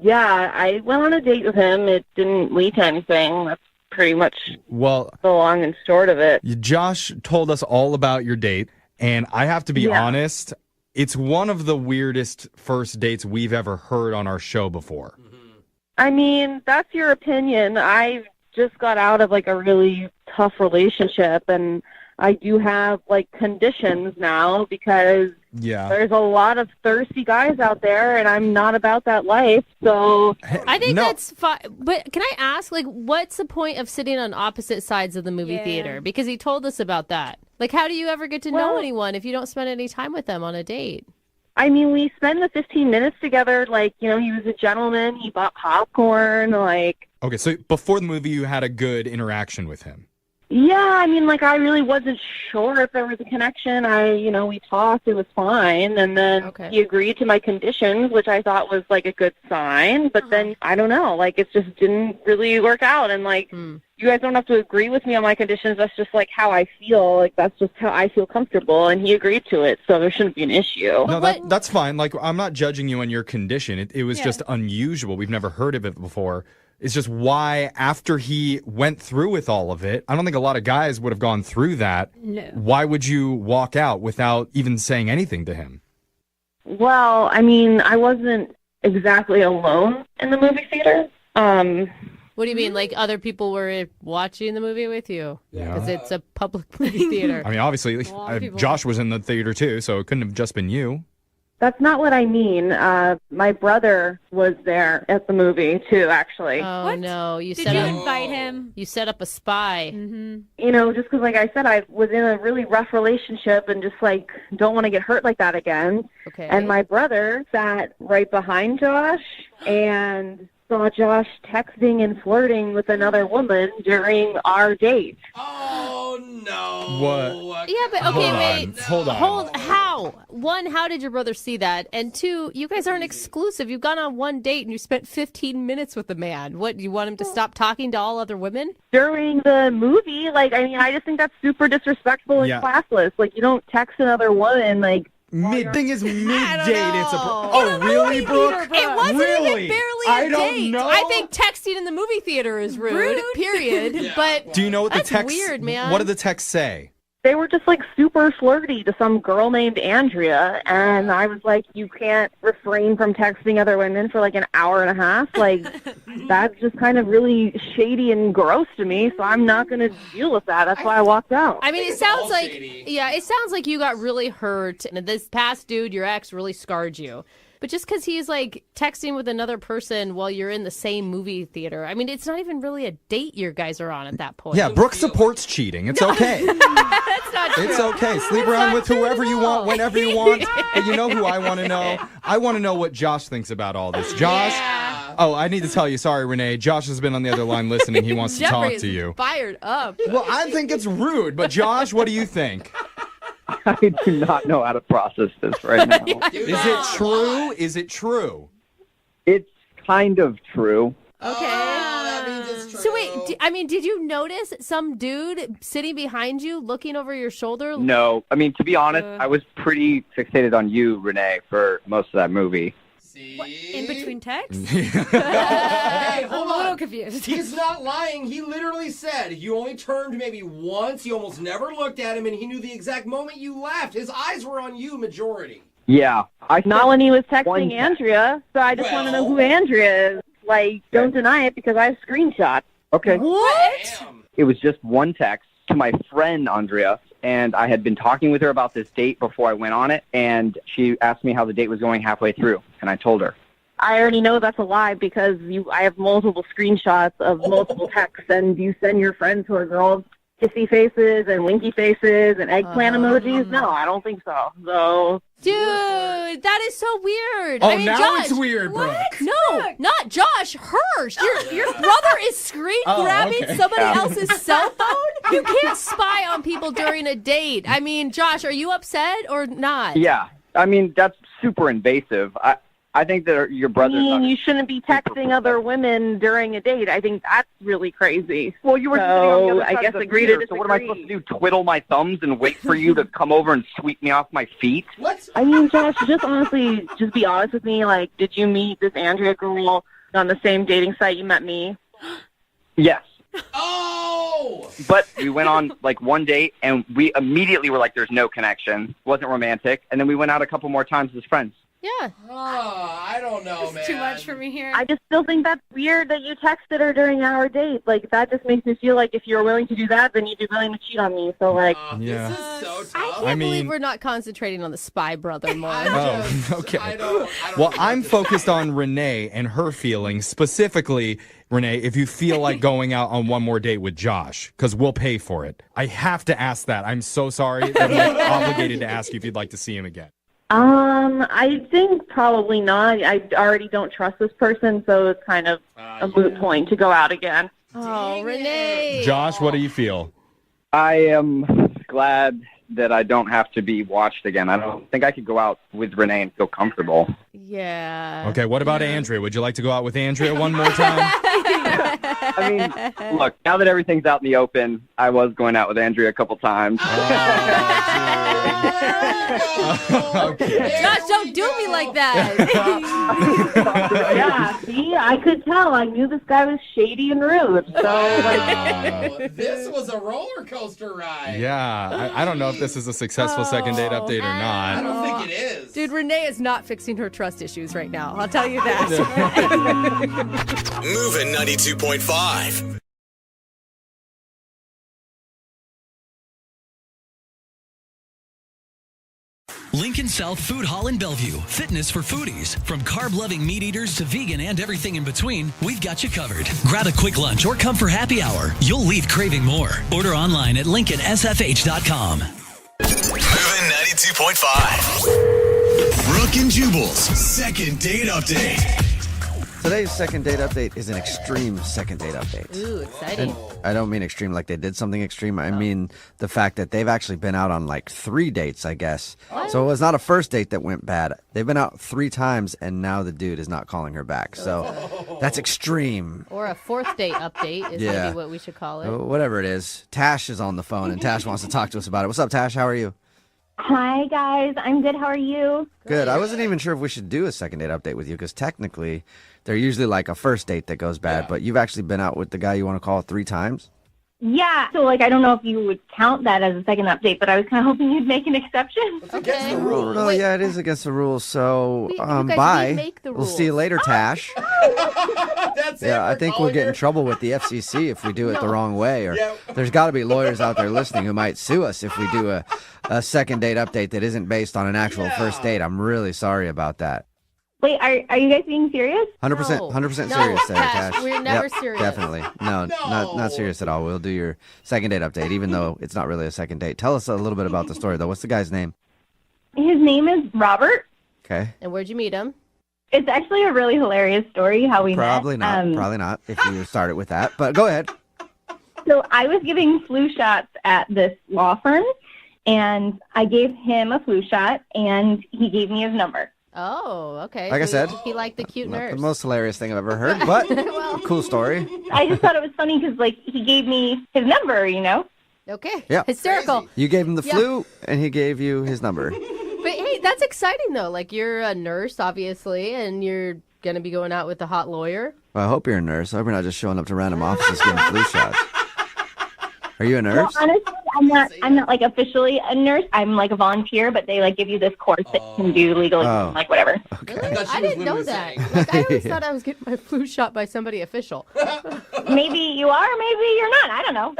[SPEAKER 16] Yeah, I went on a date with him. It didn't lead to anything. That's pretty much the long and short of it.
[SPEAKER 18] Josh told us all about your date, and I have to be honest, it's one of the weirdest first dates we've ever heard on our show before.
[SPEAKER 16] I mean, that's your opinion. I just got out of like a really tough relationship, and I do have like conditions now because there's a lot of thirsty guys out there, and I'm not about that life. So
[SPEAKER 3] I think that's fine. But can I ask, like, what's the point of sitting on opposite sides of the movie theater? Because he told us about that. Like, how do you ever get to know anyone if you don't spend any time with them on a date?
[SPEAKER 16] I mean, we spend the 15 minutes together. Like, you know, he was a gentleman. He bought popcorn. Like,
[SPEAKER 18] Okay, so before the movie, you had a good interaction with him.
[SPEAKER 16] yeah, I mean, like, I really wasn't sure if there was a connection. We talked. It was fine. And then he agreed to my conditions, which I thought was, like, a good sign. But then, I don't know, like, it just didn't really work out. And, like, you guys don't have to agree with me on my conditions. That's just, like, how I feel. Like, that's just how I feel comfortable. And he agreed to it, so there shouldn't be an issue.
[SPEAKER 18] No, that's fine. Like, I'm not judging you on your condition. It was just unusual. We've never heard of it before. It's just why, after he went through with all of it, I don't think a lot of guys would have gone through that.
[SPEAKER 16] No.
[SPEAKER 18] Why would you walk out without even saying anything to him?
[SPEAKER 16] Well, I mean, I wasn't exactly alone in the movie theater.
[SPEAKER 3] What do you mean? Like other people were watching the movie with you?
[SPEAKER 18] Yeah.
[SPEAKER 3] Because it's a public movie theater.
[SPEAKER 18] I mean, obviously, Josh was in the theater too, so it couldn't have just been you.
[SPEAKER 16] That's not what I mean. My brother was there at the movie too, actually.
[SPEAKER 3] Oh, no.
[SPEAKER 5] Did you invite him?
[SPEAKER 3] You set up a spy.
[SPEAKER 16] You know, just because, like I said, I was in a really rough relationship and just, like, don't want to get hurt like that again.
[SPEAKER 3] Okay.
[SPEAKER 16] And my brother sat right behind Josh and saw Josh texting and flirting with another woman during our date.
[SPEAKER 6] Oh, no.
[SPEAKER 18] What?
[SPEAKER 3] Yeah, but okay,
[SPEAKER 18] Hold on.
[SPEAKER 3] How? One, how did your brother see that? And two, you guys aren't exclusive. You've gone on one date and you spent 15 minutes with a man. What, you want him to stop talking to all other women?
[SPEAKER 16] During the movie, like, I mean, I just think that's super disrespectful and classless. Like, you don't text another woman, like,
[SPEAKER 18] Thing is, mid-date, it's a... Oh, really, Brooke?
[SPEAKER 3] It wasn't
[SPEAKER 18] Really?
[SPEAKER 3] even barely
[SPEAKER 18] I
[SPEAKER 3] a
[SPEAKER 18] don't
[SPEAKER 3] date.
[SPEAKER 18] know.
[SPEAKER 3] I think texting in the movie theater is rude. Period. But
[SPEAKER 18] Do you know what the
[SPEAKER 3] that's
[SPEAKER 18] text...
[SPEAKER 3] weird, man.
[SPEAKER 18] What did the text say?
[SPEAKER 16] they were just like super flirty to some girl named Andrea, and I was like, you can't refrain from texting other women for like an hour and a half. Like, that's just kind of really shady and gross to me, so I'm not going to deal with that. That's why I walked out.
[SPEAKER 3] I mean, it sounds like, it sounds like you got really hurt, and this past dude, your ex, really scarred you. But just because he's, like, texting with another person while you're in the same movie theater, I mean, it's not even really a date you guys are on at that point.
[SPEAKER 18] Yeah, Brooke supports cheating. It's okay.
[SPEAKER 3] That's not true.
[SPEAKER 18] It's okay. Sleep around with whoever you want, whenever you want. And you know who I want to know? I want to know what Josh thinks about all this. Josh? Yeah. Oh, I need to tell you. Sorry, Renee. Josh has been on the other line listening. He wants to talk to you.
[SPEAKER 3] Fired up.
[SPEAKER 18] Well, I think it's rude. But, Josh, what do you think?
[SPEAKER 19] I do not know how to process this right now.
[SPEAKER 18] Is it true? Is it true?
[SPEAKER 19] It's kind of true.
[SPEAKER 3] Okay.
[SPEAKER 6] That means it's true.
[SPEAKER 3] So wait, did you notice some dude sitting behind you looking over your shoulder?
[SPEAKER 19] No. I mean, to be honest, I was pretty fixated on you, Renee, for most of that movie.
[SPEAKER 5] What, in between texts?
[SPEAKER 6] Hey, hold
[SPEAKER 5] I'm a little
[SPEAKER 6] on.
[SPEAKER 5] confused.
[SPEAKER 6] He's not lying. He literally said you only turned maybe once. You almost never looked at him, and he knew the exact moment you left. His eyes were on you, majority.
[SPEAKER 19] Yeah.
[SPEAKER 16] Not when he was texting Andrea, so I just want to know who Andrea is. Like, don't deny it because I have screenshots.
[SPEAKER 19] Okay.
[SPEAKER 3] What?
[SPEAKER 19] It was just one text to my friend, Andrea, and I had been talking with her about this date before I went on it, and she asked me how the date was going halfway through, and I told her.
[SPEAKER 16] I already know that's a lie because I have multiple screenshots of multiple texts, and you send your friends who are girls kissy faces and winky faces and eggplant emojis. No, I don't think so. So,
[SPEAKER 3] dude, that is so weird.
[SPEAKER 18] Oh,
[SPEAKER 3] I mean,
[SPEAKER 18] now
[SPEAKER 3] Josh,
[SPEAKER 18] it's weird, Brooke.
[SPEAKER 3] No, not Josh. Hers. Your brother is screen grabbing somebody else's cell phone. You can't spy on people during a date. I mean, Josh, are you upset or not?
[SPEAKER 19] Yeah. I mean, that's super invasive. I think that your brother's
[SPEAKER 16] I mean,
[SPEAKER 19] not
[SPEAKER 16] you shouldn't be texting other women during a date. I think that's really crazy.
[SPEAKER 19] Well, you were sitting on the other
[SPEAKER 16] I
[SPEAKER 19] side
[SPEAKER 16] guess
[SPEAKER 19] of the
[SPEAKER 16] agree
[SPEAKER 19] theater,
[SPEAKER 16] to
[SPEAKER 19] so
[SPEAKER 16] disagree.
[SPEAKER 19] what am I supposed to do, twiddle my thumbs and wait for you to come over and sweep me off my feet?
[SPEAKER 6] What?
[SPEAKER 16] I mean, Josh, just honestly, just be honest with me. Like, did you meet this Andrea girl on the same dating site you met me?
[SPEAKER 19] Yes.
[SPEAKER 6] Oh!
[SPEAKER 19] But we went on, like, one date, and we immediately were like, there's no connection. Wasn't romantic. And then we went out a couple more times as friends.
[SPEAKER 3] Yeah.
[SPEAKER 6] Oh, I don't know, man.
[SPEAKER 3] Too much for me here.
[SPEAKER 16] I just still think that's weird that you texted her during our date. Like, that just makes me feel like if you're willing to do that, then you'd be willing to cheat on me. So, like...
[SPEAKER 18] Yeah.
[SPEAKER 6] This is so tough.
[SPEAKER 3] I can't believe we're not concentrating on the spy brother more.
[SPEAKER 18] Oh, okay. Well, I'm focused on Renee and her feelings. Specifically, Renee, if you feel like going out on one more date with Josh, because we'll pay for it. I have to ask that. I'm so sorry that I'm obligated to ask you if you'd like to see him again.
[SPEAKER 16] I think probably not. I already don't trust this person, so it's kind of a moot point to go out again.
[SPEAKER 3] Oh, Renee.
[SPEAKER 18] Josh, what do you feel?
[SPEAKER 19] I am glad that I don't have to be watched again. I don't think I could go out with Renee and feel comfortable.
[SPEAKER 3] Yeah.
[SPEAKER 18] Okay, what about Andrea? Would you like to go out with Andrea one more time?
[SPEAKER 19] I mean, look, now that everything's out in the open, I was going out with Andrea a couple times.
[SPEAKER 18] Okay.
[SPEAKER 3] Josh, don't do me like that.
[SPEAKER 16] Yeah, see, I could tell. I knew this guy was shady and rude. So, like,
[SPEAKER 6] this was a roller coaster ride.
[SPEAKER 18] Yeah, I don't know if this is a successful second date update or
[SPEAKER 6] I
[SPEAKER 18] not.
[SPEAKER 6] don't think it is.
[SPEAKER 3] Dude, Renee is not fixing her trust issues right now. I'll tell you that.
[SPEAKER 1] Moving 92.5. Lincoln South Food Hall in Bellevue. Fitness for foodies. From carb-loving meat eaters to vegan and everything in between, we've got you covered. Grab a quick lunch or come for happy hour. You'll leave craving more. Order online at lincolnsfh.com. Moving 92.5. Brooke and Jubal's second date update.
[SPEAKER 2] Today's second date update is an extreme second date update.
[SPEAKER 3] Ooh, exciting.
[SPEAKER 2] And I don't mean extreme like they did something extreme. I mean the fact that they've actually been out on like 3 dates, I guess.
[SPEAKER 3] What?
[SPEAKER 2] So it was not a first date that went bad. They've been out 3 times, and now the dude is not calling her back. So that's extreme.
[SPEAKER 3] Or a fourth date update is
[SPEAKER 2] Yeah.
[SPEAKER 3] maybe what we should call it.
[SPEAKER 2] Whatever it is. Tash is on the phone, and Tash wants to talk to us about it. What's up, Tash? How are you?
[SPEAKER 4] Hi, guys. I'm good. How are you?
[SPEAKER 2] Good. I wasn't even sure if we should do a second date update with you, because technically they're usually like a first date that goes bad, but you've actually been out with the guy you want to call 3 times?
[SPEAKER 4] Yeah. So, I don't know if you would count that as a second update, but I was kind of hoping you'd make an exception.
[SPEAKER 3] Okay.
[SPEAKER 2] Oh, yeah, it is against the rules. So,
[SPEAKER 3] You guys,
[SPEAKER 2] bye.
[SPEAKER 3] we make the
[SPEAKER 2] We'll see you
[SPEAKER 3] rules.
[SPEAKER 2] later, Tash.
[SPEAKER 6] That's it.
[SPEAKER 2] Yeah, I
[SPEAKER 6] We're
[SPEAKER 2] think we'll
[SPEAKER 6] calling
[SPEAKER 2] get in
[SPEAKER 6] her.
[SPEAKER 2] trouble with the FCC if we do it the wrong way. Or there's got to be lawyers out there listening who might sue us if we do a second date update that isn't based on an actual first date. I'm really sorry about that.
[SPEAKER 4] Wait, are you guys being serious?
[SPEAKER 2] 100%,
[SPEAKER 3] No.
[SPEAKER 2] 100%
[SPEAKER 3] No,
[SPEAKER 2] serious there,
[SPEAKER 3] Tash,
[SPEAKER 2] Tash.
[SPEAKER 3] we're never
[SPEAKER 2] Yep,
[SPEAKER 3] serious.
[SPEAKER 2] Definitely. No, not serious at all. We'll do your second date update, even though it's not really a second date. Tell us a little bit about the story, though. What's the guy's name?
[SPEAKER 4] His name is Robert.
[SPEAKER 2] Okay.
[SPEAKER 3] And where'd you meet him?
[SPEAKER 4] It's actually a really hilarious story how we
[SPEAKER 2] Probably
[SPEAKER 4] met.
[SPEAKER 2] not. Probably not if you started with that. But go ahead.
[SPEAKER 4] So I was giving flu shots at this law firm, and I gave him a flu shot, and he gave me his number.
[SPEAKER 3] Oh, okay.
[SPEAKER 2] Like I said,
[SPEAKER 3] he liked the cute
[SPEAKER 2] Not
[SPEAKER 3] nurse.
[SPEAKER 2] the most hilarious thing I've ever heard, but cool story.
[SPEAKER 4] I just thought it was funny because, he gave me his number,
[SPEAKER 3] Okay.
[SPEAKER 2] Yeah.
[SPEAKER 3] Hysterical.
[SPEAKER 2] You gave him the
[SPEAKER 3] Yeah.
[SPEAKER 2] flu, and he gave you his number.
[SPEAKER 3] But hey, that's exciting though. Like, you're a nurse, obviously, and you're gonna be going out with a hot lawyer.
[SPEAKER 2] Well, I hope you're a nurse. I hope you're not just showing up to random offices giving flu shots. Are you a
[SPEAKER 4] Well,
[SPEAKER 2] nurse?
[SPEAKER 4] honestly, I'm not like officially a nurse. I'm like a volunteer, but they like give you this course that you can do legally, like whatever.
[SPEAKER 11] Really? I didn't know that. Like, I always thought I was getting my flu shot by somebody official.
[SPEAKER 4] Maybe you are, maybe you're not. I don't know.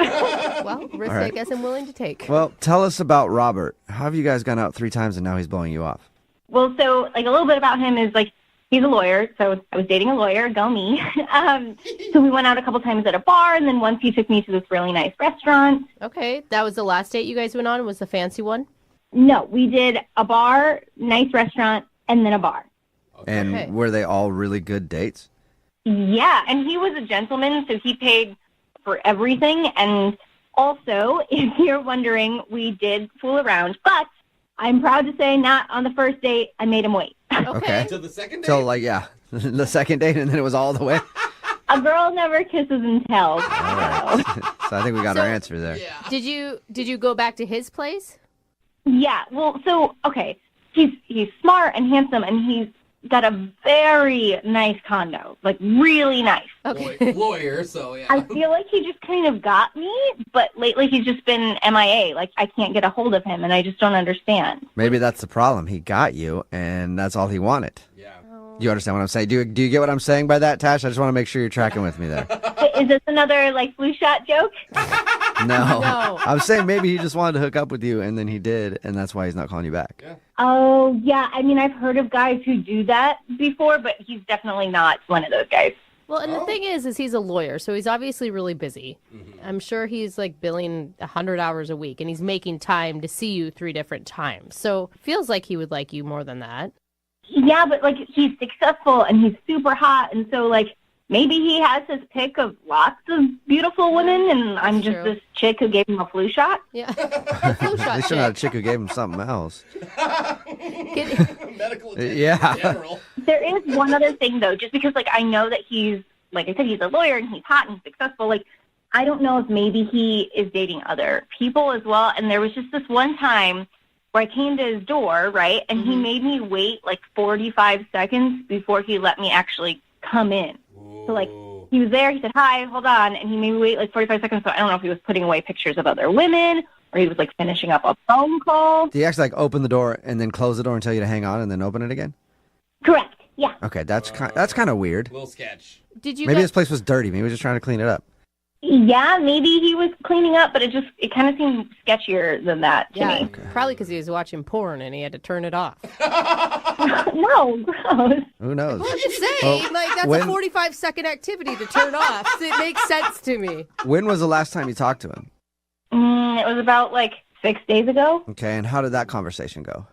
[SPEAKER 11] Well, risk
[SPEAKER 2] All right.
[SPEAKER 11] I guess I'm willing to take.
[SPEAKER 2] Well, tell us about Robert. How have you guys gone out 3 times and now he's blowing you off?
[SPEAKER 4] Well, so like a little bit about him is like he's a lawyer, so I was dating a lawyer, go me. So we went out a couple times at a bar, and then once he took me to this really nice restaurant.
[SPEAKER 11] Okay, that was the last date you guys went on, was the fancy one?
[SPEAKER 4] No, we did a bar, nice restaurant, and then a bar.
[SPEAKER 2] And were they all really good dates?
[SPEAKER 4] Yeah, and he was a gentleman, so he paid for everything. And also, if you're wondering, we did fool around, but I'm proud to say not on the first date. I made him wait.
[SPEAKER 2] Okay.
[SPEAKER 6] To the second date?
[SPEAKER 2] So, like, yeah, the second date, and then it was all the way?
[SPEAKER 4] A girl never kisses and tells.
[SPEAKER 2] So I think we got our answer there.
[SPEAKER 11] Did you go back to his place?
[SPEAKER 4] Yeah, well, so, okay, he's smart and handsome, and he's got a very nice condo, like really nice.
[SPEAKER 11] Okay.
[SPEAKER 6] Lawyer, so yeah.
[SPEAKER 4] I feel like he just kind of got me, but lately he's just been MIA. Like, I can't get a hold of him, and I just don't understand.
[SPEAKER 2] Maybe that's the problem. He got you, and that's all he wanted.
[SPEAKER 6] Yeah.
[SPEAKER 2] You understand what I'm saying? Do you get what I'm saying by that, Tash? I just want to make sure you're tracking with me there.
[SPEAKER 4] Is this another, like, flu shot joke?
[SPEAKER 2] No. I'm saying maybe he just wanted to hook up with you, and then he did, and that's why he's not calling you back.
[SPEAKER 6] Yeah.
[SPEAKER 4] Oh, yeah. I mean, I've heard of guys who do that before, but he's definitely not one of those guys.
[SPEAKER 11] Well, and the thing is he's a lawyer, so he's obviously really busy. I'm sure he's like billing 100 hours a week, and he's making time to see you 3 different times. So it feels like he would like you more than that.
[SPEAKER 4] Yeah, but, like, he's successful, and he's super hot, and so, like, maybe he has his pick of lots of beautiful women, and I'm just this chick who gave him a flu shot.
[SPEAKER 11] Yeah, flu shot.
[SPEAKER 2] They should have a chick who gave him something else.
[SPEAKER 6] Medical attention
[SPEAKER 2] Yeah.
[SPEAKER 6] in general.
[SPEAKER 4] There is one other thing, though, just because, like, I know that he's, like I said, he's a lawyer, and he's hot and successful. Like, I don't know if maybe he is dating other people as well, and there was just this one time where I came to his door, right, and he made me wait, like, 45 seconds before he let me actually come in. So, like, he was there, he said, hi, hold on, and he made me wait, like, 45 seconds, so I don't know if he was putting away pictures of other women, or he was, like, finishing up a phone call.
[SPEAKER 2] Do you actually, like, open the door and then close the door and tell you to hang on and then open it again?
[SPEAKER 4] Correct, yeah.
[SPEAKER 2] Okay, that's kind of weird.
[SPEAKER 6] Little sketch.
[SPEAKER 11] Did you
[SPEAKER 2] Maybe
[SPEAKER 11] guys-
[SPEAKER 2] this place was dirty. Maybe he was just trying to clean it up.
[SPEAKER 4] Yeah, maybe he was cleaning up, but it kind of seemed sketchier than that to me.
[SPEAKER 11] Probably because he was watching porn and he had to turn it off.
[SPEAKER 4] No, gross.
[SPEAKER 2] Who knows?
[SPEAKER 11] I'm just saying,
[SPEAKER 2] Well,
[SPEAKER 11] like, that's
[SPEAKER 2] when-
[SPEAKER 11] a 45-second activity to turn off. So it makes sense to me.
[SPEAKER 2] When was the last time you talked to him?
[SPEAKER 4] It was about, like, 6 days ago.
[SPEAKER 2] Okay, and how did that conversation go?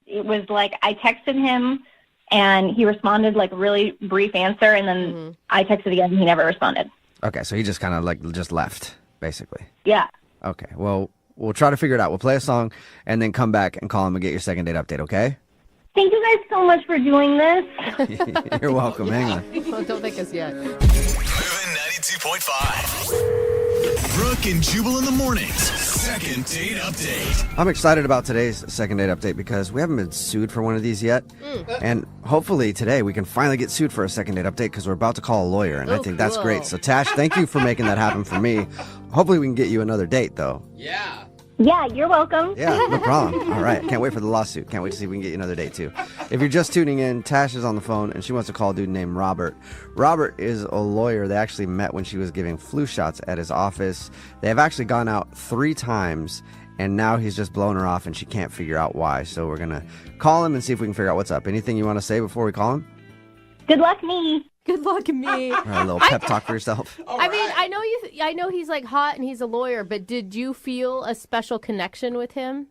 [SPEAKER 4] It was like I texted him, and he responded, like, a really brief answer, and then I texted again, and he never responded.
[SPEAKER 2] Okay, so he just kind of, like, just left, basically.
[SPEAKER 4] Yeah.
[SPEAKER 2] Okay, well, we'll try to figure it out. We'll play a song and then come back and call him and get your second date update, okay?
[SPEAKER 4] Thank you guys so much for doing this.
[SPEAKER 2] You're welcome. Hang on.
[SPEAKER 11] Well, don't thank us yet.
[SPEAKER 1] 92.5. Brooke and Jubal in the mornings. Second date update.
[SPEAKER 2] I'm excited about today's second date update because we haven't been sued for one of these yet. And hopefully today we can finally get sued for a second date update because we're about to call a lawyer. And I think that's great. So, Tash, thank you for making that happen for me. Hopefully we can get you another date, though.
[SPEAKER 6] Yeah.
[SPEAKER 4] Yeah, you're welcome.
[SPEAKER 2] Yeah, no problem. All right. Can't wait for the lawsuit. Can't wait to see if we can get you another date, too. If you're just tuning in, Tash is on the phone, and she wants to call a dude named Robert. Robert is a lawyer. They actually met when she was giving flu shots at his office. They have actually gone out 3 times, and now he's just blowing her off, and she can't figure out why. So we're going to call him and see if we can figure out what's up. Anything you want to say before we call him?
[SPEAKER 4] Good luck, me.
[SPEAKER 11] Good luck, me.
[SPEAKER 2] All right, a little pep talk for yourself.
[SPEAKER 11] I mean, I know he's like hot and he's a lawyer, but did you feel a special connection with him?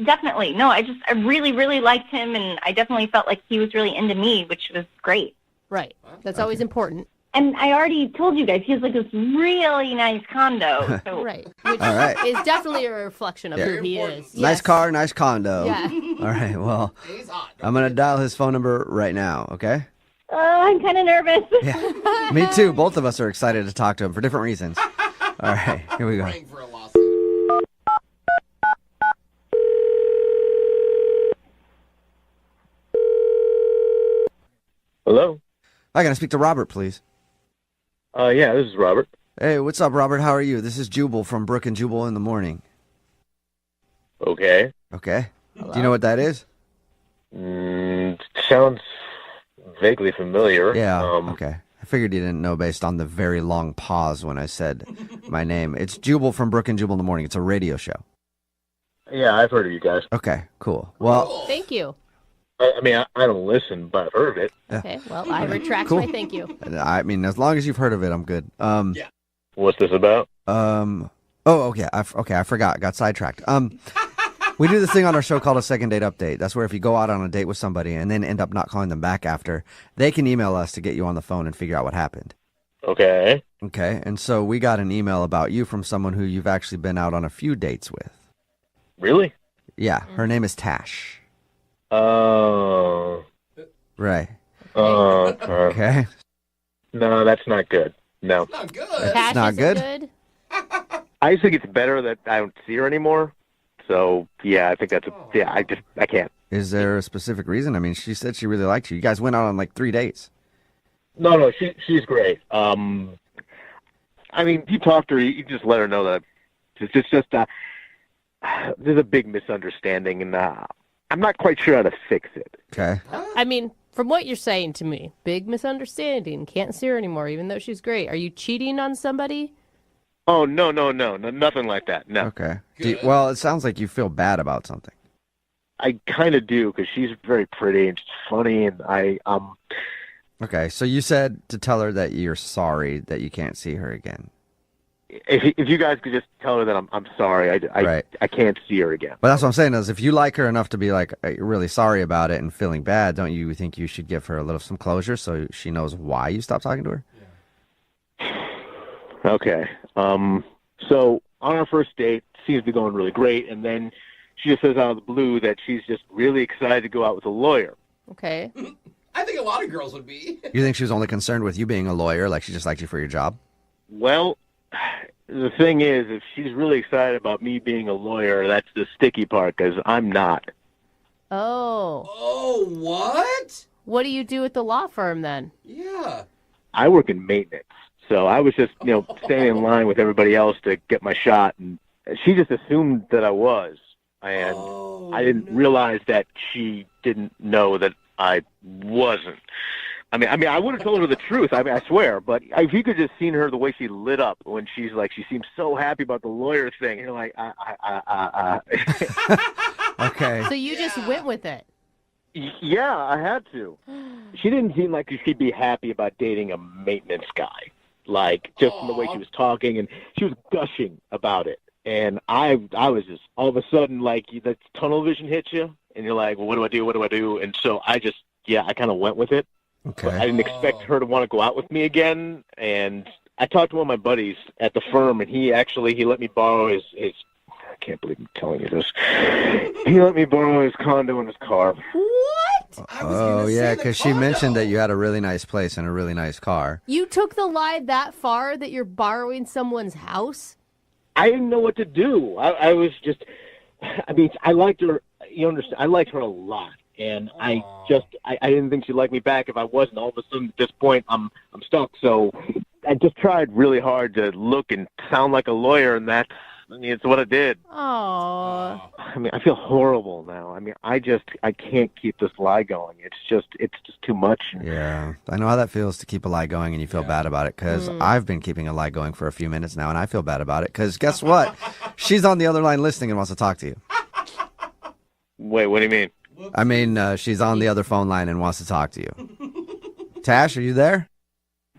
[SPEAKER 4] Definitely. No, I really, really liked him, and I definitely felt like he was really into me, which was great.
[SPEAKER 11] Right. That's always important.
[SPEAKER 4] And I already told you guys, he has like this really nice condo. So.
[SPEAKER 11] Right. Which
[SPEAKER 2] All right.
[SPEAKER 11] is definitely a reflection of
[SPEAKER 2] Yeah.
[SPEAKER 11] who he is.
[SPEAKER 2] Nice
[SPEAKER 11] Yes.
[SPEAKER 2] car, nice condo.
[SPEAKER 11] Yeah.
[SPEAKER 2] All right, well, I'm going to dial his phone number right now, okay?
[SPEAKER 4] I'm kind of nervous.
[SPEAKER 2] Me too. Both of us are excited to talk to him for different reasons. All right, here we go.
[SPEAKER 17] Hello?
[SPEAKER 2] Hi, can I speak to Robert, please?
[SPEAKER 17] Yeah, this is Robert.
[SPEAKER 2] Hey, what's up, Robert? How are you? This is Jubal from Brooke and Jubal in the Morning.
[SPEAKER 20] Okay.
[SPEAKER 2] Okay. Do you know what that is?
[SPEAKER 20] Sounds vaguely familiar.
[SPEAKER 2] Yeah. Okay. I figured you didn't know based on the very long pause when I said my name. It's Jubal from Brooke and Jubal in the Morning. It's a radio show.
[SPEAKER 20] Yeah, I've heard of you guys.
[SPEAKER 2] Okay, cool. Well,
[SPEAKER 11] Thank you.
[SPEAKER 20] I mean, I don't listen, but I've heard of it.
[SPEAKER 11] Okay, well, I retract
[SPEAKER 2] Cool.
[SPEAKER 11] my thank you.
[SPEAKER 2] I mean, as long as you've heard of it, I'm good.
[SPEAKER 20] Yeah. What's this about?
[SPEAKER 2] Oh, okay. I forgot. Got sidetracked. We do this thing on our show called a second date update. That's where if you go out on a date with somebody and then end up not calling them back after, they can email us to get you on the phone and figure out what happened.
[SPEAKER 20] Okay.
[SPEAKER 2] Okay. And so we got an email about you from someone who you've actually been out on a few dates with.
[SPEAKER 20] Really?
[SPEAKER 2] Yeah. Her name is Tash.
[SPEAKER 20] Oh.
[SPEAKER 2] Right.
[SPEAKER 20] Okay. No, that's not good. No.
[SPEAKER 6] Not good.
[SPEAKER 2] It's not good.
[SPEAKER 20] I just think it's better that I don't see her anymore. So, yeah, I think that's I can't.
[SPEAKER 2] Is there a specific reason? I mean, she said she really liked you. You guys went out on like 3 dates.
[SPEAKER 20] No, she's great. I mean, you talk to her, you just let her know that it's just there's a big misunderstanding, and I'm not quite sure how to fix it.
[SPEAKER 2] Okay.
[SPEAKER 11] I mean, from what you're saying to me, big misunderstanding. Can't see her anymore, even though she's great. Are you cheating on somebody?
[SPEAKER 20] Oh, no, nothing like that. No.
[SPEAKER 2] Okay. Well, it sounds like you feel bad about something.
[SPEAKER 20] I kind of do, because she's very pretty and she's funny, and
[SPEAKER 2] Okay, so you said to tell her that you're sorry that you can't see her again.
[SPEAKER 20] If you guys could just tell her that I'm sorry, I can't see her again.
[SPEAKER 2] But that's what I'm saying is if you like her enough to be like you're really sorry about it and feeling bad, don't you think you should give her some closure so she knows why you stopped talking to her?
[SPEAKER 20] Okay. So on our first date, seems to be going really great, and then she just says out of the blue that she's just really excited to go out with a lawyer.
[SPEAKER 11] Okay.
[SPEAKER 6] I think a lot of girls would be.
[SPEAKER 2] You think she was only concerned with you being a lawyer, like she just liked you for your job?
[SPEAKER 20] Well, the thing is, if she's really excited about me being a lawyer, that's the sticky part, because I'm not.
[SPEAKER 11] Oh.
[SPEAKER 6] Oh, what?
[SPEAKER 11] What do you do at the law firm then?
[SPEAKER 6] Yeah.
[SPEAKER 20] I work in maintenance, so I was just, standing in line with everybody else to get my shot, and she just assumed that I was, and I didn't realize that she didn't know that I wasn't. I mean, I would have told her the truth. I mean, I swear. But if you could just seen her, the way she lit up when she's like, she seems so happy about the lawyer thing. You're like,
[SPEAKER 2] Okay.
[SPEAKER 11] So you just went with it.
[SPEAKER 20] Yeah, I had to. She didn't seem like she'd be happy about dating a maintenance guy. Like, just from the way she was talking, and she was gushing about it. And I was just, all of a sudden, like, the tunnel vision hits you, and you're like, well, what do I do? What do I do? And so I kind of went with it.
[SPEAKER 2] Okay.
[SPEAKER 20] I didn't expect her to want to go out with me again, and I talked to one of my buddies at the firm, and he let me borrow his I can't believe I'm telling you this. He let me borrow his condo and his car.
[SPEAKER 11] What?
[SPEAKER 2] Oh, yeah, because she mentioned that you had a really nice place and a really nice car.
[SPEAKER 11] You took the lie that far that you're borrowing someone's house?
[SPEAKER 20] I didn't know what to do. I was just, I mean, I liked her, you understand, I liked her a lot. And I didn't think she'd like me back if I wasn't. All of a sudden, at this point, I'm stuck. So I just tried really hard to look and sound like a lawyer, and it's what I did.
[SPEAKER 11] Oh.
[SPEAKER 20] I mean, I feel horrible now. I mean, I can't keep this lie going. It's just too much.
[SPEAKER 2] Yeah, I know how that feels to keep a lie going and you feel bad about it, because I've been keeping a lie going for a few minutes now, and I feel bad about it, because guess what? She's on the other line listening and wants to talk to you.
[SPEAKER 20] Wait, what do you mean?
[SPEAKER 2] I mean, she's on the other phone line and wants to talk to you. Tash, are you there?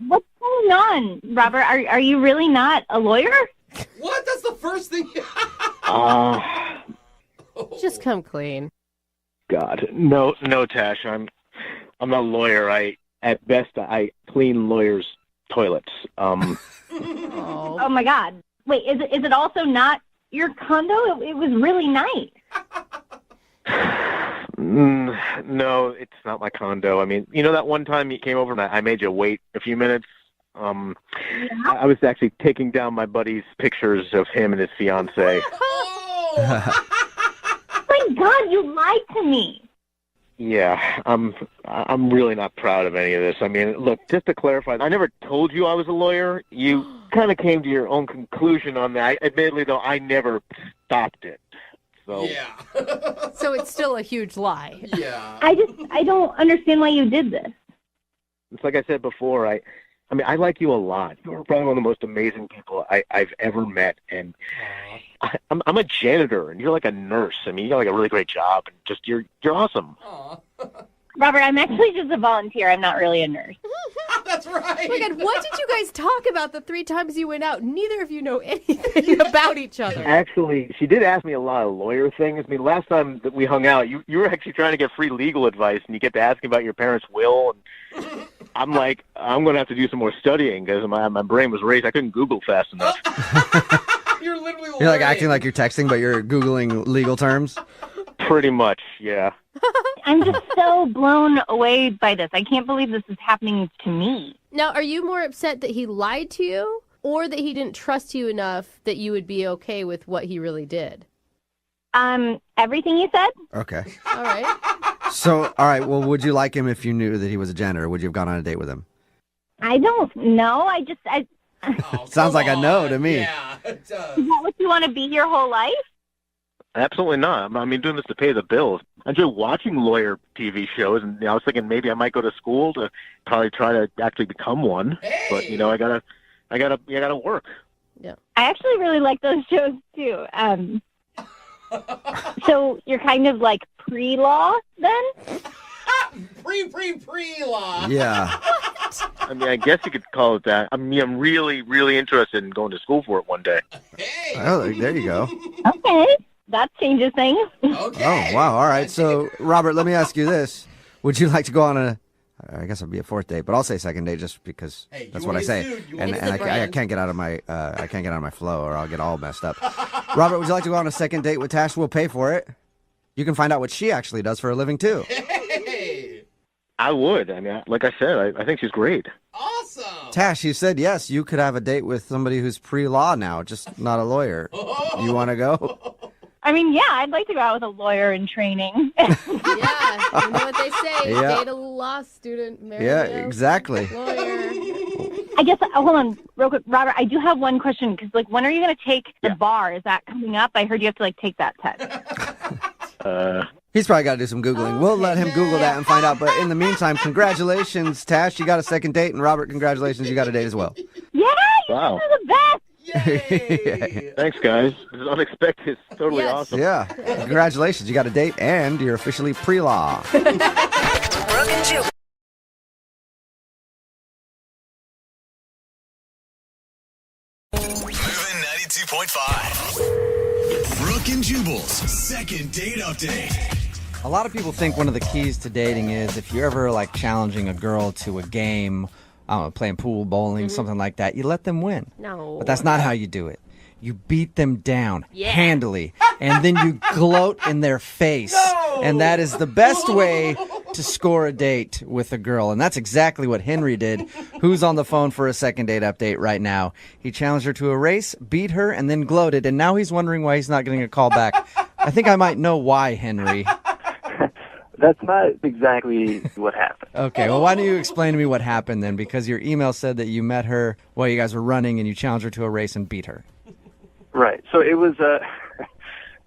[SPEAKER 21] What's going on, Robert? Are you really not a lawyer?
[SPEAKER 6] What? That's the first thing.
[SPEAKER 11] Just come clean.
[SPEAKER 20] God, no, Tash. I'm not a lawyer. At best, I clean lawyers' toilets.
[SPEAKER 21] Oh my God! Wait, is it also not your condo? It was really nice.
[SPEAKER 20] No, it's not my condo. I mean, that one time you came over and I made you wait a few minutes? I was actually taking down my buddy's pictures of him and his fiancée.
[SPEAKER 21] Oh my God, you lied to me.
[SPEAKER 20] Yeah, I'm really not proud of any of this. I mean, look, just to clarify, I never told you I was a lawyer. You kind of came to your own conclusion on that. Admittedly, though, I never stopped it. So
[SPEAKER 11] So it's still a huge lie.
[SPEAKER 6] Yeah.
[SPEAKER 21] I don't understand why you did this.
[SPEAKER 20] it's like I said before. I mean, I like you a lot. You're probably one of the most amazing people I've ever met, and I'm a janitor, and you're like a nurse. I mean, you got like a really great job, and just you're awesome.
[SPEAKER 21] Robert, I'm actually just a volunteer. I'm not really a nurse.
[SPEAKER 6] That's right.
[SPEAKER 11] Oh my God, what did you guys talk about the 3 times you went out? Neither of you know anything about each other.
[SPEAKER 20] Actually, she did ask me a lot of lawyer things. I mean, last time that we hung out, you were actually trying to get free legal advice, and you kept asking about your parents' will. And I'm like, I'm going to have to do some more studying because my brain was raised. I couldn't Google fast enough.
[SPEAKER 6] You're literally
[SPEAKER 2] You're like acting like you're texting, but you're Googling legal terms?
[SPEAKER 20] Pretty much, yeah.
[SPEAKER 21] I'm just so blown away by this. I can't believe this is happening to me.
[SPEAKER 11] Now, are you more upset that he lied to you or that he didn't trust you enough that you would be okay with what he really did?
[SPEAKER 21] Everything you said?
[SPEAKER 2] Okay.
[SPEAKER 11] All right.
[SPEAKER 2] So, all right, well, would you like him if you knew that he was a janitor? Would you have gone on a date with him?
[SPEAKER 21] I don't know.
[SPEAKER 2] Sounds like a no to me.
[SPEAKER 6] Yeah, it does.
[SPEAKER 21] Is that what you want to be your whole life?
[SPEAKER 20] Absolutely not. I mean, doing this to pay the bills. I enjoy watching lawyer TV shows, and I was thinking maybe I might go to school to probably try to actually become one.
[SPEAKER 6] Hey.
[SPEAKER 20] But I gotta work.
[SPEAKER 11] Yeah.
[SPEAKER 21] I actually really like those shows too. So you're kind of like pre-law then?
[SPEAKER 6] Pre-law.
[SPEAKER 2] Yeah.
[SPEAKER 20] I mean, I guess you could call it that. I mean, I'm really, really interested in going to school for it one day.
[SPEAKER 6] Hey.
[SPEAKER 2] Oh, there you go.
[SPEAKER 21] Okay. That changes things.
[SPEAKER 6] Okay.
[SPEAKER 2] Oh, wow. All right. So, Robert, let me ask you this. Would you like to go on I guess it'd be a 4th date, but I'll say 2nd date just because that's what I say. And I can't get out of my flow or I'll get all messed up. Robert, would you like to go on a 2nd date with Tash? We'll pay for it. You can find out what she actually does for a living, too.
[SPEAKER 6] Hey.
[SPEAKER 20] I would. I mean, like I said, I think she's great.
[SPEAKER 6] Awesome.
[SPEAKER 2] Tash, you said yes. You could have a date with somebody who's pre-law now, just not a lawyer. You want to go?
[SPEAKER 21] I mean, yeah, I'd like to go out with a lawyer in training.
[SPEAKER 11] Yeah, you know what they say.
[SPEAKER 2] Yeah.
[SPEAKER 11] Date a law student, marry
[SPEAKER 2] Yeah,
[SPEAKER 11] a
[SPEAKER 2] exactly.
[SPEAKER 11] lawyer.
[SPEAKER 21] I guess, hold on, real quick. Robert, I do have one question, because, when are you going to take the bar? Is that coming up? I heard you have to, take that test.
[SPEAKER 2] He's probably got to do some Googling. We'll let him Google that and find out. But in the meantime, congratulations, Tash. You got a 2nd date. And Robert, congratulations. You got a date as well.
[SPEAKER 21] Yeah, you
[SPEAKER 20] Wow.
[SPEAKER 21] guys are the best.
[SPEAKER 6] Yay.
[SPEAKER 20] Thanks, guys. This is unexpected. It's totally awesome.
[SPEAKER 2] Yeah. Congratulations. You got a date and you're officially pre-law.
[SPEAKER 8] Brooke and Jubal.
[SPEAKER 1] Moving 92.5. Brooke and Jubal's 2nd date update.
[SPEAKER 2] A lot of people think one of the keys to dating is if you're ever challenging a girl to a game, playing pool, bowling, something like that, you let them win.
[SPEAKER 11] No.
[SPEAKER 2] But that's not how you do it. You beat them down handily, and then you gloat in their face. No! And that is the best way to score a date with a girl. And that's exactly what Henry did, who's on the phone for a 2nd date update right now. He challenged her to a race, beat her, and then gloated. And now he's wondering why he's not getting a call back. I think I might know why, Henry.
[SPEAKER 17] That's not exactly what happened.
[SPEAKER 2] Okay, well, why don't you explain to me what happened then? Because your email said that you met her while you guys were running and you challenged her to a race and beat her.
[SPEAKER 17] Right. So it was a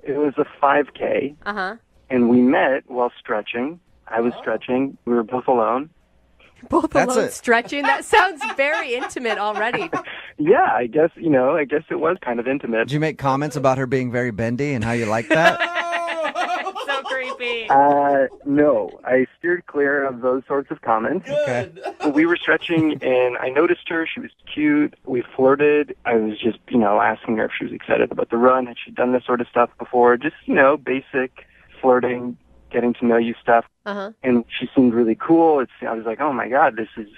[SPEAKER 17] 5K, and we met while stretching. I was stretching. We were both alone.
[SPEAKER 11] Both alone stretching? That sounds very intimate already.
[SPEAKER 17] Yeah, I guess it was kind of intimate.
[SPEAKER 2] Did you make comments about her being very bendy and how you like that?
[SPEAKER 11] So creepy.
[SPEAKER 17] No, I steered clear of those sorts of comments.
[SPEAKER 2] Okay.
[SPEAKER 17] We were stretching, and I noticed her. She was cute. We flirted. I was just, asking her if she was excited about the run. Had she done this sort of stuff before? Just, basic flirting, getting to know you stuff. And she seemed really cool. I was like, oh my God, this is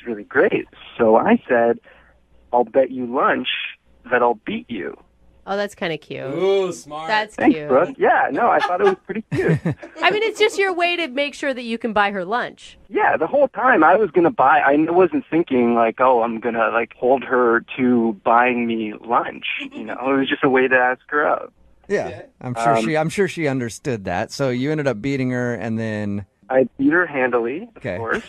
[SPEAKER 17] really great. So I said, I'll bet you lunch that I'll beat you.
[SPEAKER 11] Oh, that's kind of cute.
[SPEAKER 6] Ooh, smart.
[SPEAKER 11] That's
[SPEAKER 17] Thanks,
[SPEAKER 11] cute.
[SPEAKER 17] Brooke. Yeah, no, I thought it was pretty cute.
[SPEAKER 11] I mean, it's just your way to make sure that you can buy her lunch.
[SPEAKER 17] Yeah, the whole time I was going to buy, I wasn't thinking I'm going to hold her to buying me lunch. It was just a way to ask her out.
[SPEAKER 2] Yeah, I'm sure she understood that. So you ended up beating her and then...
[SPEAKER 17] I beat her handily, of course.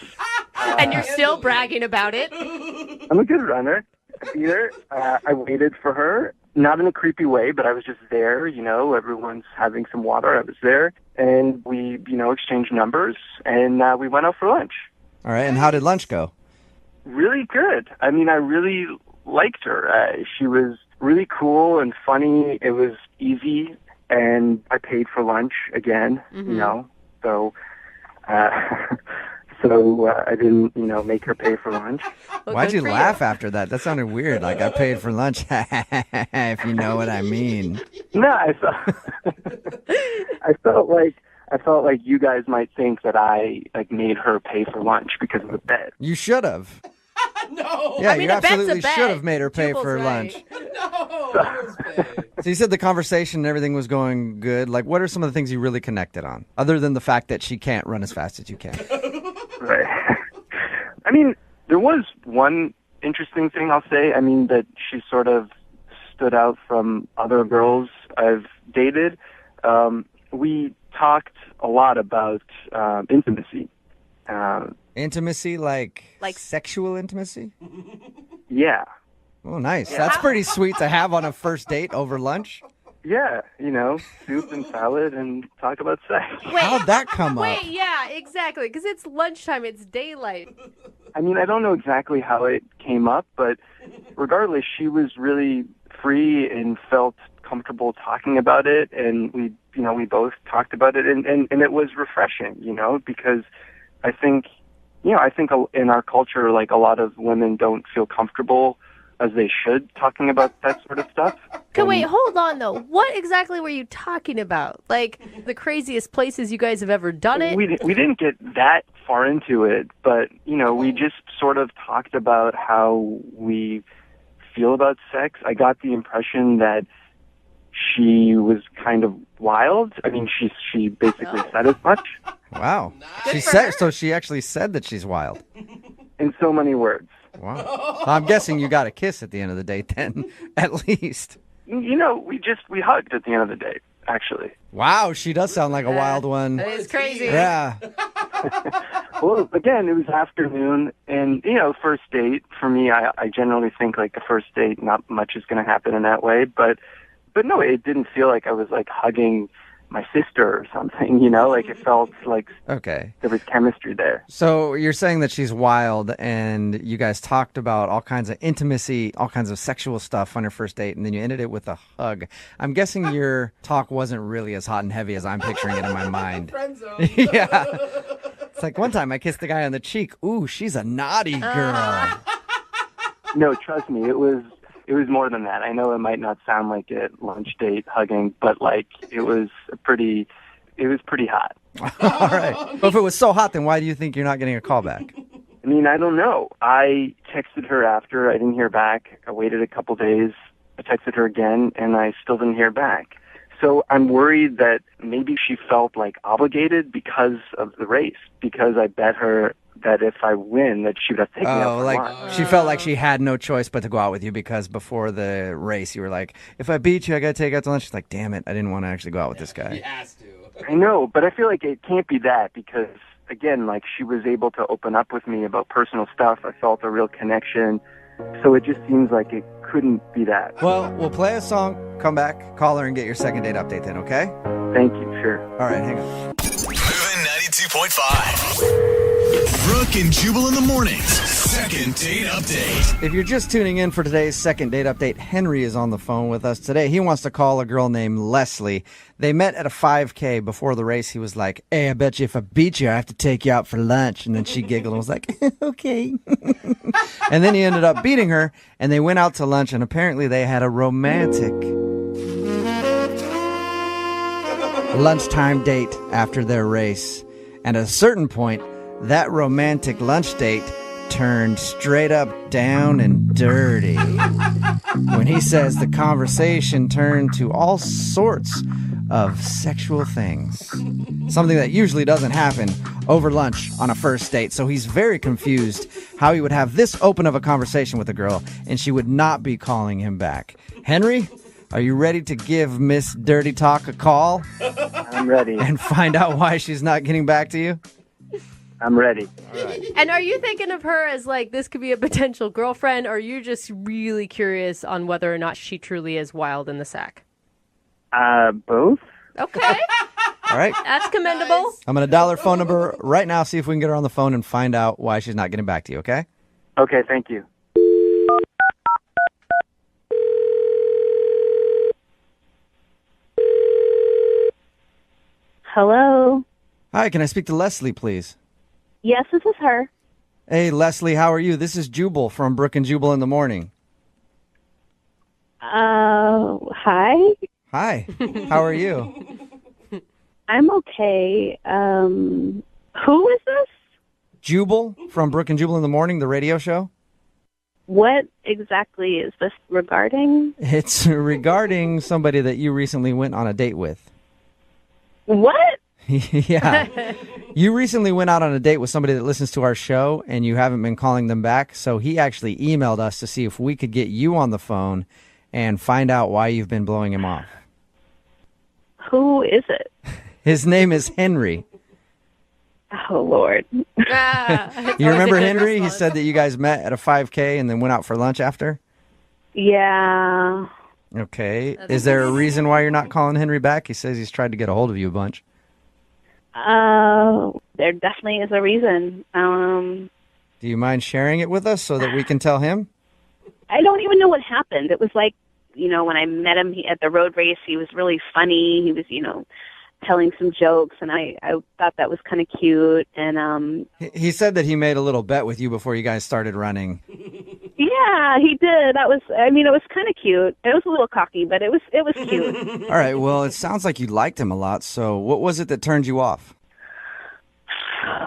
[SPEAKER 11] And you're still bragging about it?
[SPEAKER 17] I'm a good runner.
[SPEAKER 10] theater. I waited for her, not in a creepy way, but I was just there. Everyone's having some water. I was there, and we, exchanged numbers, and we went out for lunch.
[SPEAKER 2] All right, and how did lunch go?
[SPEAKER 10] Really good. I mean, I really liked her. She was really cool and funny. It was easy, and I paid for lunch again, so... So I didn't, make her pay for lunch.
[SPEAKER 2] Why'd you laugh after that? That sounded weird. Like I paid for lunch, if you know what I mean.
[SPEAKER 10] No, I felt like you guys might think that I made her pay for lunch because of the bet.
[SPEAKER 2] You should have.
[SPEAKER 6] No.
[SPEAKER 2] Yeah,
[SPEAKER 3] I mean,
[SPEAKER 2] you
[SPEAKER 3] a bet's a
[SPEAKER 2] absolutely
[SPEAKER 3] bet.
[SPEAKER 2] should have made her pay
[SPEAKER 3] Jubal's
[SPEAKER 2] for
[SPEAKER 3] right.
[SPEAKER 2] lunch.
[SPEAKER 6] No.
[SPEAKER 2] So you said the conversation and everything was going good. Like, what are some of the things you really connected on, other than the fact that she can't run as fast as you can?
[SPEAKER 10] Right. I mean, there was one interesting thing I'll say. I mean, that she sort of stood out from other girls I've dated. We talked a lot about intimacy.
[SPEAKER 2] Intimacy, like sexual intimacy?
[SPEAKER 10] Yeah.
[SPEAKER 2] Oh, nice. That's pretty sweet to have on a first date over lunch.
[SPEAKER 10] Yeah, soup and salad and talk about sex.
[SPEAKER 2] How'd that come up?
[SPEAKER 11] Wait, yeah, exactly. Because it's lunchtime, it's daylight.
[SPEAKER 10] I mean, I don't know exactly how it came up, but regardless, she was really free and felt comfortable talking about it, and we both talked about it, and it was refreshing, because I think in our culture, like, a lot of women don't feel comfortable as they should talking about that sort of stuff.
[SPEAKER 11] Okay, wait, hold on, though. What exactly were you talking about? Like, the craziest places you guys have ever done it?
[SPEAKER 10] We didn't get that far into it, but, we just sort of talked about how we feel about sex. I got the impression that she was kind of wild. I mean, she basically said as much.
[SPEAKER 2] Wow. She actually said that she's wild.
[SPEAKER 10] In so many words.
[SPEAKER 2] Wow. I'm guessing you got a kiss at the end of the date then, at least.
[SPEAKER 10] We hugged at the end of the date, actually.
[SPEAKER 2] Wow, she does sound like a wild one.
[SPEAKER 11] That is crazy.
[SPEAKER 2] Yeah.
[SPEAKER 10] Well, again, it was afternoon, and, first date, for me, I generally think, like, a first date, not much is going to happen in that way, but no, it didn't feel like I was, like, hugging my sister or something, like it felt like
[SPEAKER 2] okay,
[SPEAKER 10] there was chemistry there.
[SPEAKER 2] So you're saying that she's wild, and you guys talked about all kinds of intimacy, all kinds of sexual stuff on your first date, and then you ended it with a hug. I'm guessing your talk wasn't really as hot and heavy as I'm picturing it in my mind. Yeah. It's like one time I kissed the guy on the cheek. Ooh, she's a naughty girl.
[SPEAKER 10] No, trust me, it was more than that. I know it might not sound like a lunch date hugging, but like it was pretty hot.
[SPEAKER 2] All right. Well, if it was so hot, then why do you think you're not getting a call back?
[SPEAKER 10] I mean, I don't know. I texted her after. I didn't hear back. I waited a couple days. I texted her again, and I still didn't hear back. So I'm worried that maybe she felt like obligated because of the race, because I bet her that if I win, that she would have taken me out for lunch.
[SPEAKER 2] She felt like she had no choice but to go out with you because before the race, you were like, if I beat you, I got to take you out to lunch. She's like, damn it, I didn't want to actually go out with this guy.
[SPEAKER 6] He has to.
[SPEAKER 10] I know, but I feel like it can't be that because, again, like she was able to open up with me about personal stuff. I felt a real connection. So it just seems like it couldn't be that.
[SPEAKER 2] Well, we'll play a song, come back, call her, and get your second date update then, okay?
[SPEAKER 10] Thank you, sure.
[SPEAKER 2] All right, hang on.
[SPEAKER 7] Moving 92.5. Brooke and Jubal in the mornings. Second date update.
[SPEAKER 2] If you're just tuning in for today's second date update, Henry is on the phone with us today. He wants to call a girl named Leslie. They met at a 5K. Before the race, he was like, hey, I bet you if I beat you, I have to take you out for lunch. And then she giggled and was like, okay. And then he ended up beating her, and they went out to lunch, and apparently they had a romantic lunchtime date after their race. And at a certain point, that romantic lunch date turned straight up down and dirty. When he says the conversation turned to all sorts of sexual things. Something that usually doesn't happen over lunch on a first date. So he's very confused how he would have this open of a conversation with a girl and she would not be calling him back. Henry, are you ready to give Miss Dirty Talk a call?
[SPEAKER 10] I'm ready.
[SPEAKER 2] And find out why she's not getting back to you?
[SPEAKER 10] I'm ready.
[SPEAKER 11] And are you thinking of her as like this could be a potential girlfriend, or are you just really curious on whether or not she truly is wild in the sack?
[SPEAKER 10] Both.
[SPEAKER 11] Okay.
[SPEAKER 2] All right.
[SPEAKER 11] That's commendable.
[SPEAKER 2] I'm going to dial her phone number right now, see if we can get her on the phone and find out why she's not getting back to you, okay?
[SPEAKER 10] Okay, thank you.
[SPEAKER 16] Hello.
[SPEAKER 2] Hi, can I speak to Leslie, please?
[SPEAKER 16] Yes, this is her.
[SPEAKER 2] Hey, Leslie, how are you? This is Jubal from Brooke and Jubal in the Morning.
[SPEAKER 16] Hi.
[SPEAKER 2] Hi, how are you?
[SPEAKER 16] I'm okay. Who is this?
[SPEAKER 2] Jubal from Brooke and Jubal in the Morning, the radio show.
[SPEAKER 16] What exactly is this regarding?
[SPEAKER 2] It's regarding somebody that you recently went on a date with.
[SPEAKER 16] What?
[SPEAKER 2] Yeah. You recently went out on a date with somebody that listens to our show, and you haven't been calling them back. So he actually emailed us to see if we could get you on the phone and find out why you've been blowing him off.
[SPEAKER 16] Who is it?
[SPEAKER 2] His name is Henry.
[SPEAKER 16] Oh, Lord.
[SPEAKER 2] You remember Henry? He said that you guys met at a 5K and then went out for lunch after?
[SPEAKER 16] Yeah.
[SPEAKER 2] Okay. Is there a reason why you're not calling Henry back? He says he's tried to get a hold of you a bunch.
[SPEAKER 16] There definitely is a reason.
[SPEAKER 2] Do you mind sharing it with us so that we can tell him?
[SPEAKER 16] I don't even know what happened. It was like, when I met him at the road race, he was really funny. He was, telling some jokes, and I thought that was kind of cute. And
[SPEAKER 2] He said that he made a little bet with you before you guys started running.
[SPEAKER 16] yeah, he did. That was, it was kind of cute. It was a little cocky, but it was cute.
[SPEAKER 2] All right, well, it sounds like you liked him a lot, so what was it that turned you off?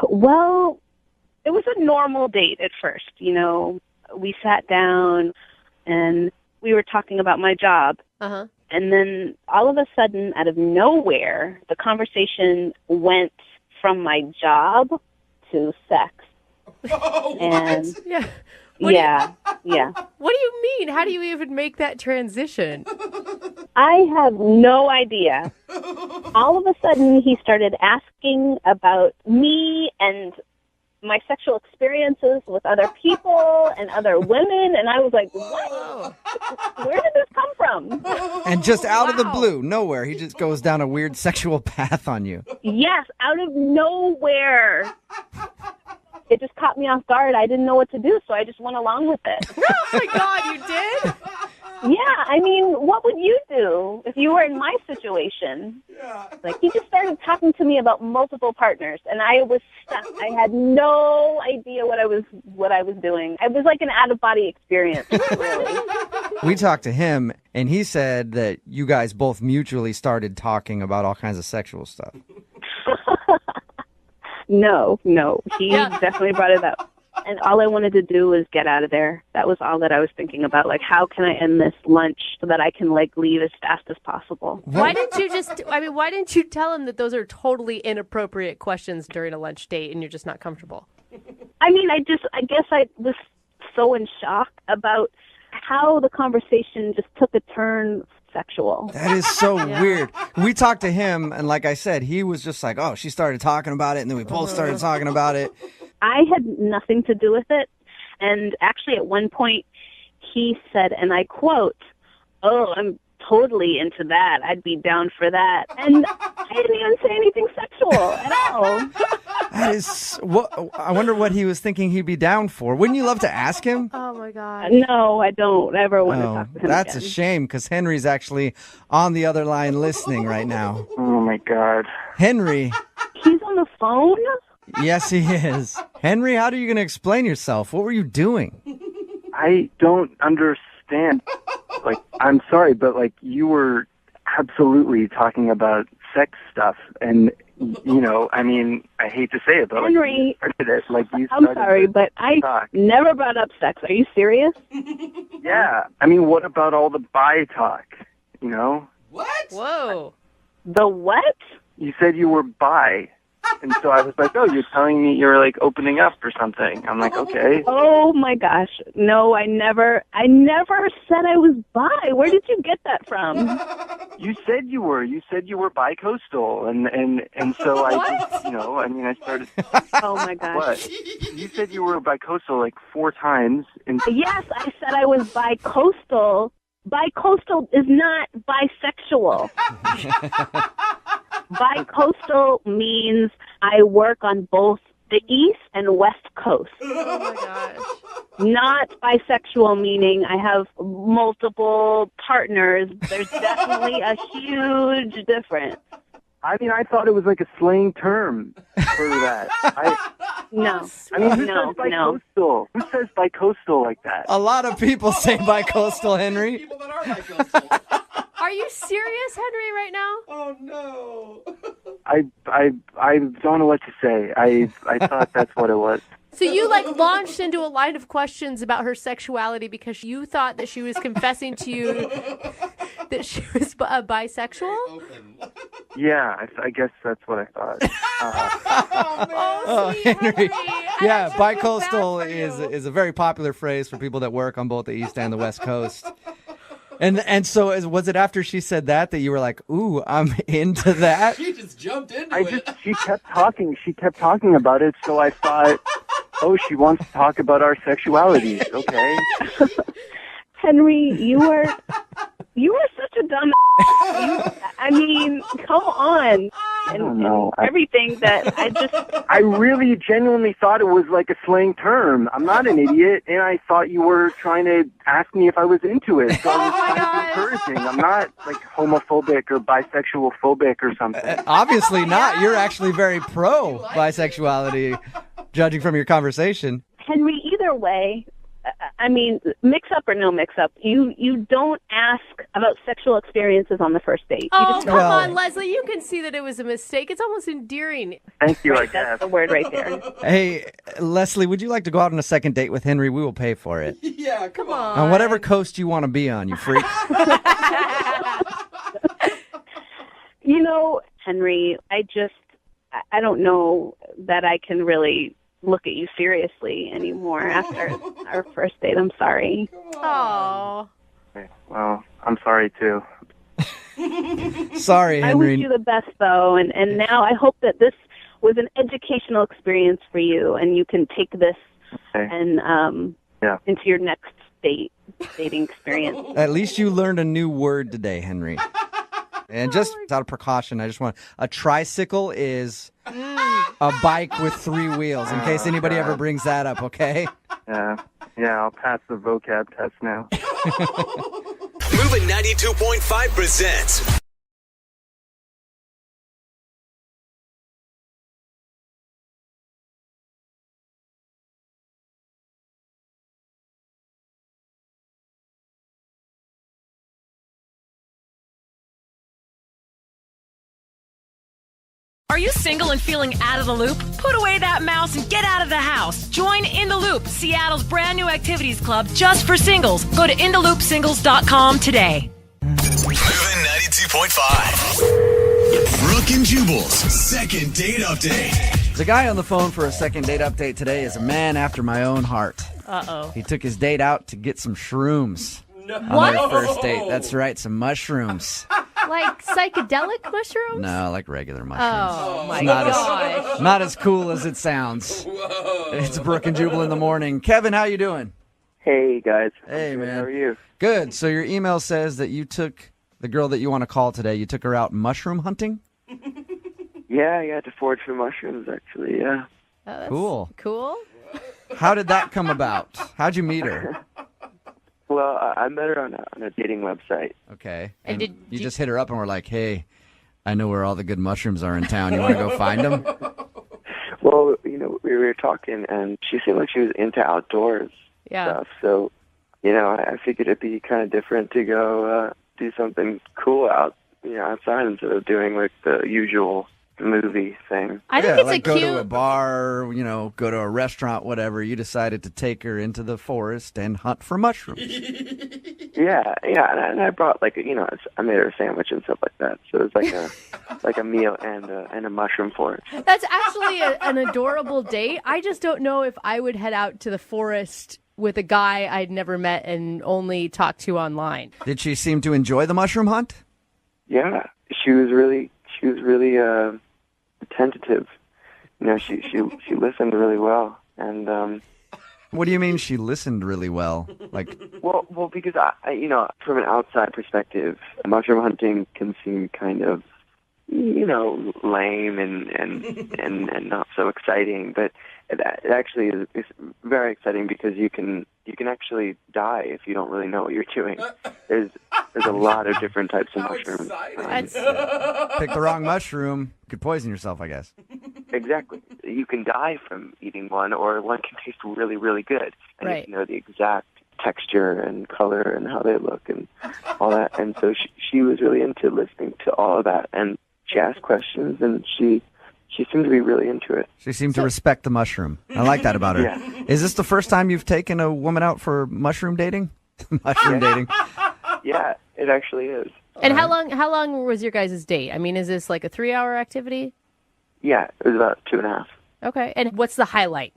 [SPEAKER 16] Well, it was a normal date at first. We sat down and we were talking about my job.
[SPEAKER 11] Uh-huh.
[SPEAKER 16] And then all of a sudden, out of nowhere, the conversation went from my job to sex.
[SPEAKER 6] Oh,
[SPEAKER 16] and
[SPEAKER 6] what?
[SPEAKER 11] Yeah.
[SPEAKER 16] Yeah.
[SPEAKER 11] What do you mean? How do you even make that transition?
[SPEAKER 16] I have no idea. All of a sudden, he started asking about me and my sexual experiences with other people and other women, and I was like, what? Where did this come from?
[SPEAKER 2] And just out of the blue, nowhere, he just goes down a weird sexual path on you.
[SPEAKER 16] Yes, out of nowhere. It just caught me off guard. I didn't know what to do, so I just went along with it.
[SPEAKER 11] Oh, my God, you did?
[SPEAKER 16] Yeah, what would you do if you were in my situation? Yeah. Like, he just started talking to me about multiple partners, and I was stuck. I had no idea what I was doing. It was like an out-of-body experience, really.
[SPEAKER 2] We talked to him, and he said that you guys both mutually started talking about all kinds of sexual stuff.
[SPEAKER 16] No. He definitely brought it up. And all I wanted to do was get out of there. That was all that I was thinking about. Like, how can I end this lunch so that I can, leave as fast as possible?
[SPEAKER 11] Why didn't you tell him that those are totally inappropriate questions during a lunch date and you're just not comfortable?
[SPEAKER 16] I guess I was so in shock about how the conversation just took a turn sexual.
[SPEAKER 2] That is so weird. We talked to him, and like I said, he was just like, oh, she started talking about it, and then we both started talking about it.
[SPEAKER 16] I had nothing to do with it. And actually, at one point, he said, and I quote, "Oh, I'm totally into that. I'd be down for that." And I didn't even say anything sexual at all.
[SPEAKER 2] That is, I wonder what he was thinking he'd be down for. Wouldn't you love to ask him?
[SPEAKER 11] Oh, my God.
[SPEAKER 16] No, I don't ever want to talk to him
[SPEAKER 2] That's
[SPEAKER 16] again.
[SPEAKER 2] a shame, because Henry's actually on the other line listening right now.
[SPEAKER 10] Oh, my God.
[SPEAKER 2] Henry.
[SPEAKER 16] He's on the phone?
[SPEAKER 2] Yes, he is. Henry, how are you going to explain yourself? What were you doing?
[SPEAKER 10] I don't understand. I'm sorry, but you were absolutely talking about sex stuff, and I hate to say it, but
[SPEAKER 16] Henry,
[SPEAKER 10] you started it. You
[SPEAKER 16] I'm
[SPEAKER 10] started
[SPEAKER 16] sorry, but I
[SPEAKER 10] talk.
[SPEAKER 16] never brought up sex. Are you serious?
[SPEAKER 10] Yeah. What about all the bi talk?
[SPEAKER 6] What?
[SPEAKER 11] Whoa.
[SPEAKER 16] The what?
[SPEAKER 10] You said you were bi.
[SPEAKER 9] And so I was like, oh, you're telling me you're like opening up or something. I'm like, okay.
[SPEAKER 21] Oh my gosh. No, I never said I was bi. Where did you get that from?
[SPEAKER 9] You said you were. You said you were bi-coastal. And so I just, I started.
[SPEAKER 21] Oh my gosh.
[SPEAKER 9] What? You said you were bi-coastal like 4 times. And
[SPEAKER 21] Yes, I said I was bi-coastal. Bi-coastal is not bisexual. Bi-coastal means I work on both the East and West Coast.
[SPEAKER 3] Oh my gosh.
[SPEAKER 21] Not bisexual, meaning I have multiple partners. There's definitely a huge difference.
[SPEAKER 9] I mean, I thought it was like a slang term for that.
[SPEAKER 21] No.
[SPEAKER 9] I mean, who
[SPEAKER 21] No,
[SPEAKER 9] says bi-coastal? Who says bi-coastal like that?
[SPEAKER 2] A lot of people say bi-coastal, Henry.
[SPEAKER 6] People that are bi-coastal.
[SPEAKER 3] Are you serious, Henry, right now?
[SPEAKER 6] Oh no.
[SPEAKER 9] I don't know what to say. I thought that's what it was.
[SPEAKER 3] So you launched into a line of questions about her sexuality because you thought that she was confessing to you that she was bisexual?
[SPEAKER 9] Yeah, I guess that's what I thought.
[SPEAKER 2] Oh, Henry. Yeah, bi-coastal is a very popular phrase for people that work on both the East and the West Coast. And so was it after she said that you were like, ooh, I'm into that?
[SPEAKER 6] She just jumped into it.
[SPEAKER 9] She kept talking. She kept talking about it, so I thought, oh, she wants to talk about our sexualities. Okay.
[SPEAKER 21] Henry, you are such a dumb. I mean, come on.
[SPEAKER 9] I don't know.
[SPEAKER 21] Everything that
[SPEAKER 9] I really genuinely thought it was like a slang term. I'm not an idiot, and I thought you were trying to ask me if I was into it. So I was trying to be encouraging. I'm not like homophobic or bisexual phobic or something.
[SPEAKER 2] Obviously not. You're actually very pro bisexuality, judging from your conversation.
[SPEAKER 21] Henry, either way, I mean, mix up or no mix up, you don't ask about sexual experiences on the first date.
[SPEAKER 3] Oh, come on, Leslie. You can see that it was a mistake. It's almost endearing.
[SPEAKER 9] Thank you, I guess.
[SPEAKER 21] That's the word right there.
[SPEAKER 2] Hey, Leslie, would you like to go out on a second date with Henry? We will pay for it.
[SPEAKER 6] Yeah, come on.
[SPEAKER 2] On whatever coast you want to be on, you freak.
[SPEAKER 21] Henry, I don't know that I can really look at you seriously anymore after our first date. I'm sorry.
[SPEAKER 3] Oh.
[SPEAKER 9] Okay, well, I'm sorry too.
[SPEAKER 2] Sorry,
[SPEAKER 21] I wish
[SPEAKER 2] Henry.
[SPEAKER 21] you the best, though, and now I hope that this was an educational experience for you, and you can take this and into your next dating experience.
[SPEAKER 2] At least you learned a new word today, Henry. And just out of precaution, I just want a tricycle is a bike with 3 wheels, in case anybody ever brings that up, okay?
[SPEAKER 9] Yeah, I'll pass the vocab test now.
[SPEAKER 7] Moving 92.5 presents.
[SPEAKER 22] Are you single and feeling out of the loop? Put away that mouse and get out of the house. Join In the Loop, Seattle's brand new activities club just for singles. Go to intheloopsingles.com today.
[SPEAKER 7] Moving 92.5. Brooke and Jubal's second date update.
[SPEAKER 2] The guy on the phone for a second date update today is a man after my own heart.
[SPEAKER 3] Uh-oh.
[SPEAKER 2] He took his date out to get some shrooms on
[SPEAKER 3] What?
[SPEAKER 2] their first date. That's right, some mushrooms.
[SPEAKER 3] Like psychedelic mushrooms?
[SPEAKER 2] No, like regular mushrooms.
[SPEAKER 3] Oh, my
[SPEAKER 2] It's not
[SPEAKER 3] gosh.
[SPEAKER 2] not as cool as it sounds. It's Brooke and Jubal in the morning. Kevin, how you doing?
[SPEAKER 9] Hey, guys.
[SPEAKER 2] Hey, man.
[SPEAKER 9] How are you?
[SPEAKER 2] Good. So your email says that you took the girl that you want to call today, you took her out mushroom hunting?
[SPEAKER 9] Yeah, I got to forage for mushrooms, actually, yeah.
[SPEAKER 3] Oh, that's
[SPEAKER 2] Cool.
[SPEAKER 3] Cool?
[SPEAKER 2] How did that come about? How'd you meet her?
[SPEAKER 9] Well, I met her on a dating website.
[SPEAKER 2] Okay.
[SPEAKER 3] And did
[SPEAKER 2] you just hit her up and were like, hey, I know where all the good mushrooms are in town. You want to go find them?
[SPEAKER 9] Well, we were talking, and she seemed like she was into outdoors stuff. So, I figured it'd be kind of different to go do something cool outside instead of doing like the usual
[SPEAKER 10] movie thing.
[SPEAKER 3] I think
[SPEAKER 2] yeah,
[SPEAKER 3] it's
[SPEAKER 2] like
[SPEAKER 3] a
[SPEAKER 2] go
[SPEAKER 3] cute.
[SPEAKER 2] to a bar, go to a restaurant, whatever. You decided to take her into the forest and hunt for mushrooms.
[SPEAKER 10] Yeah, and I brought I made her a sandwich and stuff like that. So it was like a meal and a mushroom forest.
[SPEAKER 3] That's actually an adorable date. I just don't know if I would head out to the forest with a guy I'd never met and only talked to online.
[SPEAKER 2] Did she seem to enjoy the mushroom hunt?
[SPEAKER 10] Yeah, she was really tentative. She listened really well, and
[SPEAKER 2] What do you mean she listened really well? Like,
[SPEAKER 10] well, because I from an outside perspective, mushroom hunting can seem kind of, lame and not so exciting, but it actually is very exciting because you can actually die if you don't really know what you're doing. There's a lot of different types of mushrooms.
[SPEAKER 2] pick the wrong mushroom, you could poison yourself, I guess.
[SPEAKER 10] Exactly. You can die from eating one, or one can taste really, really good. And
[SPEAKER 3] Right.
[SPEAKER 10] you know the exact texture and color and how they look and all that. And so she was really into listening to all of that. And she asked questions, and she seemed to be really into it.
[SPEAKER 2] She seemed to respect the mushroom. I like that about her.
[SPEAKER 10] Yeah.
[SPEAKER 2] Is this the first time you've taken a woman out for mushroom dating? Mushroom dating.
[SPEAKER 10] Yeah, it actually is.
[SPEAKER 3] And how long was your guys' date? I mean, is this like a 3-hour activity?
[SPEAKER 10] Yeah, it was about 2.5.
[SPEAKER 3] Okay. And what's the highlight?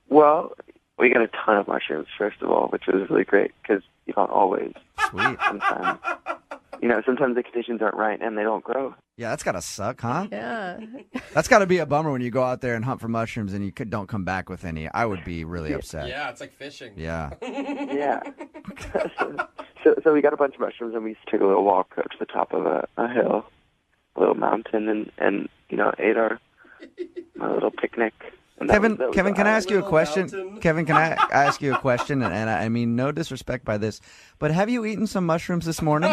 [SPEAKER 10] Well, we got a ton of mushrooms, first of all, which was really great because you don't always.
[SPEAKER 2] Sweet.
[SPEAKER 10] Sometimes the conditions aren't right and they don't grow.
[SPEAKER 2] Yeah, that's got to suck, huh?
[SPEAKER 3] Yeah.
[SPEAKER 2] That's got to be a bummer when you go out there and hunt for mushrooms and you don't come back with any. I would be really upset.
[SPEAKER 6] Yeah, it's like fishing.
[SPEAKER 2] Yeah.
[SPEAKER 10] Yeah. So we got a bunch of mushrooms, and we took a little walk up to the top of a hill, a little mountain, and ate our little picnic. And
[SPEAKER 2] Kevin,
[SPEAKER 10] that was
[SPEAKER 2] can I ask you a question?
[SPEAKER 6] mountain.
[SPEAKER 2] Kevin, can I ask you a question? And I mean, no disrespect by this, but have you eaten some mushrooms this morning?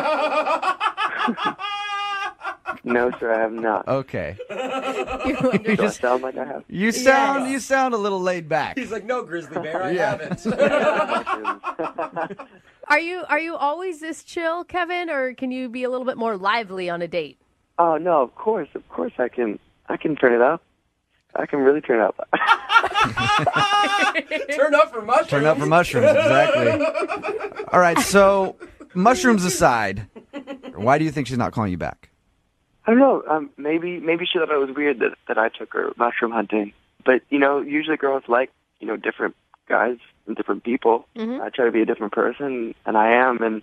[SPEAKER 10] No, sir, I have not.
[SPEAKER 2] Okay.
[SPEAKER 10] Do I sound like I have?
[SPEAKER 2] You sound a little laid back.
[SPEAKER 6] He's like, no, grizzly bear, I
[SPEAKER 2] Yeah.
[SPEAKER 6] haven't.
[SPEAKER 3] Are you always this chill, Kevin, or can you be a little bit more lively on a date?
[SPEAKER 10] Oh no, of course I can turn it up. I can really turn it up.
[SPEAKER 6] Turn up for mushrooms.
[SPEAKER 2] Turn up for mushrooms, exactly. All right, so mushrooms aside, why do you think she's not calling you back?
[SPEAKER 10] I don't know. Maybe she thought it was weird that I took her mushroom hunting. But usually girls like different guys and different people.
[SPEAKER 3] Mm-hmm.
[SPEAKER 10] I try to be a different person, and I am. And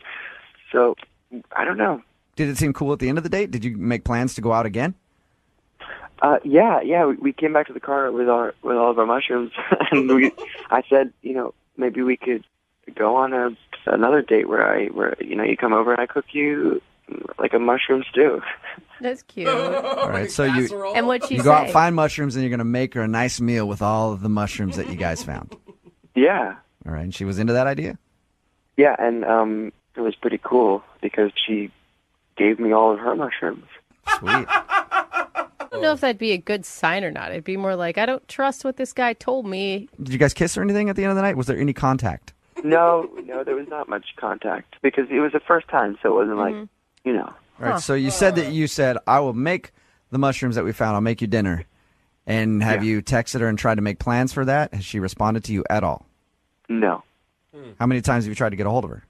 [SPEAKER 10] so I don't know.
[SPEAKER 2] Did it seem cool at the end of the date? Did you make plans to go out again?
[SPEAKER 10] Yeah. We came back to the car with all of our mushrooms, and I said, maybe we could go on another date where you come over and I cook you like a mushroom stew.
[SPEAKER 3] That's cute.
[SPEAKER 2] All right, so
[SPEAKER 3] And what'd she
[SPEAKER 2] you go out,
[SPEAKER 3] say?
[SPEAKER 2] find mushrooms, and you're going to make her a nice meal with all of the mushrooms that you guys found.
[SPEAKER 10] Yeah.
[SPEAKER 2] All right, and she was into that idea?
[SPEAKER 10] Yeah, and it was pretty cool because she gave me all of her mushrooms.
[SPEAKER 2] Sweet.
[SPEAKER 3] I don't know if that'd be a good sign or not. It'd be more like, I don't trust what this guy told me.
[SPEAKER 2] Did you guys kiss or anything at the end of the night? Was there any contact?
[SPEAKER 10] No, there was not much contact because it was the first time, so it wasn't like,
[SPEAKER 2] All right, so you said, I will make the mushrooms that we found. I'll make you dinner. And have you texted her and tried to make plans for that? Has she responded to you at all?
[SPEAKER 10] No.
[SPEAKER 2] How many times have you tried to get a hold of her?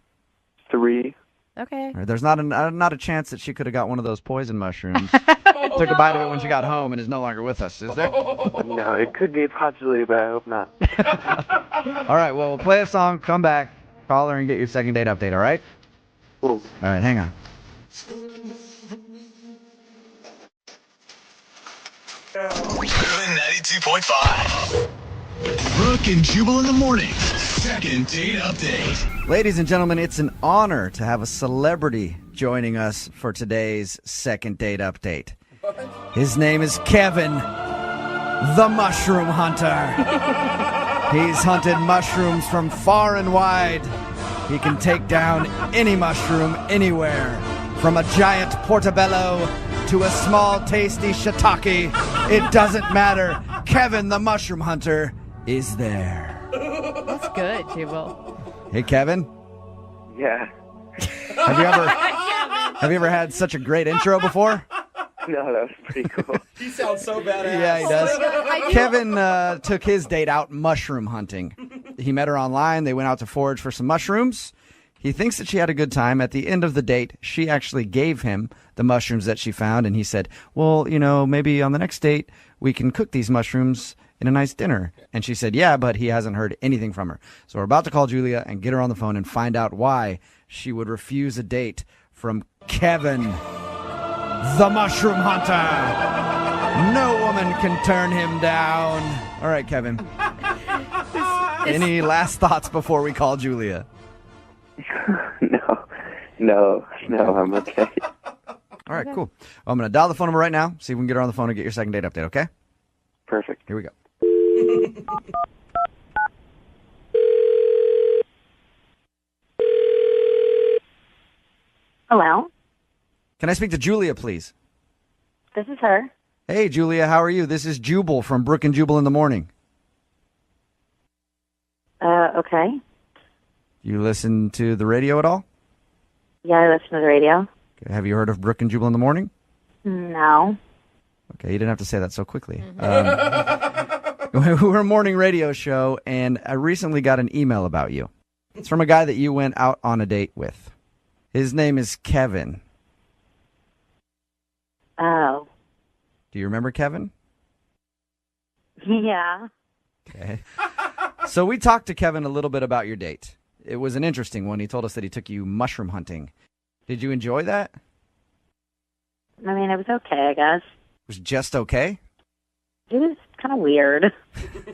[SPEAKER 10] 3.
[SPEAKER 3] Okay.
[SPEAKER 2] All right, there's not a chance that she could have got one of those poison mushrooms, took a bite of it when she got home, and is no longer with us, is there?
[SPEAKER 10] No, it could be a possibility, but I hope not.
[SPEAKER 2] All right, well, we'll play a song, come back, call her, and get your second date update, all right?
[SPEAKER 10] Cool.
[SPEAKER 2] All right, hang on.
[SPEAKER 7] Moving 92.5. Brooke and Jubal in the morning. Second date update.
[SPEAKER 2] Ladies and gentlemen, it's an honor to have a celebrity joining us for today's second date update. His name is Kevin, the Mushroom Hunter. He's hunted mushrooms from far and wide. He can take down any mushroom anywhere, from a giant portobello to a small tasty shiitake. It doesn't matter. Kevin, the Mushroom Hunter, is there.
[SPEAKER 3] That's good, Jubal.
[SPEAKER 2] Hey, Kevin.
[SPEAKER 10] Yeah.
[SPEAKER 2] Have you ever had such a great intro before?
[SPEAKER 10] No, that was pretty cool.
[SPEAKER 6] He sounds so badass.
[SPEAKER 2] Yeah, he does.
[SPEAKER 3] Oh my God, I do.
[SPEAKER 2] Kevin took his date out mushroom hunting. He met her online. They went out to forage for some mushrooms. He thinks that she had a good time. At the end of the date, she actually gave him the mushrooms that she found, and he said, well, maybe on the next date, we can cook these mushrooms in a nice dinner. And she said, yeah, but he hasn't heard anything from her. So we're about to call Julia and get her on the phone and find out why she would refuse a date from Kevin, the mushroom hunter. No woman can turn him down. All right, Kevin. Any last thoughts before we call Julia?
[SPEAKER 10] No, I'm okay.
[SPEAKER 2] All right, cool. Well, I'm going to dial the phone number right now, see if we can get her on the phone and get your second date update, okay?
[SPEAKER 10] Perfect.
[SPEAKER 2] Here we go.
[SPEAKER 4] Hello,
[SPEAKER 2] Can I speak to Julia, please?
[SPEAKER 4] this is her.
[SPEAKER 2] Hey, Julia, how are you? This is Jubal from Brooke and Jubal in the Morning.
[SPEAKER 4] Okay.
[SPEAKER 2] You listen to the radio at all?
[SPEAKER 4] Yeah, I listen to the radio.
[SPEAKER 2] Okay, have you heard of Brooke and Jubal in the Morning?
[SPEAKER 4] No.
[SPEAKER 2] Okay, you didn't have to say that so quickly. We're a morning radio show, and I recently got an email about you. It's from a guy that you went out on a date with. His name is Kevin.
[SPEAKER 4] Oh.
[SPEAKER 2] Do you remember Kevin?
[SPEAKER 4] Yeah.
[SPEAKER 2] Okay. So we talked to Kevin a little bit about your date. It was an interesting one. He told us that he took you mushroom hunting. Did you enjoy that?
[SPEAKER 4] I mean, it was okay, I guess.
[SPEAKER 2] It was just okay?
[SPEAKER 4] It was kind of weird.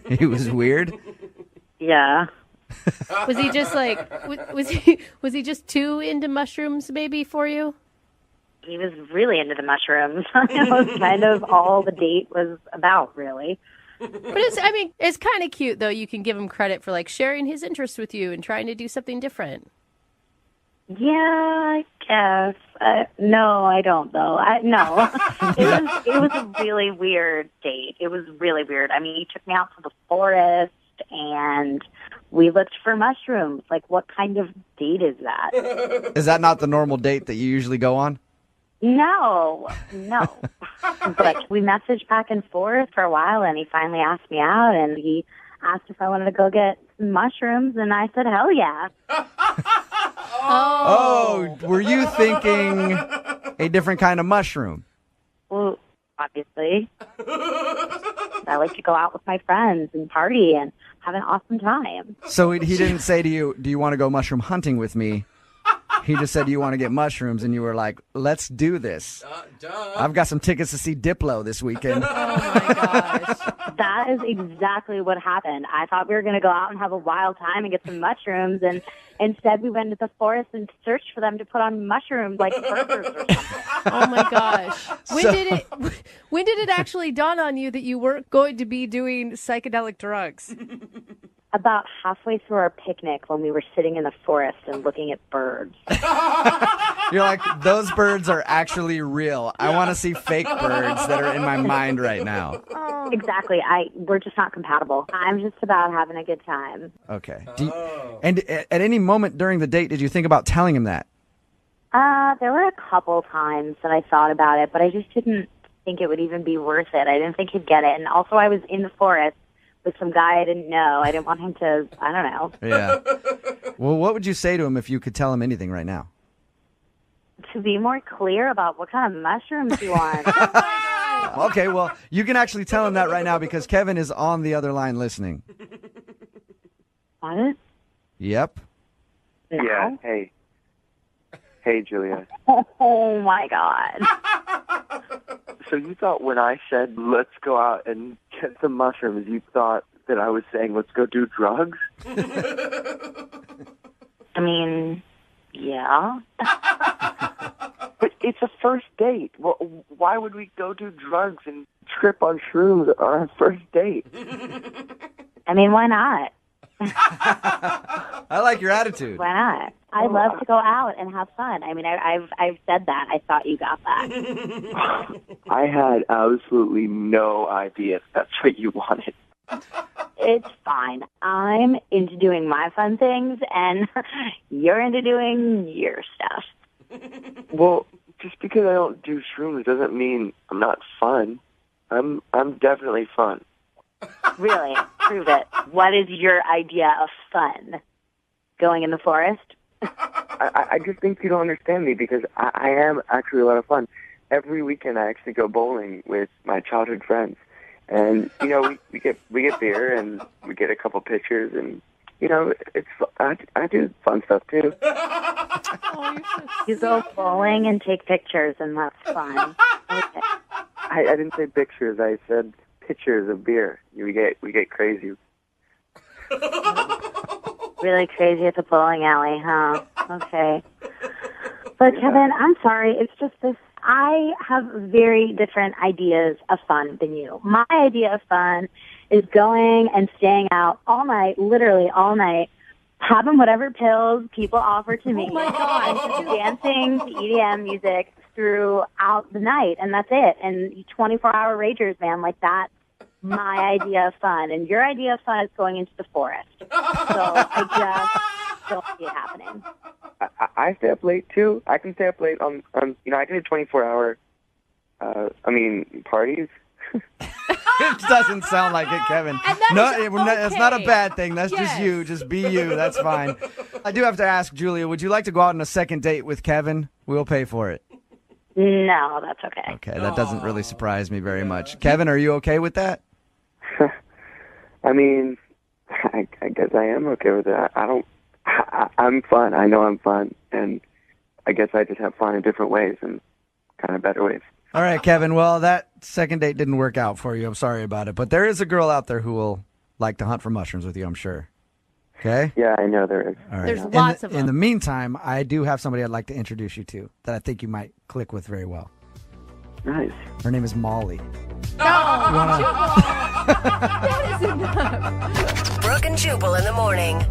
[SPEAKER 2] It was weird?
[SPEAKER 4] Yeah.
[SPEAKER 3] Was he just was he just too into mushrooms maybe for you?
[SPEAKER 4] He was really into the mushrooms. That was kind of all the date was about, really.
[SPEAKER 3] But it's kind of cute though. You can give him credit for sharing his interest with you and trying to do something different.
[SPEAKER 4] Yeah, I guess. No, I don't though. No, it was a really weird date. It was really weird. I mean, he took me out to the forest and we looked for mushrooms. What kind of date is that?
[SPEAKER 2] Is that not the normal date that you usually go on?
[SPEAKER 4] No. But we messaged back and forth for a while, and he finally asked me out, and he asked if I wanted to go get some mushrooms, and I said, hell yeah.
[SPEAKER 2] Oh, were you thinking a different kind of mushroom?
[SPEAKER 4] Well, obviously. I like to go out with my friends and party and have an awesome time.
[SPEAKER 2] So he didn't say to you, do you want to go mushroom hunting with me? He just said, do you want to get mushrooms? And you were like, let's do this. I've got some tickets to see Diplo this weekend.
[SPEAKER 3] Oh, my gosh.
[SPEAKER 4] That is exactly what happened. I thought we were going to go out and have a wild time and get some mushrooms, and instead we went to the forest and searched for them to put on mushrooms like burgers or something.
[SPEAKER 3] Oh, my gosh. When did it actually dawn on you that you weren't going to be doing psychedelic drugs?
[SPEAKER 4] About halfway through our picnic when we were sitting in the forest and looking at birds.
[SPEAKER 2] You're like, those birds are actually real. I want to see fake birds that are in my mind right now.
[SPEAKER 4] Exactly. We're just not compatible. I'm just about having a good time.
[SPEAKER 2] Okay. And at any moment during the date, did you think about telling him that?
[SPEAKER 4] There were a couple times that I thought about it, but I just didn't think it would even be worth it. I didn't think he'd get it. And also I was in the forest with some guy I didn't know. I didn't want him to, I don't know.
[SPEAKER 2] Yeah. Well, what would you say to him if you could tell him anything right now?
[SPEAKER 4] To be more clear about what kind of mushrooms you want.
[SPEAKER 2] Okay, well, you can actually tell him that right now because Kevin is on the other line listening.
[SPEAKER 4] What?
[SPEAKER 2] Yep.
[SPEAKER 4] No.
[SPEAKER 10] Yeah, Hey, Julia.
[SPEAKER 4] Oh, my God.
[SPEAKER 10] So you thought when I said, let's go out and get some mushrooms, you thought that I was saying, let's go do drugs?
[SPEAKER 4] I mean, yeah.
[SPEAKER 10] But it's a first date. Why would we go do drugs and trip on shrooms on our first date?
[SPEAKER 4] I mean, why not?
[SPEAKER 2] I like your attitude.
[SPEAKER 4] Why not? I love to go out and have fun. I mean, I've said that. I thought you got that.
[SPEAKER 10] I had absolutely no idea if that's what you wanted.
[SPEAKER 4] It's fine. I'm into doing my fun things, and you're into doing your stuff.
[SPEAKER 10] Well,
[SPEAKER 12] just because I don't do shrooms doesn't mean I'm not fun. I'm definitely fun.
[SPEAKER 13] Really? Prove it. What is your idea of fun? Going in the forest?
[SPEAKER 12] I just think you don't understand me because I am actually a lot of fun. Every weekend I actually go bowling with my childhood friends. And, you know, we get beer and we get a couple pictures and, you know, it's I do fun stuff too.
[SPEAKER 13] You go bowling and take pictures and that's fun. Okay.
[SPEAKER 12] I didn't say pictures, I said pitchers of beer. We get crazy.
[SPEAKER 13] Really crazy at the bowling alley, huh? Okay. But Kevin, I'm sorry. It's just this. I have very different ideas of fun than you. My idea of fun is going and staying out all night, literally all night, having whatever pills people offer to me. Oh my God. Dancing to EDM music throughout the night, and that's it. And 24-hour ragers, man, like that's my idea of fun. And your idea of fun is going into the forest. So I just don't see it happening.
[SPEAKER 12] I stay up late too. I can stay up late on you know, I can do 24-hour parties.
[SPEAKER 2] It doesn't sound like it, Kevin. No, it's not a bad thing. That's just you. Just be you. That's fine. I do have to ask, Julia, would you like to go out on a second date with Kevin? We'll pay for it.
[SPEAKER 13] No, that's okay.
[SPEAKER 2] Okay, that doesn't really surprise me very much. Kevin, are you okay with that?
[SPEAKER 12] I mean, I guess I am okay with that. I'm fun. I know I'm fun, and I guess I just have fun in different ways and kind of better ways.
[SPEAKER 2] All right, Kevin. Well, that second date didn't work out for you. I'm sorry about it. But there is a girl out there who will like to hunt for mushrooms with you, I'm sure. Okay?
[SPEAKER 12] Yeah, I know there is.
[SPEAKER 2] All right.
[SPEAKER 3] There's lots of them.
[SPEAKER 2] In the meantime, I do have somebody I'd like to introduce you to that I think you might click with very well.
[SPEAKER 12] Nice.
[SPEAKER 2] Her name is Molly.
[SPEAKER 3] That is enough.
[SPEAKER 8] Brooke and Jubal in the morning.